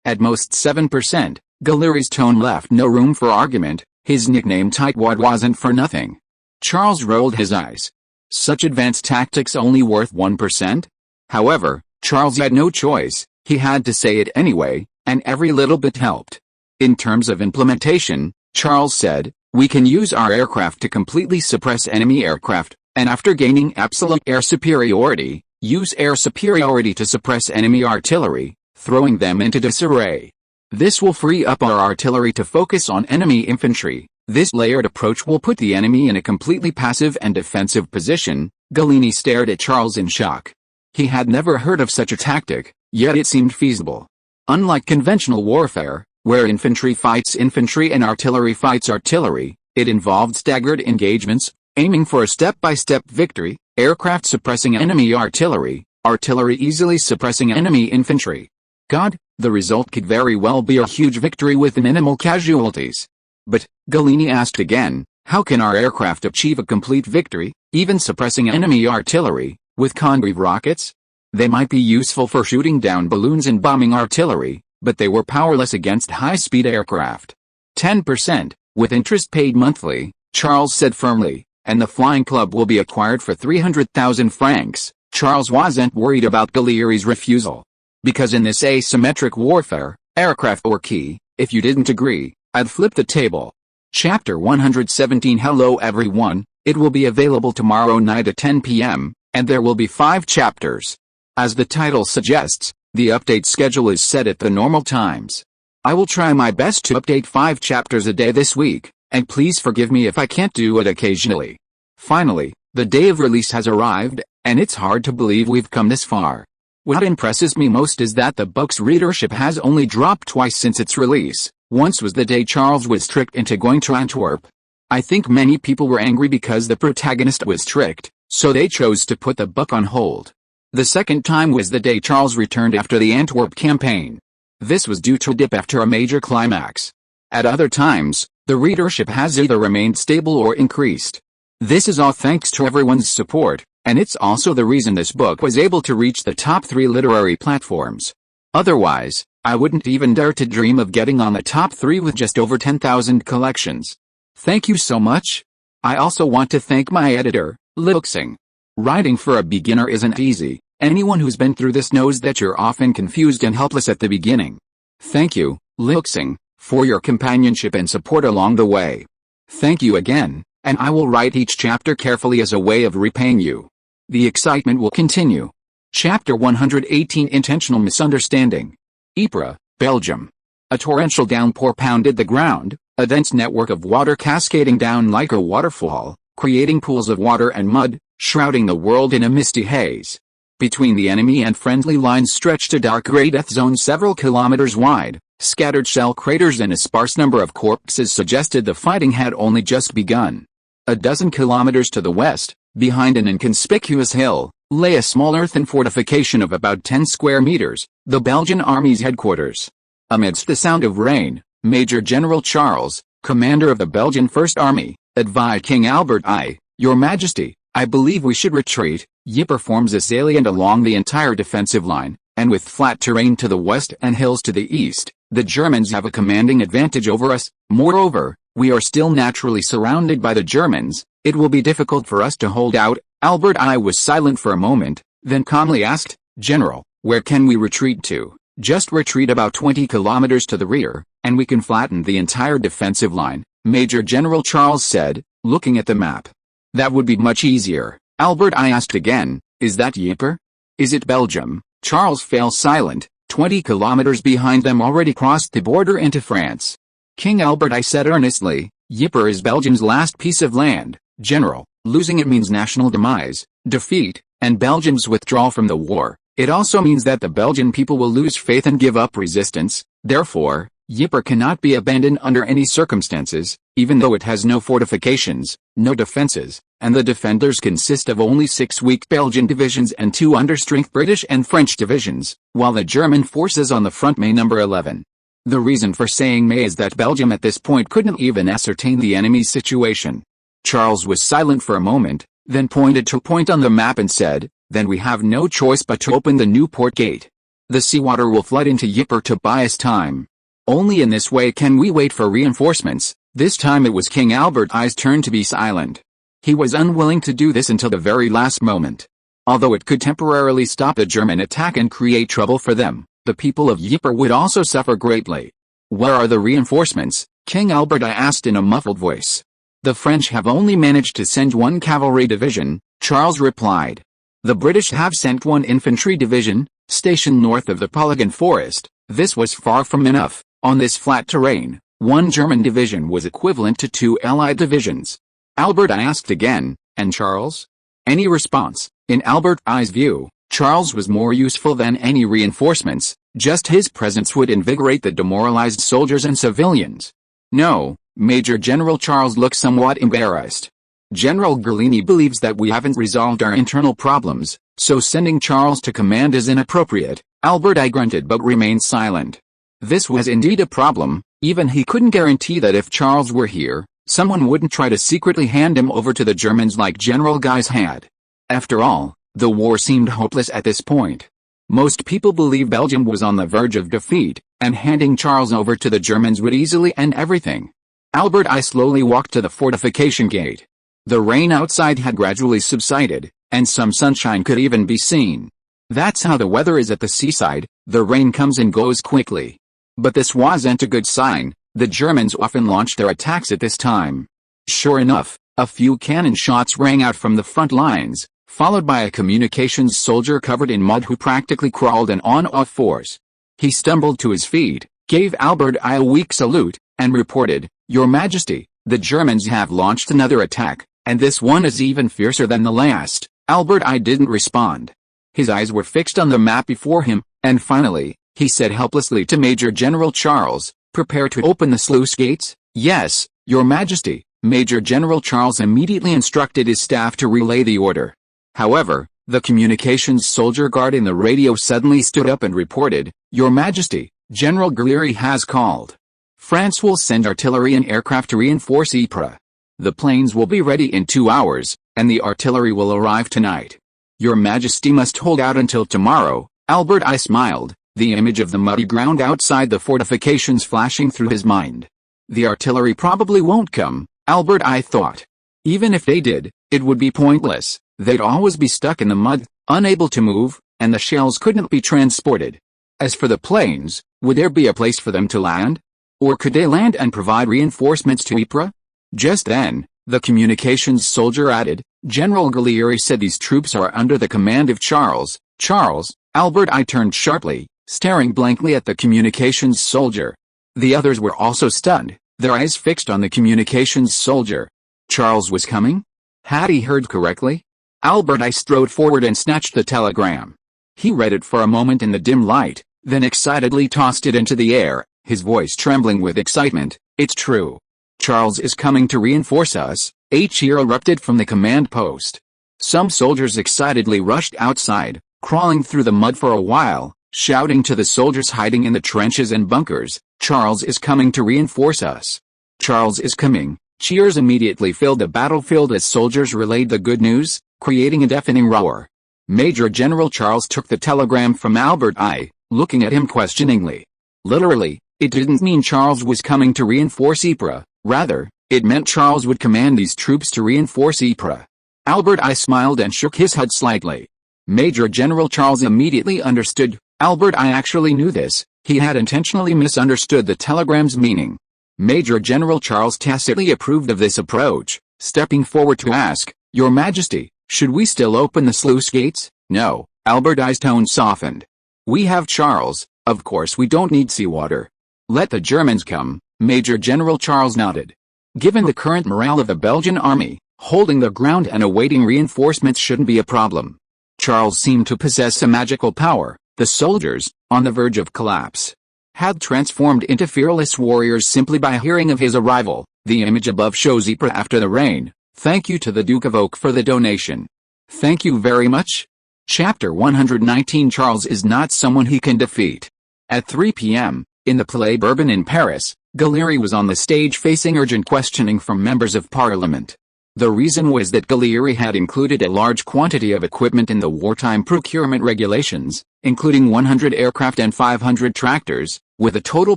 at most 7%. Galleri's tone left no room for argument. His nickname Tightwad wasn't for nothing. Charles rolled his eyes. Such advanced tactics only worth 1%? However, Charles had no choice. He had to say it anyway, and every little bit helped. In terms of implementation, Charles said, we can use our aircraft to completely suppress enemy aircraft, and after gaining absolute air superiority, use air superiority to suppress enemy artillery, throwing them into disarray. This will free up our artillery to focus on enemy infantry. This layered approach will put the enemy in a completely passive and defensive position. Galleri stared at Charles in shock. He had never heard of such a tactic, yet it seemed feasible. Unlike conventional warfare, where infantry fights infantry and artillery fights artillery, it involved staggered engagements, aiming for a step-by-step victory, aircraft suppressing enemy artillery, artillery easily suppressing enemy infantry. God, the result could very well be a huge victory with minimal casualties. But, Galleri asked again, how can our aircraft achieve a complete victory, even suppressing enemy artillery, with Congreve rockets? They might be useful for shooting down balloons and bombing artillery, but they were powerless against high-speed aircraft. 10%, with interest paid monthly, Charles said firmly, and the flying club will be acquired for 300,000 francs. Charles wasn't worried about Galleri's refusal. Because in this asymmetric warfare, aircraft were key. If you didn't agree, I'd flip the table. Chapter 117. Hello everyone, it will be available tomorrow night at 10 p.m., and there will be 5 chapters. As the title suggests, the update schedule is set at the normal times. I will try my best to update 5 chapters a day this week, and please forgive me if I can't do it occasionally. Finally, The day of release has arrived, and it's hard to believe we've come this far. What impresses me most is that the book's readership has only dropped twice since its release. Once was the day Charles was tricked into going to Antwerp. I think many people were angry because the protagonist was tricked, so they chose to put the book on hold. The second time was the day Charles returned after the Antwerp campaign. This was due to a dip after a major climax. At other times, the readership has either remained stable or increased. This is all thanks to everyone's support, and it's also the reason this book was able to reach the top 3 literary platforms. Otherwise, I wouldn't even dare to dream of getting on the top 3 with just over 10,000 collections. Thank you so much. I also want to thank my editor, Lilxing. Writing for a beginner isn't easy. Anyone who's been through this knows that you're often confused and helpless at the beginning. Thank you, Lilxing, for your companionship and support along the way. Thank you again, and I will write each chapter carefully as a way of repaying you. The excitement will continue. Chapter 118 Intentional Misunderstanding. Ypres, Belgium. A torrential downpour pounded the ground, a dense network of water cascading down like a waterfall, creating pools of water and mud, shrouding the world in a misty haze. Between the enemy and friendly lines stretched a dark gray death zone several kilometers wide. Scattered shell craters and a sparse number of corpses suggested the fighting had only just begun. A dozen kilometers to the west, behind an inconspicuous hill, lay a small earthen fortification of about 10 square meters, the Belgian army's headquarters. Amidst the sound of rain, Major General Charles, commander of the Belgian First Army, advised King Albert I, "Your Majesty, I believe we should retreat." Ypres forms a salient along the entire defensive line, and with flat terrain to the west and hills to the east, the Germans have a commanding advantage over us. Moreover, we are still naturally surrounded by the Germans. It will be difficult for us to hold out. Albert I was silent for a moment, then calmly asked, "General, where can we retreat to?" "Just retreat about 20 kilometers to the rear, and we can flatten the entire defensive line," Major General Charles said, looking at the map. "That would be much easier." Albert I asked again, "Is that Ypres? Is it Belgium?" Charles fell silent. 20 kilometers behind them already crossed the border into France. King Albert I said earnestly, "Ypres is Belgium's last piece of land, General. Losing it means national demise, defeat, and Belgium's withdrawal from the war. It also means that the Belgian people will lose faith and give up resistance. Therefore, Ypres cannot be abandoned under any circumstances, even though it has no fortifications, no defenses, and the defenders consist of only 6 weak Belgian divisions and 2 understrength British and French divisions, while the German forces on the front may number 11. The reason for saying may is that Belgium at this point couldn't even ascertain the enemy's situation. Charles was silent for a moment, then pointed to a point on the map and said, "Then we have no choice but to open the Newport Gate. The seawater will flood into Ypres to buy us time. Only in this way can we wait for reinforcements." This time it was King Albert I's turn to be silent. He was unwilling to do this until the very last moment. Although it could temporarily stop the German attack and create trouble for them, the people of Ypres would also suffer greatly. "Where are the reinforcements?" King Albert I asked in a muffled voice. "The French have only managed to send 1 cavalry division," Charles replied. "The British have sent 1 infantry division, stationed north of the Polygon Forest." This was far from enough. On this flat terrain, 1 German division was equivalent to 2 Allied divisions. Albert I asked again, "And Charles?" Any response? In Albert I's view, Charles was more useful than any reinforcements. Just his presence would invigorate the demoralized soldiers and civilians. "No." Major General Charles looked somewhat embarrassed. "General Gerlini believes that we haven't resolved our internal problems, so sending Charles to command is inappropriate." Albert I grunted but remained silent. This was indeed a problem. Even he couldn't guarantee that if Charles were here, someone wouldn't try to secretly hand him over to the Germans like General Guise had. After all, the war seemed hopeless at this point. Most people believed Belgium was on the verge of defeat, and handing Charles over to the Germans would easily end everything. Albert I slowly walked to the fortification gate. The rain outside had gradually subsided, and some sunshine could even be seen. That's how the weather is at the seaside, the rain comes and goes quickly. But this wasn't a good sign. The Germans often launched their attacks at this time. Sure enough, a few cannon shots rang out from the front lines, followed by a communications soldier covered in mud who practically crawled on all fours. He stumbled to his feet, gave Albert I a weak salute, and reported, "Your Majesty, the Germans have launched another attack." And this one is even fiercer than the last. Albert I didn't respond. His eyes were fixed on the map before him, and finally, he said helplessly to Major General Charles, "Prepare to open the sluice gates?" "Yes, Your Majesty." Major General Charles immediately instructed his staff to relay the order. However, the communications soldier guard in the radio suddenly stood up and reported, "Your Majesty, General Guerrieri has called. France will send artillery and aircraft to reinforce Ypres. The planes will be ready in 2 hours, and the artillery will arrive tonight. Your Majesty must hold out until tomorrow." Albert I smiled, the image of the muddy ground outside the fortifications flashing through his mind. The artillery probably won't come, Albert I thought. Even if they did, it would be pointless. They'd always be stuck in the mud, unable to move, and the shells couldn't be transported. As for the planes, would there be a place for them to land? Or could they land and provide reinforcements to Ypres? Just then, the communications soldier added, "General Guerrieri said these troops are under the command of Charles." "Charles?" Albert I turned sharply, staring blankly at the communications soldier. The others were also stunned, their eyes fixed on the communications soldier. Charles was coming? Had he heard correctly? Albert I strode forward and snatched the telegram. He read it for a moment in the dim light, then excitedly tossed it into the air, his voice trembling with excitement. "It's true. Charles is coming to reinforce us." A cheer erupted from the command post. Some soldiers excitedly rushed outside, crawling through the mud for a while, shouting to the soldiers hiding in the trenches and bunkers, "Charles is coming to reinforce us. Charles is coming." Cheers immediately filled the battlefield as soldiers relayed the good news, creating a deafening roar. Major General Charles took the telegram from Albert I, looking at him questioningly. Literally, it didn't mean Charles was coming to reinforce Ypres, rather, it meant Charles would command these troops to reinforce Ypres. Albert I smiled and shook his head slightly. Major General Charles immediately understood. Albert I actually knew this, he had intentionally misunderstood the telegram's meaning. Major General Charles tacitly approved of this approach, stepping forward to ask, "Your Majesty, should we still open the sluice gates?" "No." Albert I's tone softened. "We have Charles, of course we don't need seawater. Let the Germans come." Major General Charles nodded. Given the current morale of the Belgian army, holding the ground and awaiting reinforcements shouldn't be a problem. Charles seemed to possess a magical power. The soldiers, on the verge of collapse, had transformed into fearless warriors simply by hearing of his arrival. The image above shows Ypres after the rain. Thank you to the Duke of Oak for the donation. Thank you very much. Chapter 119. Charles is not someone he can defeat. At 3 p.m., in the Palais Bourbon in Paris, Guerrieri was on the stage facing urgent questioning from members of parliament. The reason was that Guerrieri had included a large quantity of equipment in the wartime procurement regulations, including 100 aircraft and 500 tractors, with a total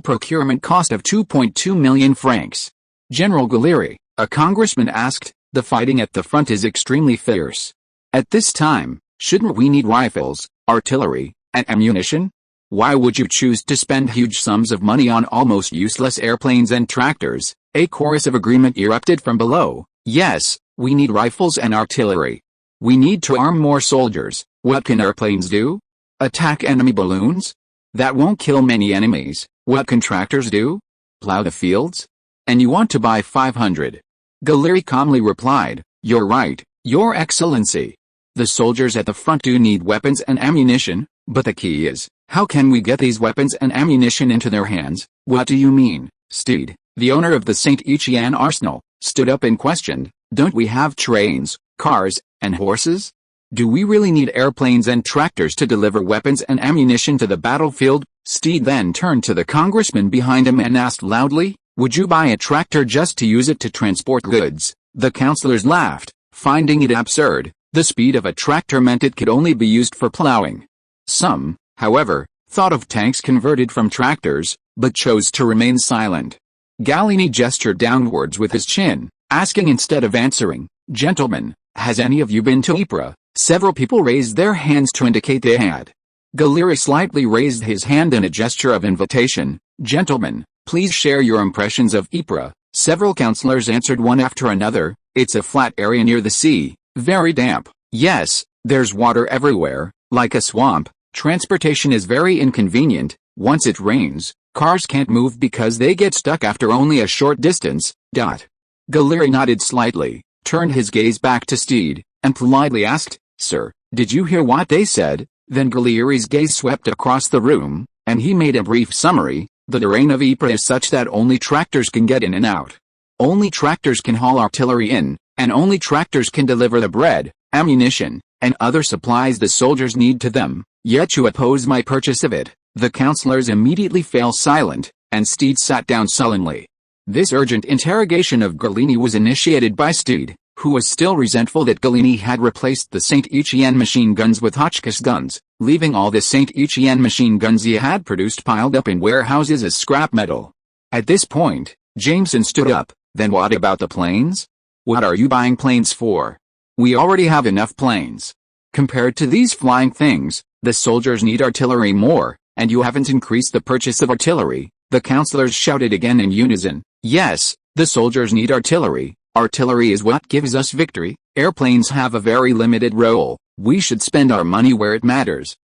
procurement cost of 2.2 million francs. General Guerrieri, a congressman asked, "The fighting at the front is extremely fierce. At this time, shouldn't we need rifles, artillery, and ammunition? Why would you choose to spend huge sums of money on almost useless airplanes and tractors?" A chorus of agreement erupted from below. "Yes, we need rifles and artillery. We need to arm more soldiers." "What can airplanes do? Attack enemy balloons? That won't kill many enemies." "What can tractors do? Plow the fields? And you want to buy 500. Guerrieri calmly replied, "You're right, Your Excellency. The soldiers at the front do need weapons and ammunition, but the key is, how can we get these weapons and ammunition into their hands?" "What do you mean?" Steed, the owner of the St. Etienne arsenal, stood up and questioned, "Don't we have trains, cars, and horses? Do we really need airplanes and tractors to deliver weapons and ammunition to the battlefield?" Steed then turned to the congressman behind him and asked loudly, "Would you buy a tractor just to use it to transport goods?" The councillors laughed, finding it absurd. The speed of a tractor meant it could only be used for plowing. Some, however, thought of tanks converted from tractors, but chose to remain silent. Gallieni gestured downwards with his chin, asking instead of answering, "Gentlemen, has any of you been to Ypres?" Several people raised their hands to indicate they had. Guerrieri slightly raised his hand in a gesture of invitation. "Gentlemen, please share your impressions of Ypres." Several councillors answered one after another. "It's a flat area near the sea, very damp. Yes, there's water everywhere, like a swamp. Transportation is very inconvenient. Once it rains, cars can't move because they get stuck after only a short distance." Guerrieri nodded slightly, turned his gaze back to Steed, and politely asked, "Sir, did you hear what they said?" Then Gallieri's gaze swept across the room, and he made a brief summary. "The terrain of Ypres is such that only tractors can get in and out. Only tractors can haul artillery in, and only tractors can deliver the bread, ammunition, and other supplies the soldiers need to them, yet you oppose my purchase of it." The councillors immediately fell silent, and Steed sat down sullenly. This urgent interrogation of Gallieni was initiated by Steed, who was still resentful that Gallieni had replaced the Saint Etienne machine guns with Hotchkiss guns, leaving all the Saint Etienne machine guns he had produced piled up in warehouses as scrap metal. At this point, Jameson stood up. "Then what about the planes? What are you buying planes for? We already have enough planes. Compared to these flying things, the soldiers need artillery more, and you haven't increased the purchase of artillery." The councillors shouted again in unison. "Yes, the soldiers need artillery. Artillery is what gives us victory. Airplanes have a very limited role. We should spend our money where it matters."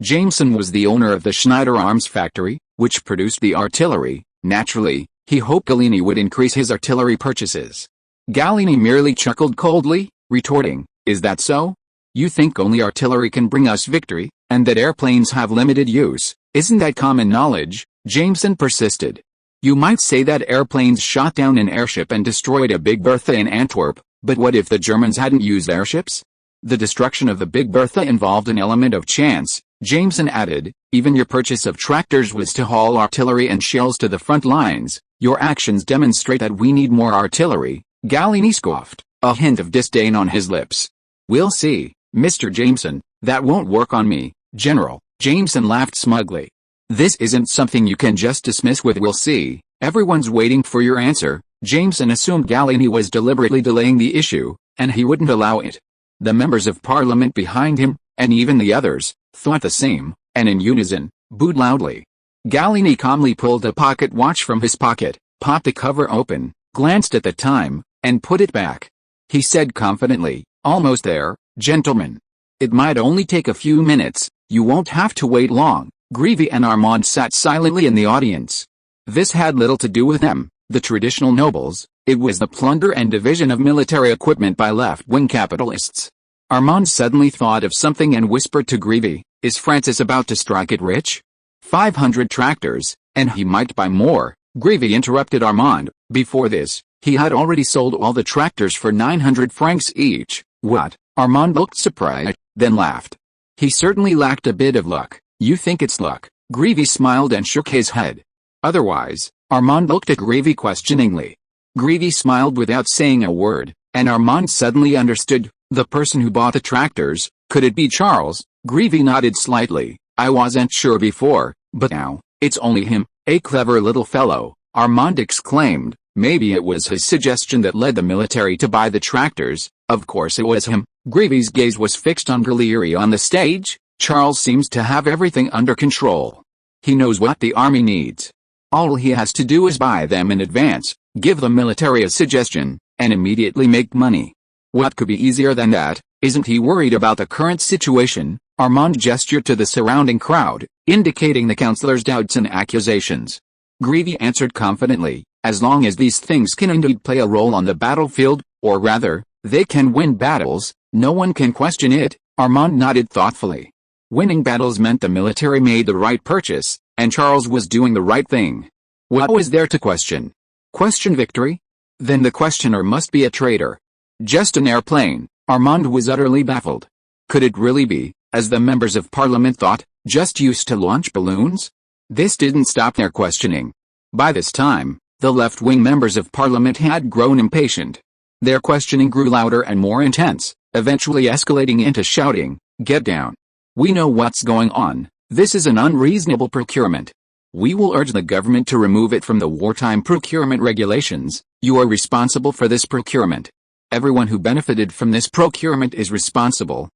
Jameson was the owner of the Schneider Arms factory, which produced the artillery. Naturally, he hoped Gallieni would increase his artillery purchases. Gallieni merely chuckled coldly, retorting, "Is that so? You think only artillery can bring us victory, and that airplanes have limited use? Isn't that common knowledge?" Jameson persisted. "You might say that airplanes shot down an airship and destroyed a Big Bertha in Antwerp, but what if the Germans hadn't used airships? The destruction of the Big Bertha involved an element of chance," Jameson added. "Even your purchase of tractors was to haul artillery and shells to the front lines. Your actions demonstrate that we need more artillery." Gallieni scoffed, a hint of disdain on his lips. "We'll see, Mr. Jameson. That won't work on me, General." Jameson laughed smugly. "This isn't something you can just dismiss with 'we'll see.' Everyone's waiting for your answer." Jameson assumed Gallieni was deliberately delaying the issue, and he wouldn't allow it. The members of Parliament behind him, and even the others, thought the same, and in unison, booed loudly. Gallieni calmly pulled a pocket watch from his pocket, popped the cover open, glanced at the time, and put it back. He said confidently, "Almost there, gentlemen. It might only take a few minutes. You won't have to wait long." Grevy and Armand sat silently in the audience. This had little to do with them, the traditional nobles. It was the plunder and division of military equipment by left-wing capitalists. Armand suddenly thought of something and whispered to Grevy, "Is Francis about to strike it rich? 500 tractors, and he might buy more." Grevy interrupted Armand. Before this, he had already sold all the tractors for 900 francs each. "What?" Armand looked surprised, then laughed. "He certainly lacked a bit of luck." "You think it's luck?" Grevy smiled and shook his head. "Otherwise?" Armand looked at Grevy questioningly. Grevy smiled without saying a word, and Armand suddenly understood. The person who bought the tractors, could it be Charles? Grevy nodded slightly. "I wasn't sure before, but now, it's only him." "A clever little fellow," Armand exclaimed. "Maybe it was his suggestion that led the military to buy the tractors." "Of course it was him." Grevy's gaze was fixed on Gallieri on the stage. "Charles seems to have everything under control. He knows what the army needs. All he has to do is buy them in advance, give the military a suggestion, and immediately make money. What could be easier than that? Isn't he worried about the current situation?" Armand gestured to the surrounding crowd, indicating the councillors' doubts and accusations. Grevy answered confidently, "As long as these things can indeed play a role on the battlefield, or rather, they can win battles, no one can question it." Armand nodded thoughtfully. Winning battles meant the military made the right purchase, and Charles was doing the right thing. What was there to question? Question victory? Then the questioner must be a traitor. Just an airplane. Armand was utterly baffled. Could it really be, as the members of Parliament thought, just used to launch balloons? This didn't stop their questioning. By this time, the left-wing members of Parliament had grown impatient. Their questioning grew louder and more intense, eventually escalating into shouting, "Get down! We know what's going on. This is an unreasonable procurement. We will urge the government to remove it from the wartime procurement regulations. You are responsible for this procurement. Everyone who benefited from this procurement is responsible."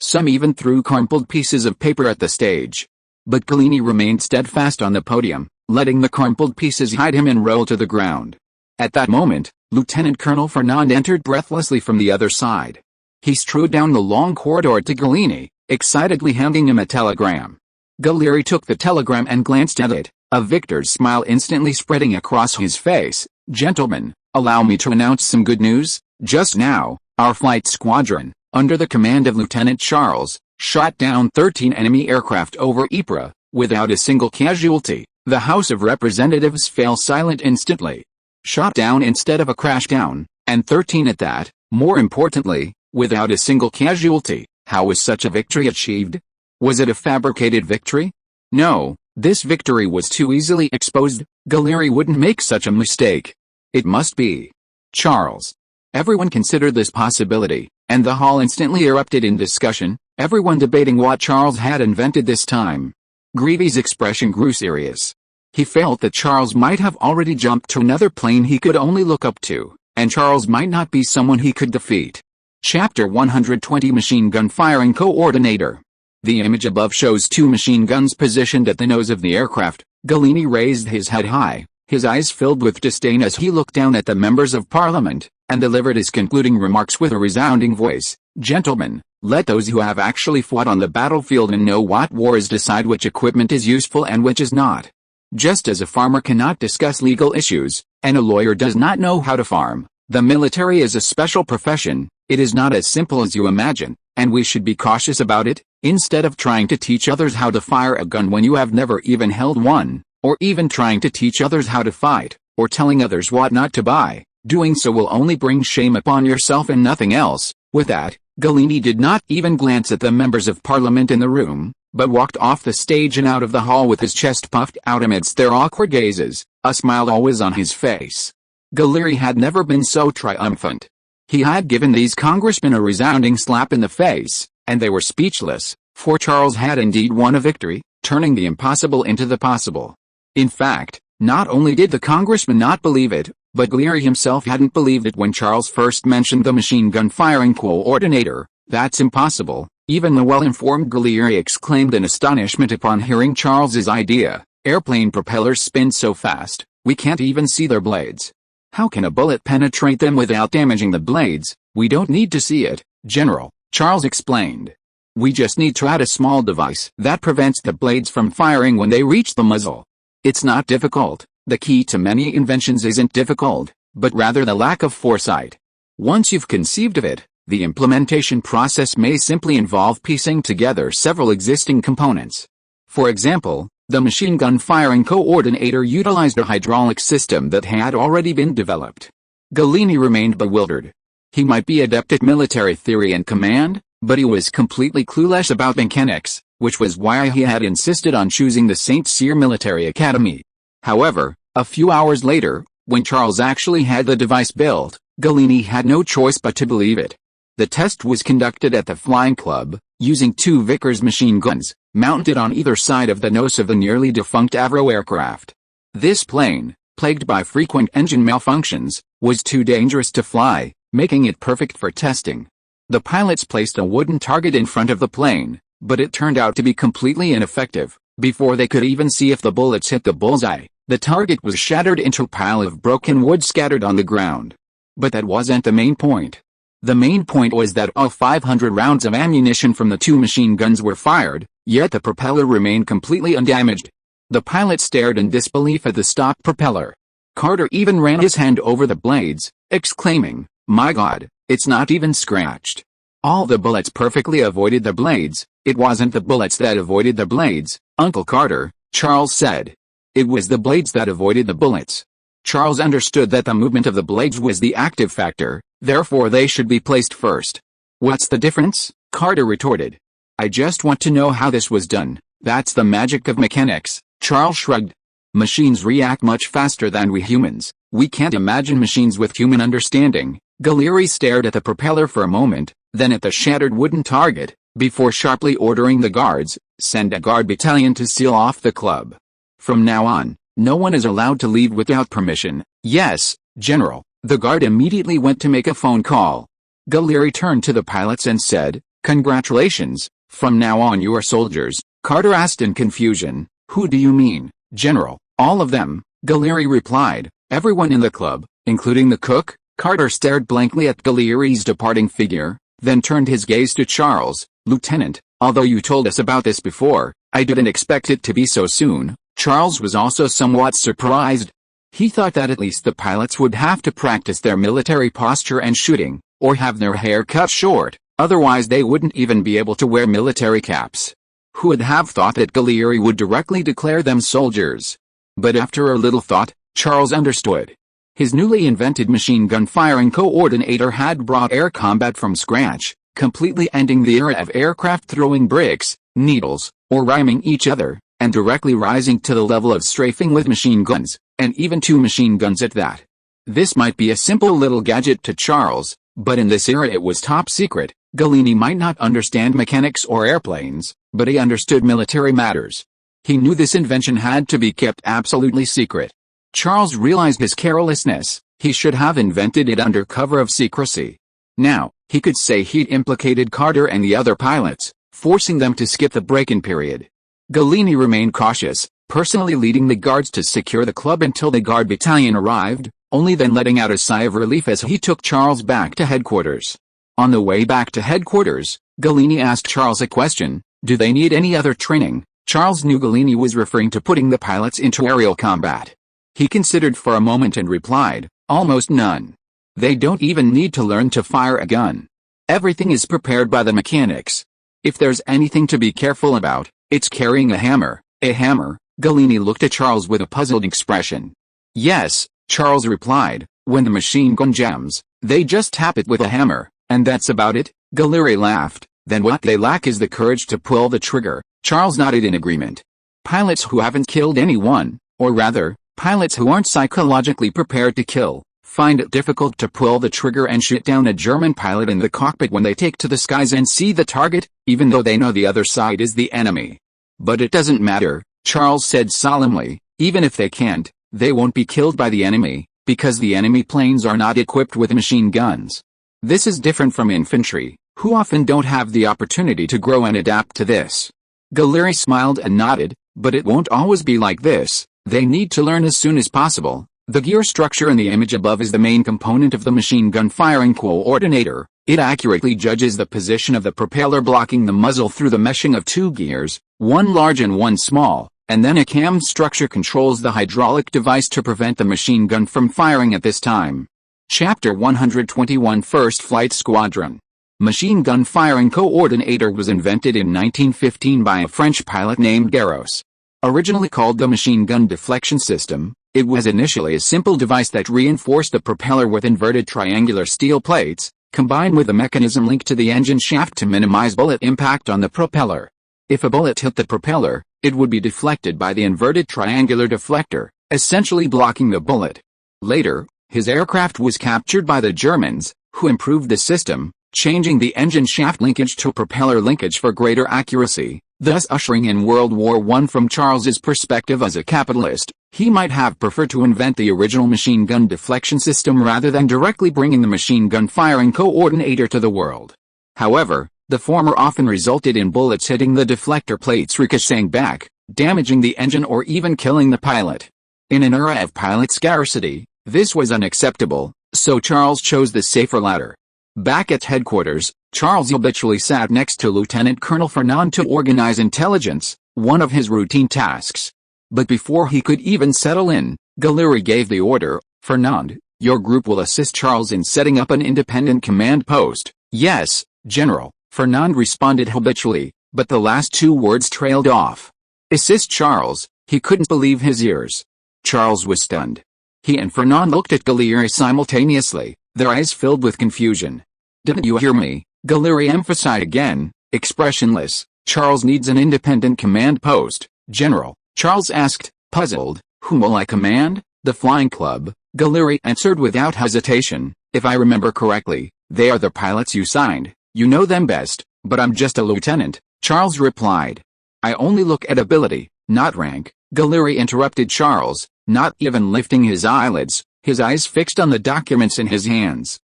Some even threw crumpled pieces of paper at the stage. But Gallieni remained steadfast on the podium, letting the crumpled pieces hide him and roll to the ground. At that moment, Lieutenant Colonel Fernand entered breathlessly from the other side. He strode down the long corridor to Gallieni, excitedly handing him a telegram. Gallieri took the telegram and glanced at it, a victor's smile instantly spreading across his face. "Gentlemen, Allow me to announce some good news. Just now, our flight squadron, under the command of Lieutenant Charles, shot down 13 enemy aircraft over Ypres, without a single casualty. The House of Representatives fell silent instantly. Shot down instead of a crash down, and 13 at that. More importantly, without a single casualty. How was such a victory achieved? Was it a fabricated victory? No, this victory was too easily exposed. Galleri wouldn't make such a mistake. It must be Charles. Everyone considered this possibility, and the hall instantly erupted in discussion, everyone debating what Charles had invented this time. Greavy's expression grew serious. He felt that Charles might have already jumped to another plane he could only look up to, and Charles might not be someone he could defeat. Chapter 120 Machine Gun Firing Coordinator. The image above shows two machine guns positioned at the nose of the aircraft. Galleri raised his head high, his eyes filled with disdain as he looked down at the members of Parliament, and delivered his concluding remarks with a resounding voice. Gentlemen, let those who have actually fought on the battlefield and know what war is decide which equipment is useful and which is not. Just as a farmer cannot discuss legal issues, and a lawyer does not know how to farm, the military is a special profession. It is not as simple as you imagine, and we should be cautious about it. Instead of trying to teach others how to fire a gun when you have never even held one, or even trying to teach others how to fight, or telling others what not to buy, doing so will only bring shame upon yourself and nothing else. With that, Galleri did not even glance at the members of Parliament in the room, but walked off the stage and out of the hall with his chest puffed out amidst their awkward gazes, a smile always on his face. Galleri had never been so triumphant. He had given these congressmen a resounding slap in the face, and they were speechless, for Charles had indeed won a victory, turning the impossible into the possible. In fact, not only did the congressman not believe it, but Galleri himself hadn't believed it when Charles first mentioned the machine gun firing coordinator. That's impossible. Even the well-informed Galleri exclaimed in astonishment upon hearing Charles's idea. Airplane propellers spin so fast, we can't even see their blades. How can a bullet penetrate them without damaging the blades? We don't need to see it, General, Charles explained. We just need to add a small device that prevents the blades from firing when they reach the muzzle. It's not difficult. The key to many inventions isn't difficult, but rather the lack of foresight. Once you've conceived of it, the implementation process may simply involve piecing together several existing components. For example, the machine gun firing coordinator utilized a hydraulic system that had already been developed. Galleri remained bewildered. He might be adept at military theory and command, but he was completely clueless about mechanics, which was why he had insisted on choosing the St. Cyr Military Academy. However, a few hours later, when Charles actually had the device built, Galleri had no choice but to believe it. The test was conducted at the Flying Club, using two Vickers machine guns, mounted on either side of the nose of the nearly defunct Avro aircraft. This plane, plagued by frequent engine malfunctions, was too dangerous to fly, making it perfect for testing. The pilots placed a wooden target in front of the plane, but it turned out to be completely ineffective. Before they could even see if the bullets hit the bullseye, the target was shattered into a pile of broken wood scattered on the ground. But that wasn't the main point. The main point was that all 500 rounds of ammunition from the two machine guns were fired, yet the propeller remained completely undamaged. The pilot stared in disbelief at the stock propeller. Carter even ran his hand over the blades, exclaiming, "My God, it's not even scratched." All the bullets perfectly avoided the blades. It wasn't the bullets that avoided the blades, Uncle Carter, Charles said. It was the blades that avoided the bullets. Charles understood that the movement of the blades was the active factor, therefore they should be placed first. What's the difference? Carter retorted. I just want to know how this was done. That's the magic of mechanics. Charles shrugged. Machines react much faster than we humans. We can't imagine machines with human understanding. Galleri stared at the propeller for a moment, then at the shattered wooden target, before sharply ordering the guards, send a guard battalion to seal off the club. From now on, no one is allowed to leave without permission. Yes, General. The guard immediately went to make a phone call. Galleri turned to the pilots and said, Congratulations, from now on you are soldiers. Carter asked in confusion, Who do you mean, General? All of them, Galleri replied, everyone in the club, including the cook. Carter stared blankly at Galleri's departing figure, then turned his gaze to Charles. Lieutenant, although you told us about this before, I didn't expect it to be so soon. Charles was also somewhat surprised. He thought that at least the pilots would have to practice their military posture and shooting, or have their hair cut short, otherwise they wouldn't even be able to wear military caps. Who would have thought that Gallieri would directly declare them soldiers? But after a little thought, Charles understood. His newly invented machine gun firing coordinator had brought air combat from scratch, completely ending the era of aircraft throwing bricks, needles, or ramming each other, and directly rising to the level of strafing with machine guns, and even 2 machine guns at that. This might be a simple little gadget to Charles, but in this era it was top secret. Gallieni might not understand mechanics or airplanes, but he understood military matters. He knew this invention had to be kept absolutely secret. Charles realized his carelessness. He should have invented it under cover of secrecy. Now, he could say he'd implicated Carter and the other pilots, forcing them to skip the break-in period. Gallieni remained cautious, personally leading the guards to secure the club until the guard battalion arrived, only then letting out a sigh of relief as he took Charles back to headquarters. On the way back to headquarters, Gallieni asked Charles a question: do they need any other training? Charles knew Gallieni was referring to putting the pilots into aerial combat. He considered for a moment and replied, almost none. They don't even need to learn to fire a gun. Everything is prepared by the mechanics. If there's anything to be careful about, it's carrying a hammer. A hammer? Gallieni looked at Charles with a puzzled expression. Yes, Charles replied, when the machine gun jams, they just tap it with a hammer, and that's about it. Gallieni laughed. Then what they lack is the courage to pull the trigger. Charles nodded in agreement. Pilots who haven't killed anyone, or rather, pilots who aren't psychologically prepared to kill, find it difficult to pull the trigger and shoot down a German pilot in the cockpit when they take to the skies and see the target, even though they know the other side is the enemy. But it doesn't matter, Charles said solemnly, even if they can't, they won't be killed by the enemy, because the enemy planes are not equipped with machine guns. This is different from infantry, who often don't have the opportunity to grow and adapt to this. Gallieni smiled and nodded, but it won't always be like this. They need to learn as soon as possible. The gear structure in the image above is the main component of the machine gun firing coordinator. It accurately judges the position of the propeller blocking the muzzle through the meshing of 2 gears, one large and one small, and then a cam structure controls the hydraulic device to prevent the machine gun from firing at this time. Chapter 121 First Flight Squadron. Machine gun firing coordinator was invented in 1915 by a French pilot named Garros. Originally called the machine gun deflection system, it was initially a simple device that reinforced the propeller with inverted triangular steel plates, combined with a mechanism linked to the engine shaft to minimize bullet impact on the propeller. If a bullet hit the propeller, it would be deflected by the inverted triangular deflector, essentially blocking the bullet. Later, his aircraft was captured by the Germans, who improved the system, changing the engine shaft linkage to propeller linkage for greater accuracy, thus ushering in World War I. From Charles's perspective as a capitalist, he might have preferred to invent the original machine gun deflection system rather than directly bringing the machine gun firing coordinator to the world. However, the former often resulted in bullets hitting the deflector plates ricocheting back, damaging the engine or even killing the pilot. In an era of pilot scarcity, this was unacceptable, so Charles chose the safer ladder. Back at headquarters, Charles habitually sat next to Lieutenant Colonel Fernand to organize intelligence, one of his routine tasks. But before he could even settle in, Gallieni gave the order, "Fernand, your group will assist Charles in setting up an independent command post." "Yes, General," Fernand responded habitually, but the last 2 words trailed off. "Assist Charles." He couldn't believe his ears. Charles was stunned. He and Fernand looked at Gallieni simultaneously, their eyes filled with confusion. "Didn't you hear me?" Gallieni emphasized again, expressionless. "Charles needs an independent command post, General." Charles asked, puzzled. "Whom will I command?" "The Flying Club," Gallieni answered without hesitation. "If I remember correctly, they are the pilots you signed. You know them best." "But I'm just a lieutenant," Charles replied. "I only look at ability, not rank," Gallieni interrupted Charles, not even lifting his eyelids, his eyes fixed on the documents in his hands.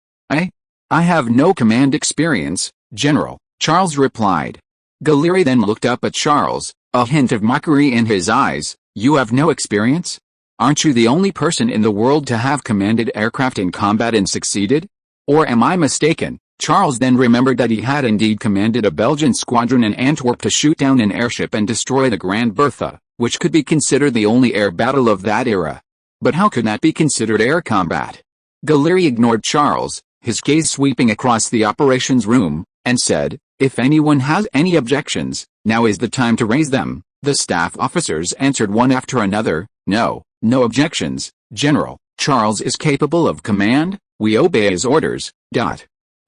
I have no command experience, General," Charles replied. Gallieni then looked up at Charles, a hint of mockery in his eyes. "You have no experience? Aren't you the only person in the world to have commanded aircraft in combat and succeeded? Or am I mistaken?" Charles then remembered that he had indeed commanded a Belgian squadron in Antwerp to shoot down an airship and destroy the Grand Bertha, which could be considered the only air battle of that era. But how could that be considered air combat? Galleri ignored Charles, his gaze sweeping across the operations room, and said, "If anyone has any objections, now is the time to raise them." The staff officers answered one after another, "No, no objections, General. Charles is capable of command, we obey his orders."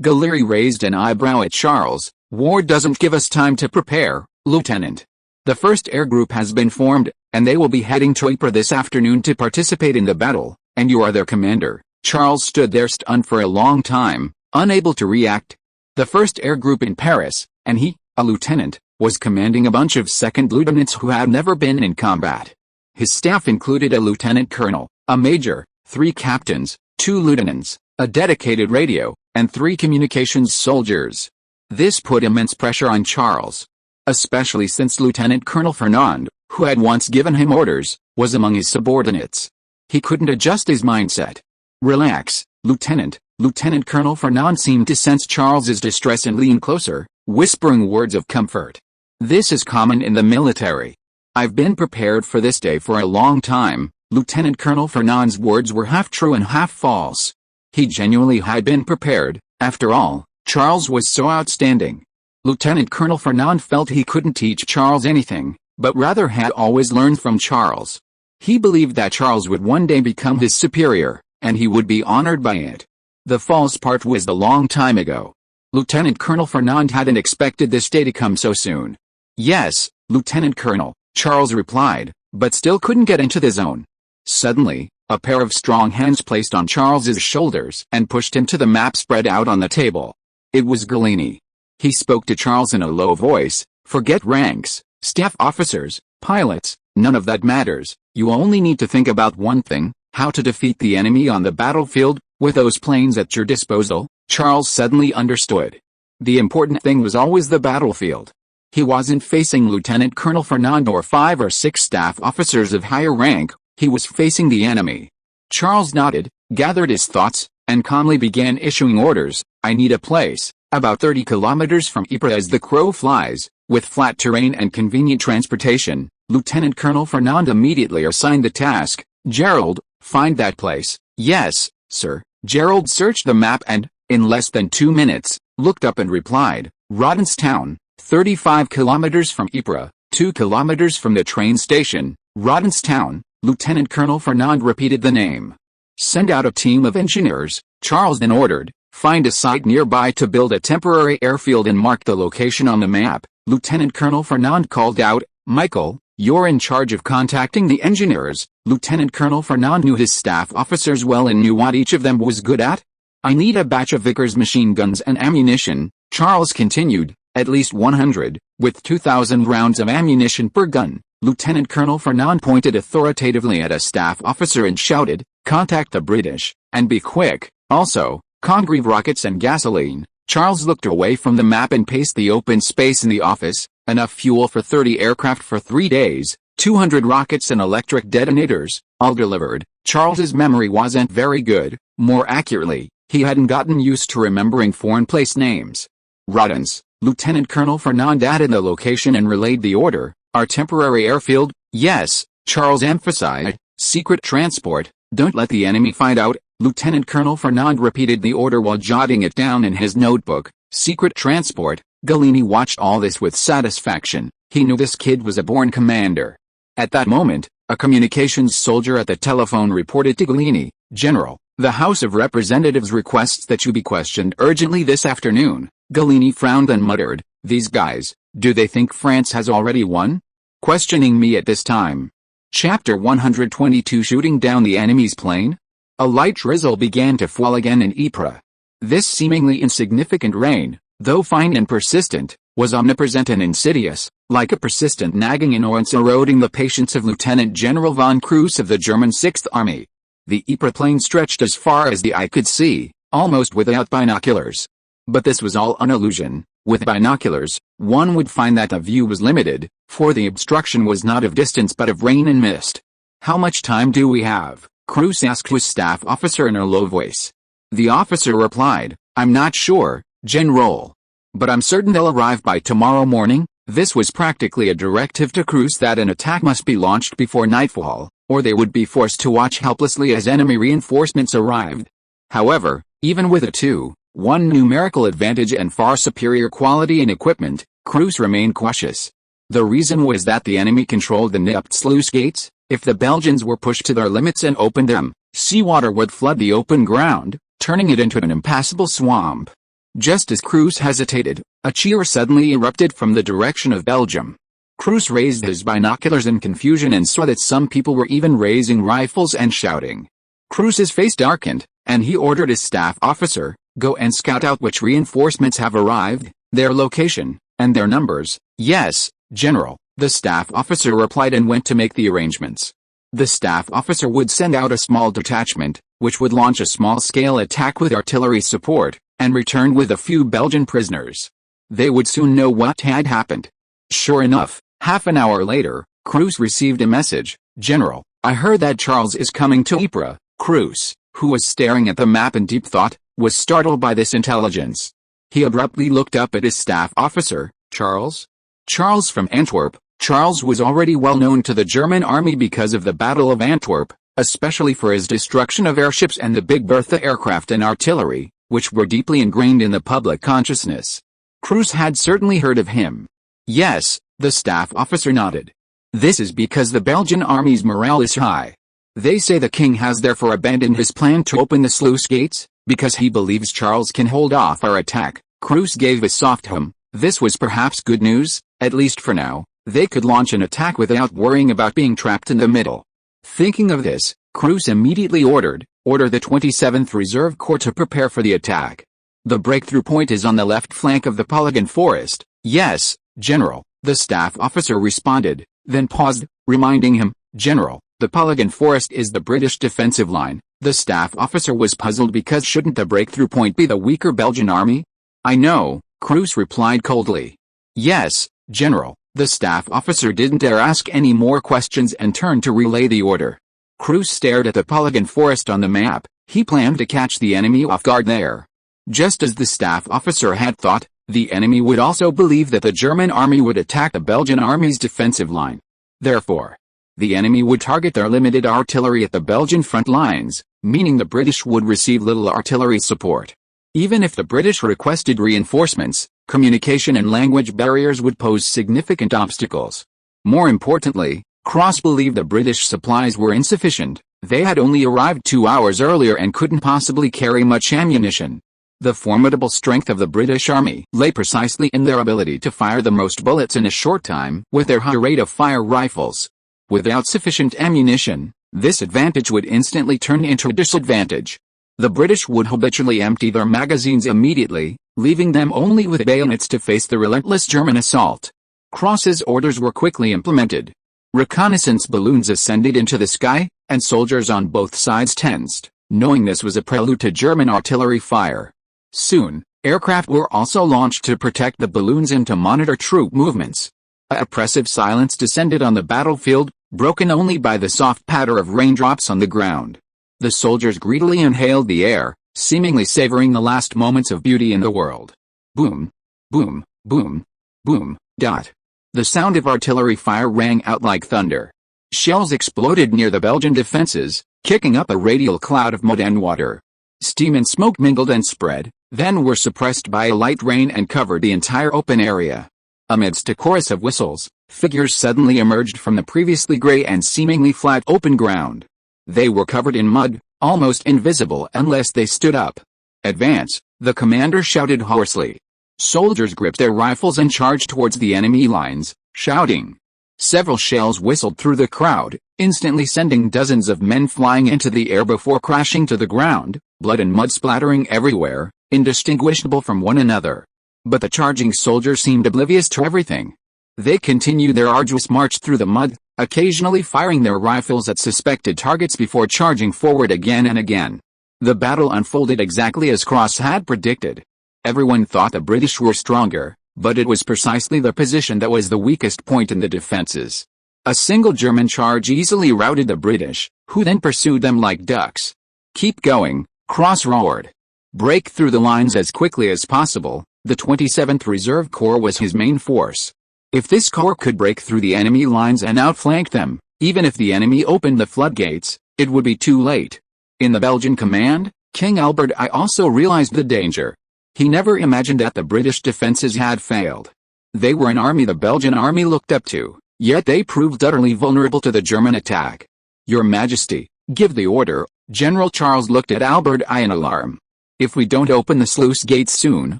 Galleri raised an eyebrow at Charles. "War doesn't give us time to prepare, Lieutenant. The first air group has been formed, and they will be heading to Ypres this afternoon to participate in the battle, and you are their commander." Charles stood there stunned for a long time, unable to react. The first air group in Paris, and he, a lieutenant, was commanding a bunch of second lieutenants who had never been in combat. His staff included a lieutenant colonel, a major, 3 captains, 2 lieutenants, a dedicated radio, and 3 communications soldiers. This put immense pressure on Charles, especially since Lieutenant Colonel Fernand, who had once given him orders, was among his subordinates. He couldn't adjust his mindset. "Relax, Lieutenant." Lieutenant Colonel Fernand seemed to sense Charles's distress and leaned closer, whispering words of comfort. "This is common in the military. I've been prepared for this day for a long time." Lieutenant Colonel Fernand's words were half true and half false. He genuinely had been prepared. After all, Charles was so outstanding. Lieutenant Colonel Fernand felt he couldn't teach Charles anything, but rather had always learned from Charles. He believed that Charles would one day become his superior, and he would be honored by it. The false part was the long time ago. Lieutenant Colonel Fernand hadn't expected this day to come so soon. "Yes, Lieutenant Colonel," Charles replied, but still couldn't get into the zone. Suddenly, a pair of strong hands placed on Charles's shoulders and pushed him to the map spread out on the table. It was Galleri. He spoke to Charles in a low voice. "Forget ranks, staff officers, pilots, none of that matters. You only need to think about one thing, how to defeat the enemy on the battlefield, with those planes at your disposal." Charles suddenly understood. The important thing was always the battlefield. He wasn't facing Lieutenant Colonel Fernand or 5 or 6 staff officers of higher rank, he was facing the enemy. Charles nodded, gathered his thoughts, and calmly began issuing orders. "I need a place, about 30 kilometers from Ypres as the crow flies, with flat terrain and convenient transportation." Lieutenant Colonel Fernand immediately assigned the task. "Gerald, find that place." "Yes, sir." Gerald searched the map and, in less than 2 minutes, looked up and replied, "Rodenstown, 35 kilometers from Ypres, 2 kilometers from the train station." Rodenstown. Lieutenant Colonel Fernand repeated the name. "Send out a team of engineers," Charles then ordered. "Find a site nearby to build a temporary airfield and mark the location on the map." Lieutenant Colonel Fernand called out, "Michael, you're in charge of contacting the engineers." Lieutenant Colonel Fernand knew his staff officers well and knew what each of them was good at. "I need a batch of Vickers machine guns and ammunition," Charles continued, "at least 100, with 2,000 rounds of ammunition per gun." Lieutenant Colonel Fernand pointed authoritatively at a staff officer and shouted, "Contact the British, and be quick. Also, Congreve rockets and gasoline." Charles looked away from the map and paced the open space in the office. "Enough fuel for 30 aircraft for 3 days, 200 rockets and electric detonators, all delivered." Charles's memory wasn't very good. More accurately, he hadn't gotten used to remembering foreign place names. "Rodens." Lieutenant Colonel Fernand added the location and relayed the order. "Our temporary airfield?" "Yes," Charles emphasized. "Secret transport, don't let the enemy find out." Lieutenant Colonel Fernand repeated the order while jotting it down in his notebook. Secret transport. Galleri watched all this with satisfaction. He knew this kid was a born commander. At that moment, a communications soldier at the telephone reported to Galleri, "General, the House of Representatives requests that you be questioned urgently this afternoon." Galleri frowned and muttered, "These guys, do they think France has already won? Questioning me at this time?" Chapter 122 Shooting down the enemy's plane? A light drizzle began to fall again in Ypres. This seemingly insignificant rain, though fine and persistent, was omnipresent and insidious, like a persistent nagging annoyance eroding the patience of Lieutenant General von Kruse of the German 6th Army. The Ypres plain stretched as far as the eye could see, almost without binoculars. But this was all an illusion. With binoculars, one would find that the view was limited, for the obstruction was not of distance but of rain and mist. "How much time do we have?" Kruse asked his staff officer in a low voice. The officer replied, "I'm not sure, General. But I'm certain they'll arrive by tomorrow morning." This was practically a directive to Kruse that an attack must be launched before nightfall. or they would be forced to watch helplessly as enemy reinforcements arrived. However, even with a 2-1 numerical advantage and far superior quality in equipment, crews remained cautious. The reason was that the enemy controlled the nipped sluice gates. If the Belgians were pushed to their limits and opened them, seawater would flood the open ground, turning it into an impassable swamp. Just as crews hesitated, a cheer suddenly erupted from the direction of Belgium. Cruz raised his binoculars in confusion and saw that some people were even raising rifles and shouting. Cruz's face darkened, and he ordered his staff officer, "Go and scout out which reinforcements have arrived, their location, and their numbers." "Yes, General," the staff officer replied and went to make the arrangements. The staff officer would send out a small detachment, which would launch a small-scale attack with artillery support, and return with a few Belgian prisoners. They would soon know what had happened. Sure enough, half an hour later, Cruz received a message. "General, I heard that Charles is coming to Ypres." Cruz, who was staring at the map in deep thought, was startled by this intelligence. He abruptly looked up at his staff officer. "Charles?" Charles from Antwerp. Charles was already well known to the German army because of the Battle of Antwerp, especially for his destruction of airships and the Big Bertha aircraft and artillery, which were deeply ingrained in the public consciousness. Cruz had certainly heard of him. "Yes," the staff officer nodded. "This is because the Belgian army's morale is high. They say the king has therefore abandoned his plan to open the sluice gates, because he believes Charles can hold off our attack." Cruz gave a soft hum. This was perhaps good news, at least for now. They could launch an attack without worrying about being trapped in the middle. Thinking of this, Cruz immediately ordered the 27th Reserve Corps to prepare for the attack. "The breakthrough point is on the left flank of the Polygon Forest." "Yes, General," the staff officer responded, then paused, reminding him, "General, the Polygon Forest is the British defensive line." The staff officer was puzzled because shouldn't the breakthrough point be the weaker Belgian army? "I know," Cruz replied coldly. "Yes, General." The staff officer didn't dare ask any more questions and turned to relay the order. Cruz stared at the Polygon Forest on the map. He planned to catch the enemy off guard there. Just as the staff officer had thought, the enemy would also believe that the German army would attack the Belgian army's defensive line. Therefore, the enemy would target their limited artillery at the Belgian front lines, meaning the British would receive little artillery support. Even if the British requested reinforcements, communication and language barriers would pose significant obstacles. More importantly, Cross believed the British supplies were insufficient. They had only arrived 2 hours earlier and couldn't possibly carry much ammunition. The formidable strength of the British army lay precisely in their ability to fire the most bullets in a short time with their high rate of fire rifles. Without sufficient ammunition, this advantage would instantly turn into a disadvantage. The British would habitually empty their magazines immediately, leaving them only with bayonets to face the relentless German assault. Cross's orders were quickly implemented. Reconnaissance balloons ascended into the sky, and soldiers on both sides tensed, knowing this was a prelude to German artillery fire. Soon, aircraft were also launched to protect the balloons and to monitor troop movements. A oppressive silence descended on the battlefield, broken only by the soft patter of raindrops on the ground. The soldiers greedily inhaled the air, seemingly savoring the last moments of beauty in the world. Boom, boom, boom, boom, dot. The sound of artillery fire rang out like thunder. Shells exploded near the Belgian defenses, kicking up a radial cloud of mud and water. Steam and smoke mingled and spread, then were suppressed by a light rain and covered the entire open area. Amidst a chorus of whistles, figures suddenly emerged from the previously gray and seemingly flat open ground. They were covered in mud, almost invisible unless they stood up. "Advance," the commander shouted hoarsely. Soldiers gripped their rifles and charged towards the enemy lines, shouting. Several shells whistled through the crowd, instantly sending dozens of men flying into the air before crashing to the ground, blood and mud splattering everywhere, indistinguishable from one another. But the charging soldiers seemed oblivious to everything. They continued their arduous march through the mud, occasionally firing their rifles at suspected targets before charging forward again and again. The battle unfolded exactly as Cross had predicted. Everyone thought the British were stronger, but it was precisely their position that was the weakest point in the defenses. A single German charge easily routed the British, who then pursued them like ducks. "Keep going," Cross roared. "Break through the lines as quickly as possible." The 27th Reserve Corps was his main force. If this corps could break through the enemy lines and outflank them, Even if the enemy opened the floodgates, it would be too late. In the Belgian command, King Albert I also realized the danger. He never imagined that the British defenses had failed. They were an army the Belgian army looked up to, yet they proved utterly vulnerable to the German attack. Your Majesty, give the order. General Charles looked at Albert I in alarm. If we don't open the sluice gates soon,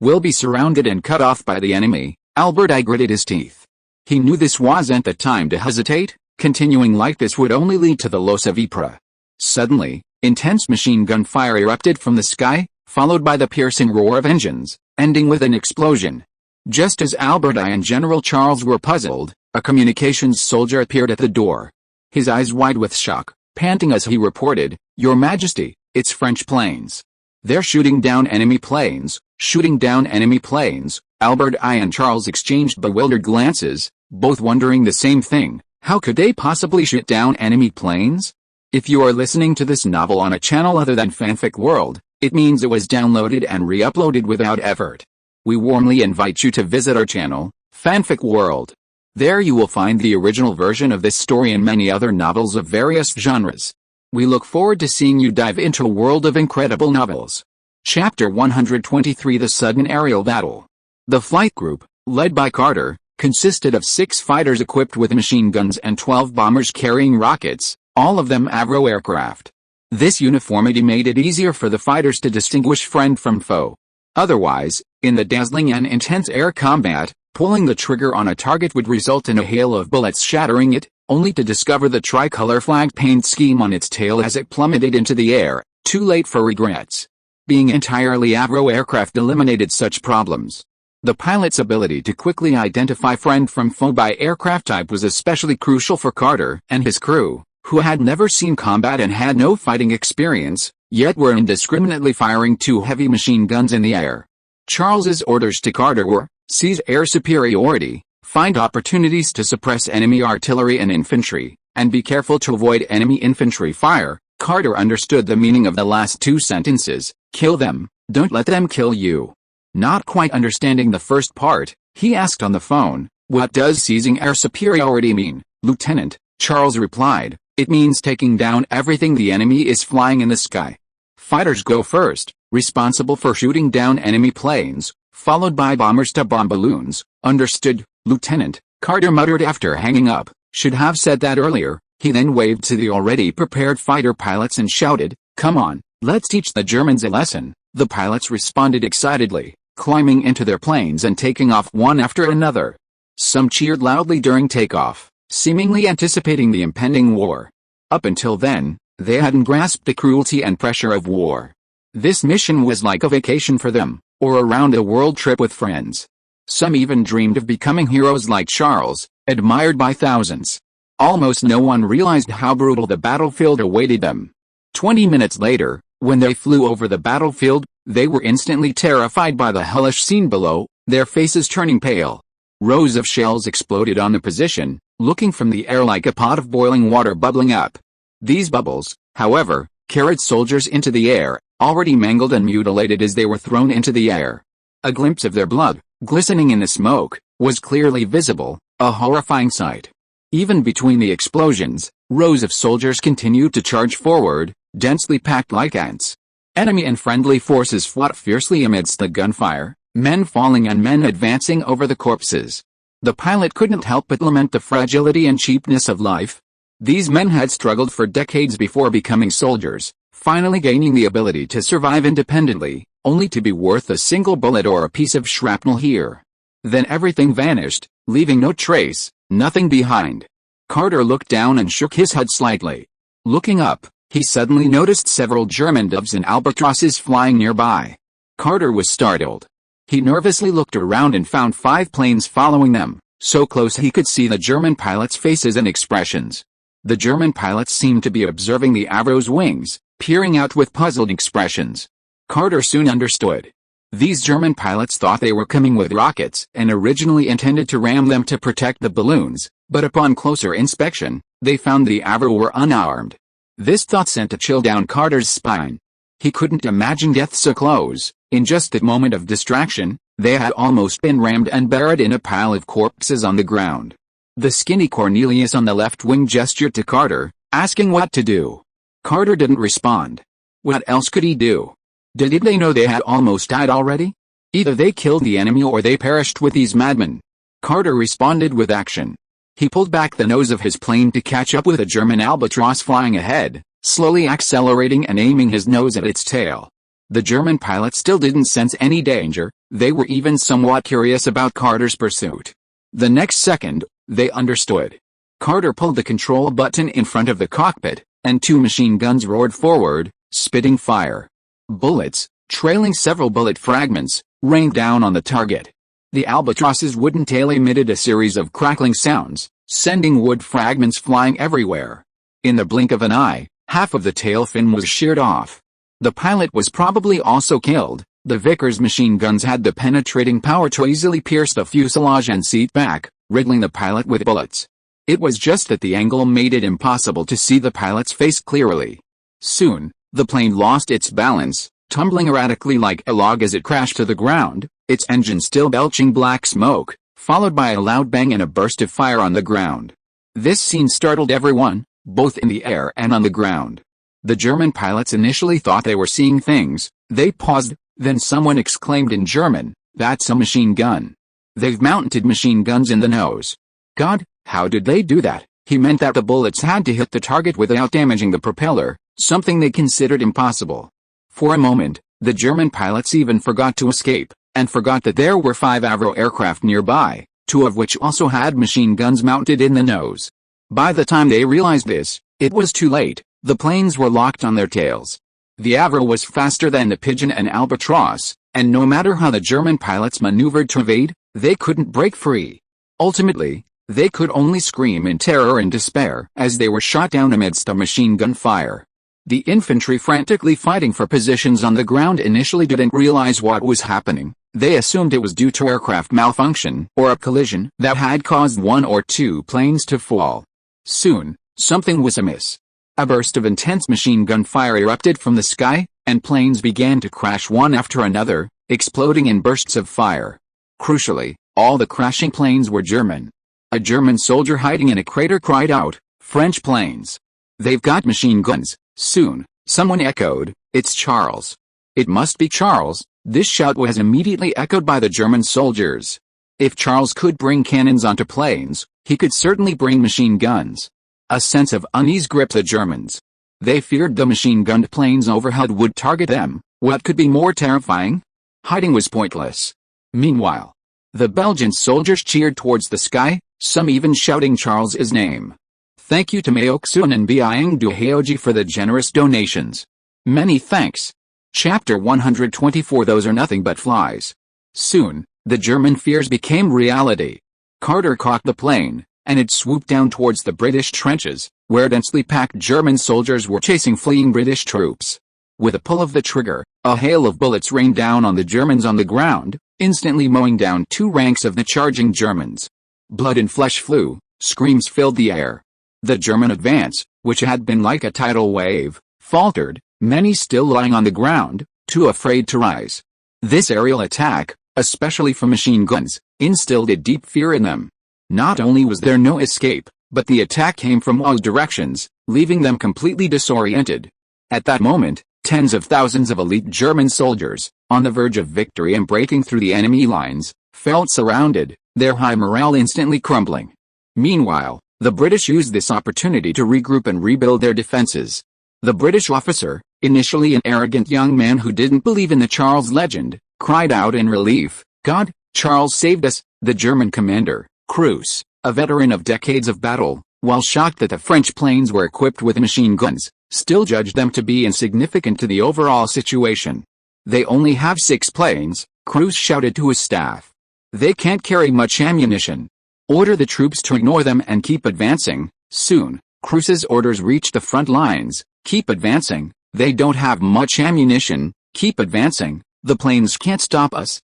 we'll be surrounded and cut off by the enemy. Albert I gritted his teeth. He knew this wasn't the time to hesitate. Continuing like this would only lead to the loss of Ypres. Suddenly, intense machine gun fire erupted from the sky, followed by the piercing roar of engines, ending with an explosion. Just as Albert I and General Charles were puzzled, a communications soldier appeared at the door. His eyes wide with shock, panting as he reported, "Your Majesty, it's French planes. They're shooting down enemy planes, shooting down enemy planes." Albert I and Charles exchanged bewildered glances, both wondering the same thing. How could they possibly shoot down enemy planes? If you are listening to this novel on a channel other than Fanfic World, it means it was downloaded and re-uploaded without effort. We warmly invite you to visit our channel, Fanfic World. There you will find the original version of this story and many other novels of various genres. We look forward to seeing you dive into a world of incredible novels. Chapter 123: The Sudden Aerial Battle. The flight group, led by Carter, consisted of 6 fighters equipped with machine guns and 12 bombers carrying rockets, all of them Avro aircraft. This uniformity made it easier for the fighters to distinguish friend from foe. Otherwise, in the dazzling and intense air combat, pulling the trigger on a target would result in a hail of bullets shattering it, only to discover the tricolor flag paint scheme on its tail as it plummeted into the air, too late for regrets. Being entirely Avro aircraft eliminated such problems. The pilot's ability to quickly identify friend from foe by aircraft type was especially crucial for Carter and his crew, who had never seen combat and had no fighting experience, yet were indiscriminately firing 2 heavy machine guns in the air. Charles's orders to Carter were, seize air superiority, find opportunities to suppress enemy artillery and infantry, and be careful to avoid enemy infantry fire. Carter understood the meaning of the last 2 sentences, kill them, don't let them kill you. Not quite understanding the first part, he asked on the phone, "What does seizing air superiority mean, Lieutenant?" Charles replied, "It means taking down everything the enemy is flying in the sky. Fighters go first, responsible for shooting down enemy planes, followed by bombers to bomb balloons." "Understood, Lieutenant," Carter muttered after hanging up. "Should have said that earlier." He then waved to the already prepared fighter pilots and shouted, "Come on, let's teach the Germans a lesson." The pilots responded excitedly, climbing into their planes and taking off one after another. Some cheered loudly during takeoff, seemingly anticipating the impending war. Up until then, they hadn't grasped the cruelty and pressure of war. This mission was like a vacation for them, or a round-the-world trip with friends. Some even dreamed of becoming heroes like Charles, admired by thousands. Almost no one realized how brutal the battlefield awaited them. 20 minutes later, when they flew over the battlefield, they were instantly terrified by the hellish scene below, their faces turning pale. Rows of shells exploded on the position, looking from the air like a pot of boiling water bubbling up. These bubbles, however, carried soldiers into the air, already mangled and mutilated as they were thrown into the air. A glimpse of their blood, glistening in the smoke, was clearly visible, a horrifying sight. Even between the explosions, rows of soldiers continued to charge forward, densely packed like ants. Enemy and friendly forces fought fiercely amidst the gunfire, men falling and men advancing over the corpses. The pilot couldn't help but lament the fragility and cheapness of life. These men had struggled for decades before becoming soldiers, finally gaining the ability to survive independently, only to be worth a single bullet or a piece of shrapnel here. Then everything vanished, leaving no trace, nothing behind. Carter looked down and shook his head slightly. Looking up, he suddenly noticed several German doves and albatrosses flying nearby. Carter was startled. He nervously looked around and found 5 planes following them, so close he could see the German pilots' faces and expressions. The German pilots seemed to be observing the Avro's wings, peering out with puzzled expressions. Carter soon understood. These German pilots thought they were coming with rockets and originally intended to ram them to protect the balloons, but upon closer inspection, they found the Avro were unarmed. This thought sent a chill down Carter's spine. He couldn't imagine death so close. In just that moment of distraction, they had almost been rammed and buried in a pile of corpses on the ground. The skinny Cornelius on the left wing gestured to Carter, asking what to do. Carter didn't respond. What else could he do? Did they know they had almost died already? Either they killed the enemy or they perished with these madmen. Carter responded with action. He pulled back the nose of his plane to catch up with a German albatross flying ahead, slowly accelerating and aiming his nose at its tail. The German pilot still didn't sense any danger. They were even somewhat curious about Carter's pursuit. The next second, they understood. Carter pulled the control button in front of the cockpit, and two machine guns roared forward, spitting fire. Bullets, trailing several bullet fragments, rained down on the target. The albatross's wooden tail emitted a series of crackling sounds, sending wood fragments flying everywhere. In the blink of an eye, half of the tail fin was sheared off. The pilot was probably also killed. The Vickers machine guns had the penetrating power to easily pierce the fuselage and seat back, riddling the pilot with bullets. It was just that the angle made it impossible to see the pilot's face clearly. Soon, the plane lost its balance, tumbling erratically like a log as it crashed to the ground, its engine still belching black smoke, followed by a loud bang and a burst of fire on the ground. This scene startled everyone, both in the air and on the ground. The German pilots initially thought they were seeing things. They paused, then someone exclaimed in German, "That's a machine gun. They've mounted machine guns in the nose." God, how did they do that? He meant that the bullets had to hit the target without damaging the propeller, something they considered impossible. For a moment, the German pilots even forgot to escape, and forgot that there were 5 Avro aircraft nearby, 2 of which also had machine guns mounted in the nose. By the time they realized this, it was too late. The planes were locked on their tails. The Avro was faster than the Pigeon and Albatross, and no matter how the German pilots maneuvered to evade, they couldn't break free. Ultimately, they could only scream in terror and despair as they were shot down amidst a machine gun fire. The infantry frantically fighting for positions on the ground initially didn't realize what was happening. They assumed it was due to aircraft malfunction or a collision that had caused 1 or 2 planes to fall. Soon, something was amiss. A burst of intense machine gun fire erupted from the sky, and planes began to crash one after another, exploding in bursts of fire. Crucially, all the crashing planes were German. A German soldier hiding in a crater cried out, "French planes! They've got machine guns!" Soon, someone echoed, "It's Charles." It must be Charles. This shout was immediately echoed by the German soldiers. If Charles could bring cannons onto planes, he could certainly bring machine guns. A sense of unease gripped the Germans. They feared the machine-gunned planes overhead would target them. What could be more terrifying? Hiding was pointless. Meanwhile, the Belgian soldiers cheered towards the sky, some even shouting Charles's name. Thank you to Maoksun and Biang Duheoji for the generous donations. Many thanks. Chapter 124. Those are nothing but flies. Soon, the German fears became reality. Carter cocked the plane, and it swooped down towards the British trenches, where densely packed German soldiers were chasing fleeing British troops. With a pull of the trigger, a hail of bullets rained down on the Germans on the ground, instantly mowing down 2 ranks of the charging Germans. Blood and flesh flew, screams filled the air. The German advance, which had been like a tidal wave, faltered, many still lying on the ground, too afraid to rise. This aerial attack, especially from machine guns, instilled a deep fear in them. Not only was there no escape, but the attack came from all directions, leaving them completely disoriented. At that moment, tens of thousands of elite German soldiers, on the verge of victory and breaking through the enemy lines, felt surrounded, their high morale instantly crumbling. Meanwhile, the British used this opportunity to regroup and rebuild their defenses. The British officer, initially an arrogant young man who didn't believe in the Charles legend, cried out in relief, "God, Charles saved us." The German commander, Cruz, a veteran of decades of battle, while shocked that the French planes were equipped with machine guns, still judged them to be insignificant to the overall situation. "They only have 6 planes," Cruz shouted to his staff. "They can't carry much ammunition. Order the troops to ignore them and keep advancing." Soon, Cruz's orders reached the front lines. "Keep advancing. They don't have much ammunition. Keep advancing. The planes can't stop us."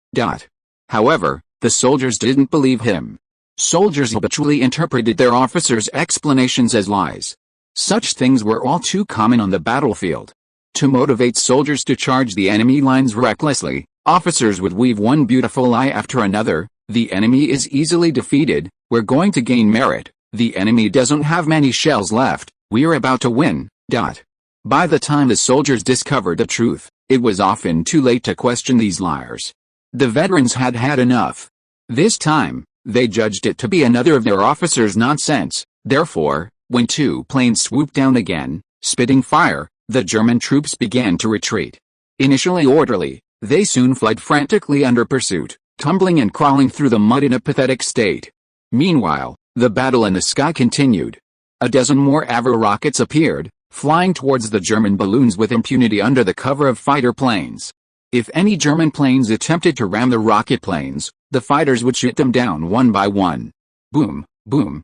However, the soldiers didn't believe him. Soldiers habitually interpreted their officers' explanations as lies. Such things were all too common on the battlefield. To motivate soldiers to charge the enemy lines recklessly, officers would weave one beautiful lie after another. "The enemy is easily defeated. We're going to gain merit. The enemy doesn't have many shells left. We're about to win. By the time the soldiers discovered the truth, it was often too late to question these liars. The veterans had had enough. This time, they judged it to be another of their officers' nonsense. Therefore, when two planes swooped down again, spitting fire, the German troops began to retreat. Initially orderly, they soon fled frantically under pursuit, tumbling and crawling through the mud in a pathetic state. Meanwhile, the battle in the sky continued. A dozen more Avro rockets appeared, flying towards the German balloons with impunity under the cover of fighter planes. If any German planes attempted to ram the rocket planes, the fighters would shoot them down one by one. Boom, boom,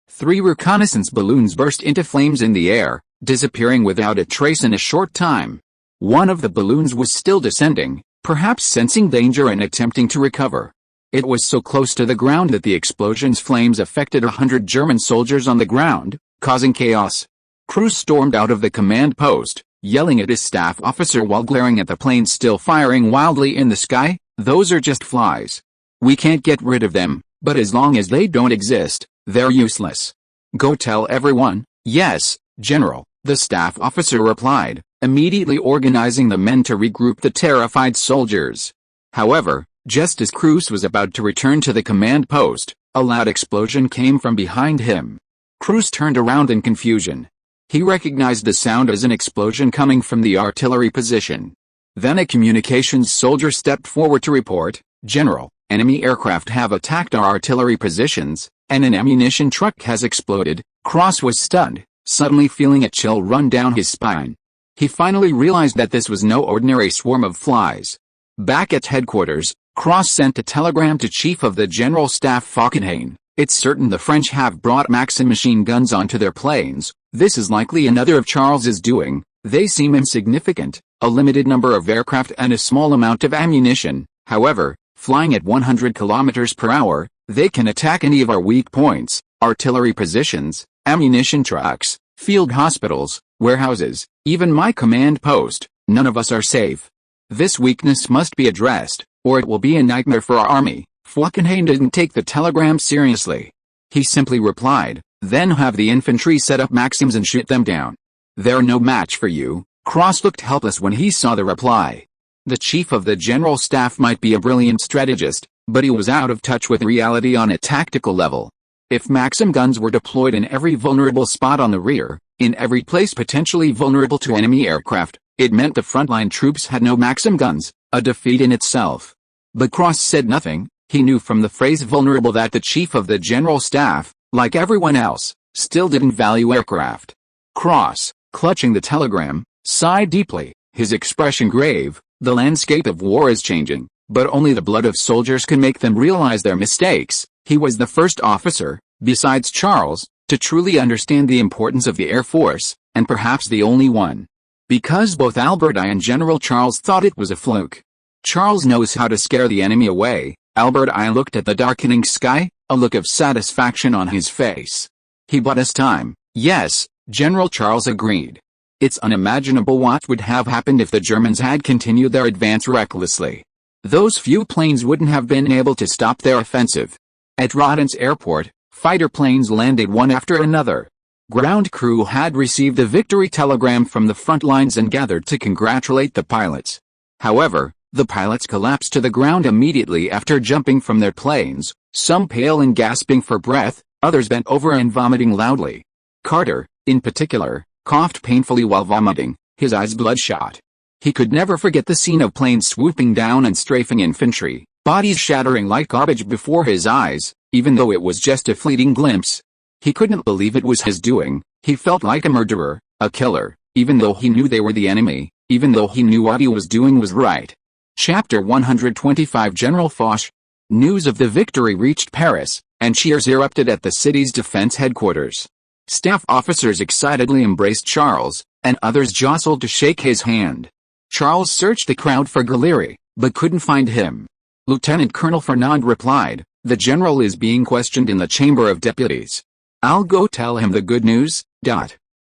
3 reconnaissance balloons burst into flames in the air, disappearing without a trace in a short time. One of the balloons was still descending, perhaps sensing danger and attempting to recover. It was so close to the ground that the explosion's flames affected 100 German soldiers on the ground, causing chaos. Cruz stormed out of the command post, yelling at his staff officer while glaring at the planes still firing wildly in the sky. "Those are just flies. We can't get rid of them, but as long as they don't exist, they're useless. Go tell everyone." "Yes, General," the staff officer replied, immediately organizing the men to regroup the terrified soldiers. However, just as Cruz was about to return to the command post, a loud explosion came from behind him. Cruz turned around in confusion. He recognized the sound as an explosion coming from the artillery position. Then a communications soldier stepped forward to report, "General, enemy aircraft have attacked our artillery positions, and an ammunition truck has exploded." Cross was stunned, suddenly feeling a chill run down his spine. He finally realized that this was no ordinary swarm of flies. Back at headquarters, Cross sent a telegram to Chief of the General Staff Falkenhayn. "It's certain the French have brought Maxim machine guns onto their planes. This is likely another of Charles's doing. They seem insignificant, a limited number of aircraft and a small amount of ammunition. However, flying at 100 kilometers per hour, they can attack any of our weak points, artillery positions, ammunition trucks, field hospitals, warehouses, even my command post. None of us are safe. This weakness must be addressed, or it will be a nightmare for our army." Falkenhayn didn't take the telegram seriously. He simply replied, "Then have the infantry set up Maxims and shoot them down. They're no match for you." Cross looked helpless when he saw the reply. The Chief of the General Staff might be a brilliant strategist, but he was out of touch with reality on a tactical level. If Maxim guns were deployed in every vulnerable spot on the rear, in every place potentially vulnerable to enemy aircraft, it meant the frontline troops had no Maxim guns, a defeat in itself. But Cross said nothing. He knew from the phrase vulnerable that the Chief of the General Staff, like everyone else, still didn't value aircraft. Cross, clutching the telegram, sighed deeply, his expression grave. The landscape of war is changing, but only the blood of soldiers can make them realize their mistakes. He was the first officer, besides Charles, to truly understand the importance of the Air Force, and perhaps the only one. Because both Albert I and General Charles thought it was a fluke. Charles knows how to scare the enemy away. Albert I looked at the darkening sky, a look of satisfaction on his face. "He bought us time." "Yes," General Charles agreed. It's unimaginable what would have happened if the Germans had continued their advance recklessly. Those few planes wouldn't have been able to stop their offensive. At Rodens Airport, fighter planes landed one after another. Ground crew had received a victory telegram from the front lines and gathered to congratulate the pilots. However, the pilots collapsed to the ground immediately after jumping from their planes, some pale and gasping for breath, others bent over and vomiting loudly. Carter, in particular, coughed painfully while vomiting, his eyes bloodshot. He could never forget the scene of planes swooping down and strafing infantry, bodies shattering like garbage before his eyes, even though it was just a fleeting glimpse. He couldn't believe it was his doing. He felt like a murderer, a killer, even though he knew they were the enemy, even though he knew what he was doing was right. Chapter 125 General Foch. News of the victory reached Paris, and cheers erupted at the city's defense headquarters. Staff officers excitedly embraced Charles, and others jostled to shake his hand. Charles searched the crowd for Gallieri, but couldn't find him. Lieutenant Colonel Fernand replied, "The general is being questioned in the Chamber of Deputies. I'll go tell him the good news."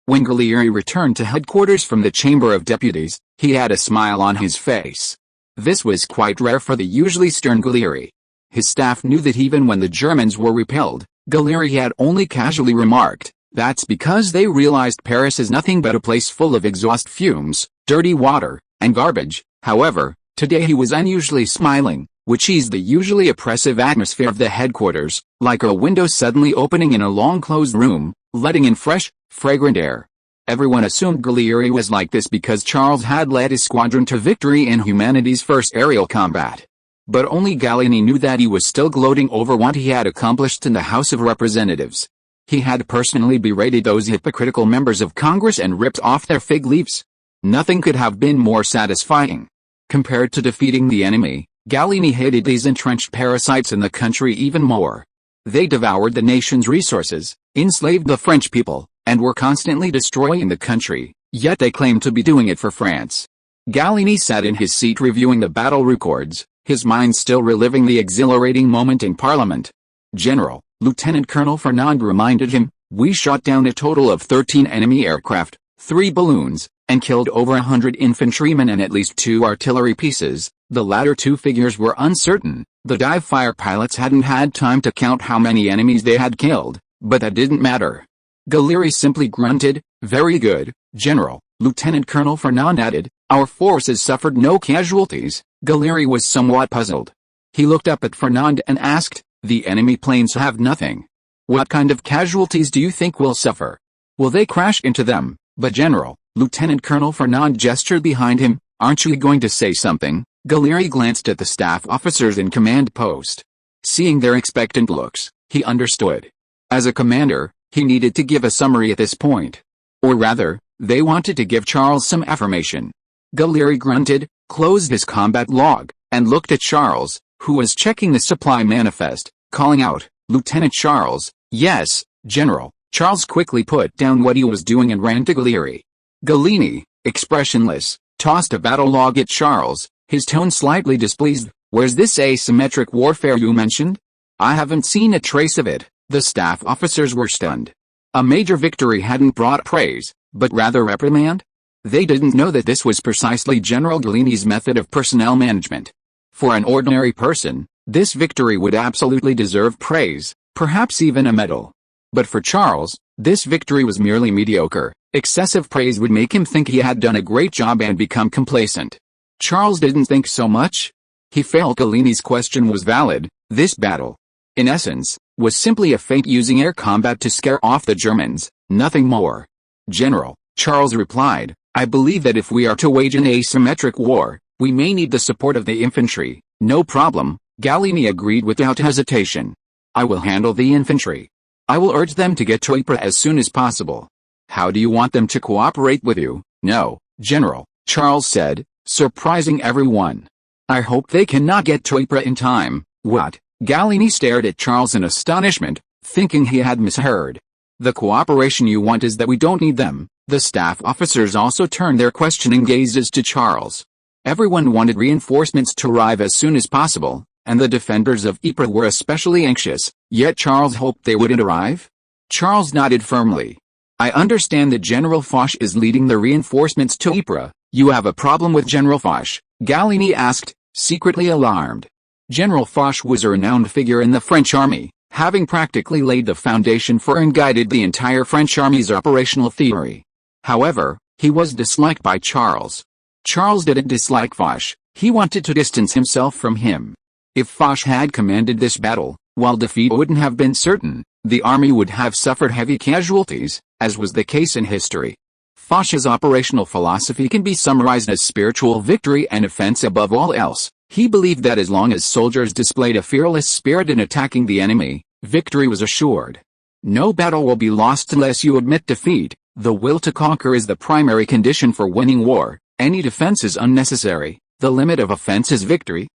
When Gallieri returned to headquarters from the Chamber of Deputies, he had a smile on his face. This was quite rare for the usually stern Gallieri. His staff knew that even when the Germans were repelled, Gallieni had only casually remarked, "That's because they realized Paris is nothing but a place full of exhaust fumes, dirty water, and garbage." However, today he was unusually smiling, which eased the usually oppressive atmosphere of the headquarters, like a window suddenly opening in a long-closed room, letting in fresh, fragrant air. Everyone assumed Gallieni was like this because Charles had led his squadron to victory in humanity's first aerial combat. But only Gallieni knew that he was still gloating over what he had accomplished in the House of Representatives. He had personally berated those hypocritical members of Congress and ripped off their fig leaves. Nothing could have been more satisfying. Compared to defeating the enemy, Gallieni hated these entrenched parasites in the country even more. They devoured the nation's resources, enslaved the French people, and were constantly destroying the country, yet they claimed to be doing it for France. Gallieni sat in his seat reviewing the battle records, his mind still reliving the exhilarating moment in Parliament. General, Lieutenant Colonel Fernand reminded him, "We shot down a total of 13 enemy aircraft, 3 balloons, and killed over 100 infantrymen and at least 2 artillery pieces." The latter 2 figures were uncertain. The dive-fire pilots hadn't had time to count how many enemies they had killed, but that didn't matter. Gallieni simply grunted, "Very good, General." Lieutenant Colonel Fernand added, "Our forces suffered no casualties." Gallieni was somewhat puzzled. He looked up at Fernand and asked, "The enemy planes have nothing. What kind of casualties do you think will suffer? Will they crash into them?" "But General," Lieutenant Colonel Fernand gestured behind him, "aren't you going to say something?" Gallieni glanced at the staff officers in command post. Seeing their expectant looks, he understood. As a commander, he needed to give a summary at this point. Or rather, they wanted to give Charles some affirmation. Gallieni grunted, closed his combat log, and looked at Charles, who was checking the supply manifest, calling out, "Lieutenant Charles." "Yes, General." Charles quickly put down what he was doing and ran to Gallieni. Gallieni, expressionless, tossed a battle log at Charles, his tone slightly displeased. "Where's this asymmetric warfare you mentioned? I haven't seen a trace of it." The staff officers were stunned. A major victory hadn't brought praise, but rather reprimand? They didn't know that this was precisely General Gallieni's method of personnel management. For an ordinary person, this victory would absolutely deserve praise, perhaps even a medal. But for Charles, this victory was merely mediocre. Excessive praise would make him think he had done a great job and become complacent. Charles didn't think so much. He felt Gallieni's question was valid. This battle, in essence, was simply a feint using air combat to scare off the Germans, nothing more. "General," Charles replied, "I believe that if we are to wage an asymmetric war, we may need the support of the infantry." "No problem," Gallieni agreed without hesitation. "I will handle the infantry. I will urge them to get to Ypres as soon as possible." "How do you want them to cooperate with you?" "No, General," Charles said, surprising everyone. "I hope they cannot get to Ypres in time." "What?" Gallieni stared at Charles in astonishment, thinking he had misheard. "The cooperation you want is that we don't need them." The staff officers also turned their questioning gazes to Charles. Everyone wanted reinforcements to arrive as soon as possible, and the defenders of Ypres were especially anxious, yet Charles hoped they wouldn't arrive. Charles nodded firmly. "I understand that General Foch is leading the reinforcements to Ypres." "You have a problem with General Foch?" Gallieni asked, secretly alarmed. General Foch was a renowned figure in the French army, having practically laid the foundation for and guided the entire French army's operational theory. However, he was disliked by Charles. Charles didn't dislike Foch, he wanted to distance himself from him. If Foch had commanded this battle, while defeat wouldn't have been certain, the army would have suffered heavy casualties, as was the case in history. Foch's operational philosophy can be summarized as spiritual victory and offense above all else. He believed that as long as soldiers displayed a fearless spirit in attacking the enemy, victory was assured. No battle will be lost unless you admit defeat. The will to conquer is the primary condition for winning war. Any defense is unnecessary. The limit of offense is victory.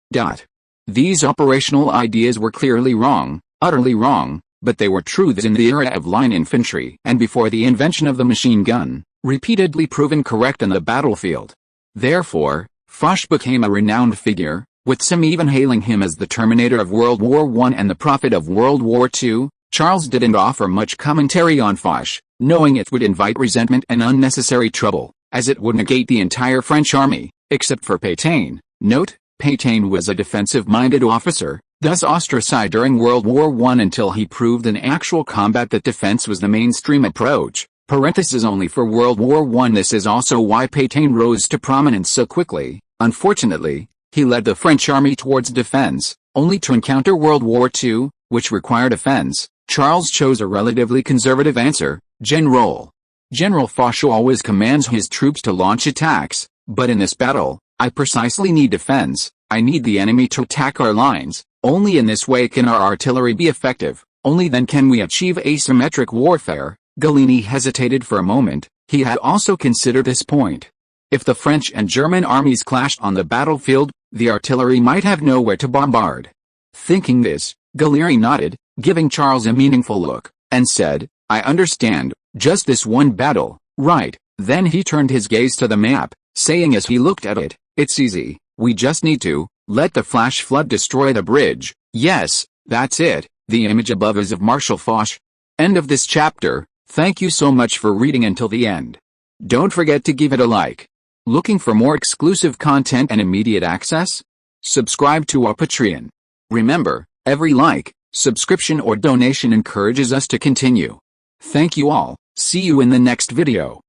These operational ideas were clearly wrong, utterly wrong, but they were truths in the era of line infantry and before the invention of the machine gun, repeatedly proven correct on the battlefield. Therefore, Foch became a renowned figure, with some even hailing him as the Terminator of World War I and the Prophet of World War II. Charles didn't offer much commentary on Foch, knowing it would invite resentment and unnecessary trouble, as it would negate the entire French army, except for Pétain. Note, Pétain was a defensive-minded officer, thus ostracized during World War I until he proved in actual combat that defense was the mainstream approach. Parenthesis only for World War I. This is also why Pétain rose to prominence so quickly. Unfortunately, he led the French army towards defense, only to encounter World War II, which required offense. Charles chose a relatively conservative answer. General Foch always commands his troops to launch attacks, but in this battle, I precisely need defense. I need the enemy to attack our lines. Only in this way can our artillery be effective. Only then can we achieve asymmetric warfare. Gallieni hesitated for a moment. He had also considered this point. If the French and German armies clashed on the battlefield, the artillery might have nowhere to bombard. Thinking this, Gallieni nodded, giving Charles a meaningful look, and said, I understand, just this one battle, right? Then he turned his gaze to the map, saying as he looked at it, it's easy, we just need to let the flash flood destroy the bridge. Yes, that's it. The image above is of Marshal Foch. End of this chapter. Thank you so much for reading until the end. Don't forget to give it a like. Looking for more exclusive content and immediate access? Subscribe to our Patreon. Remember, every like, subscription or donation encourages us to continue. Thank you all. See you in the next video.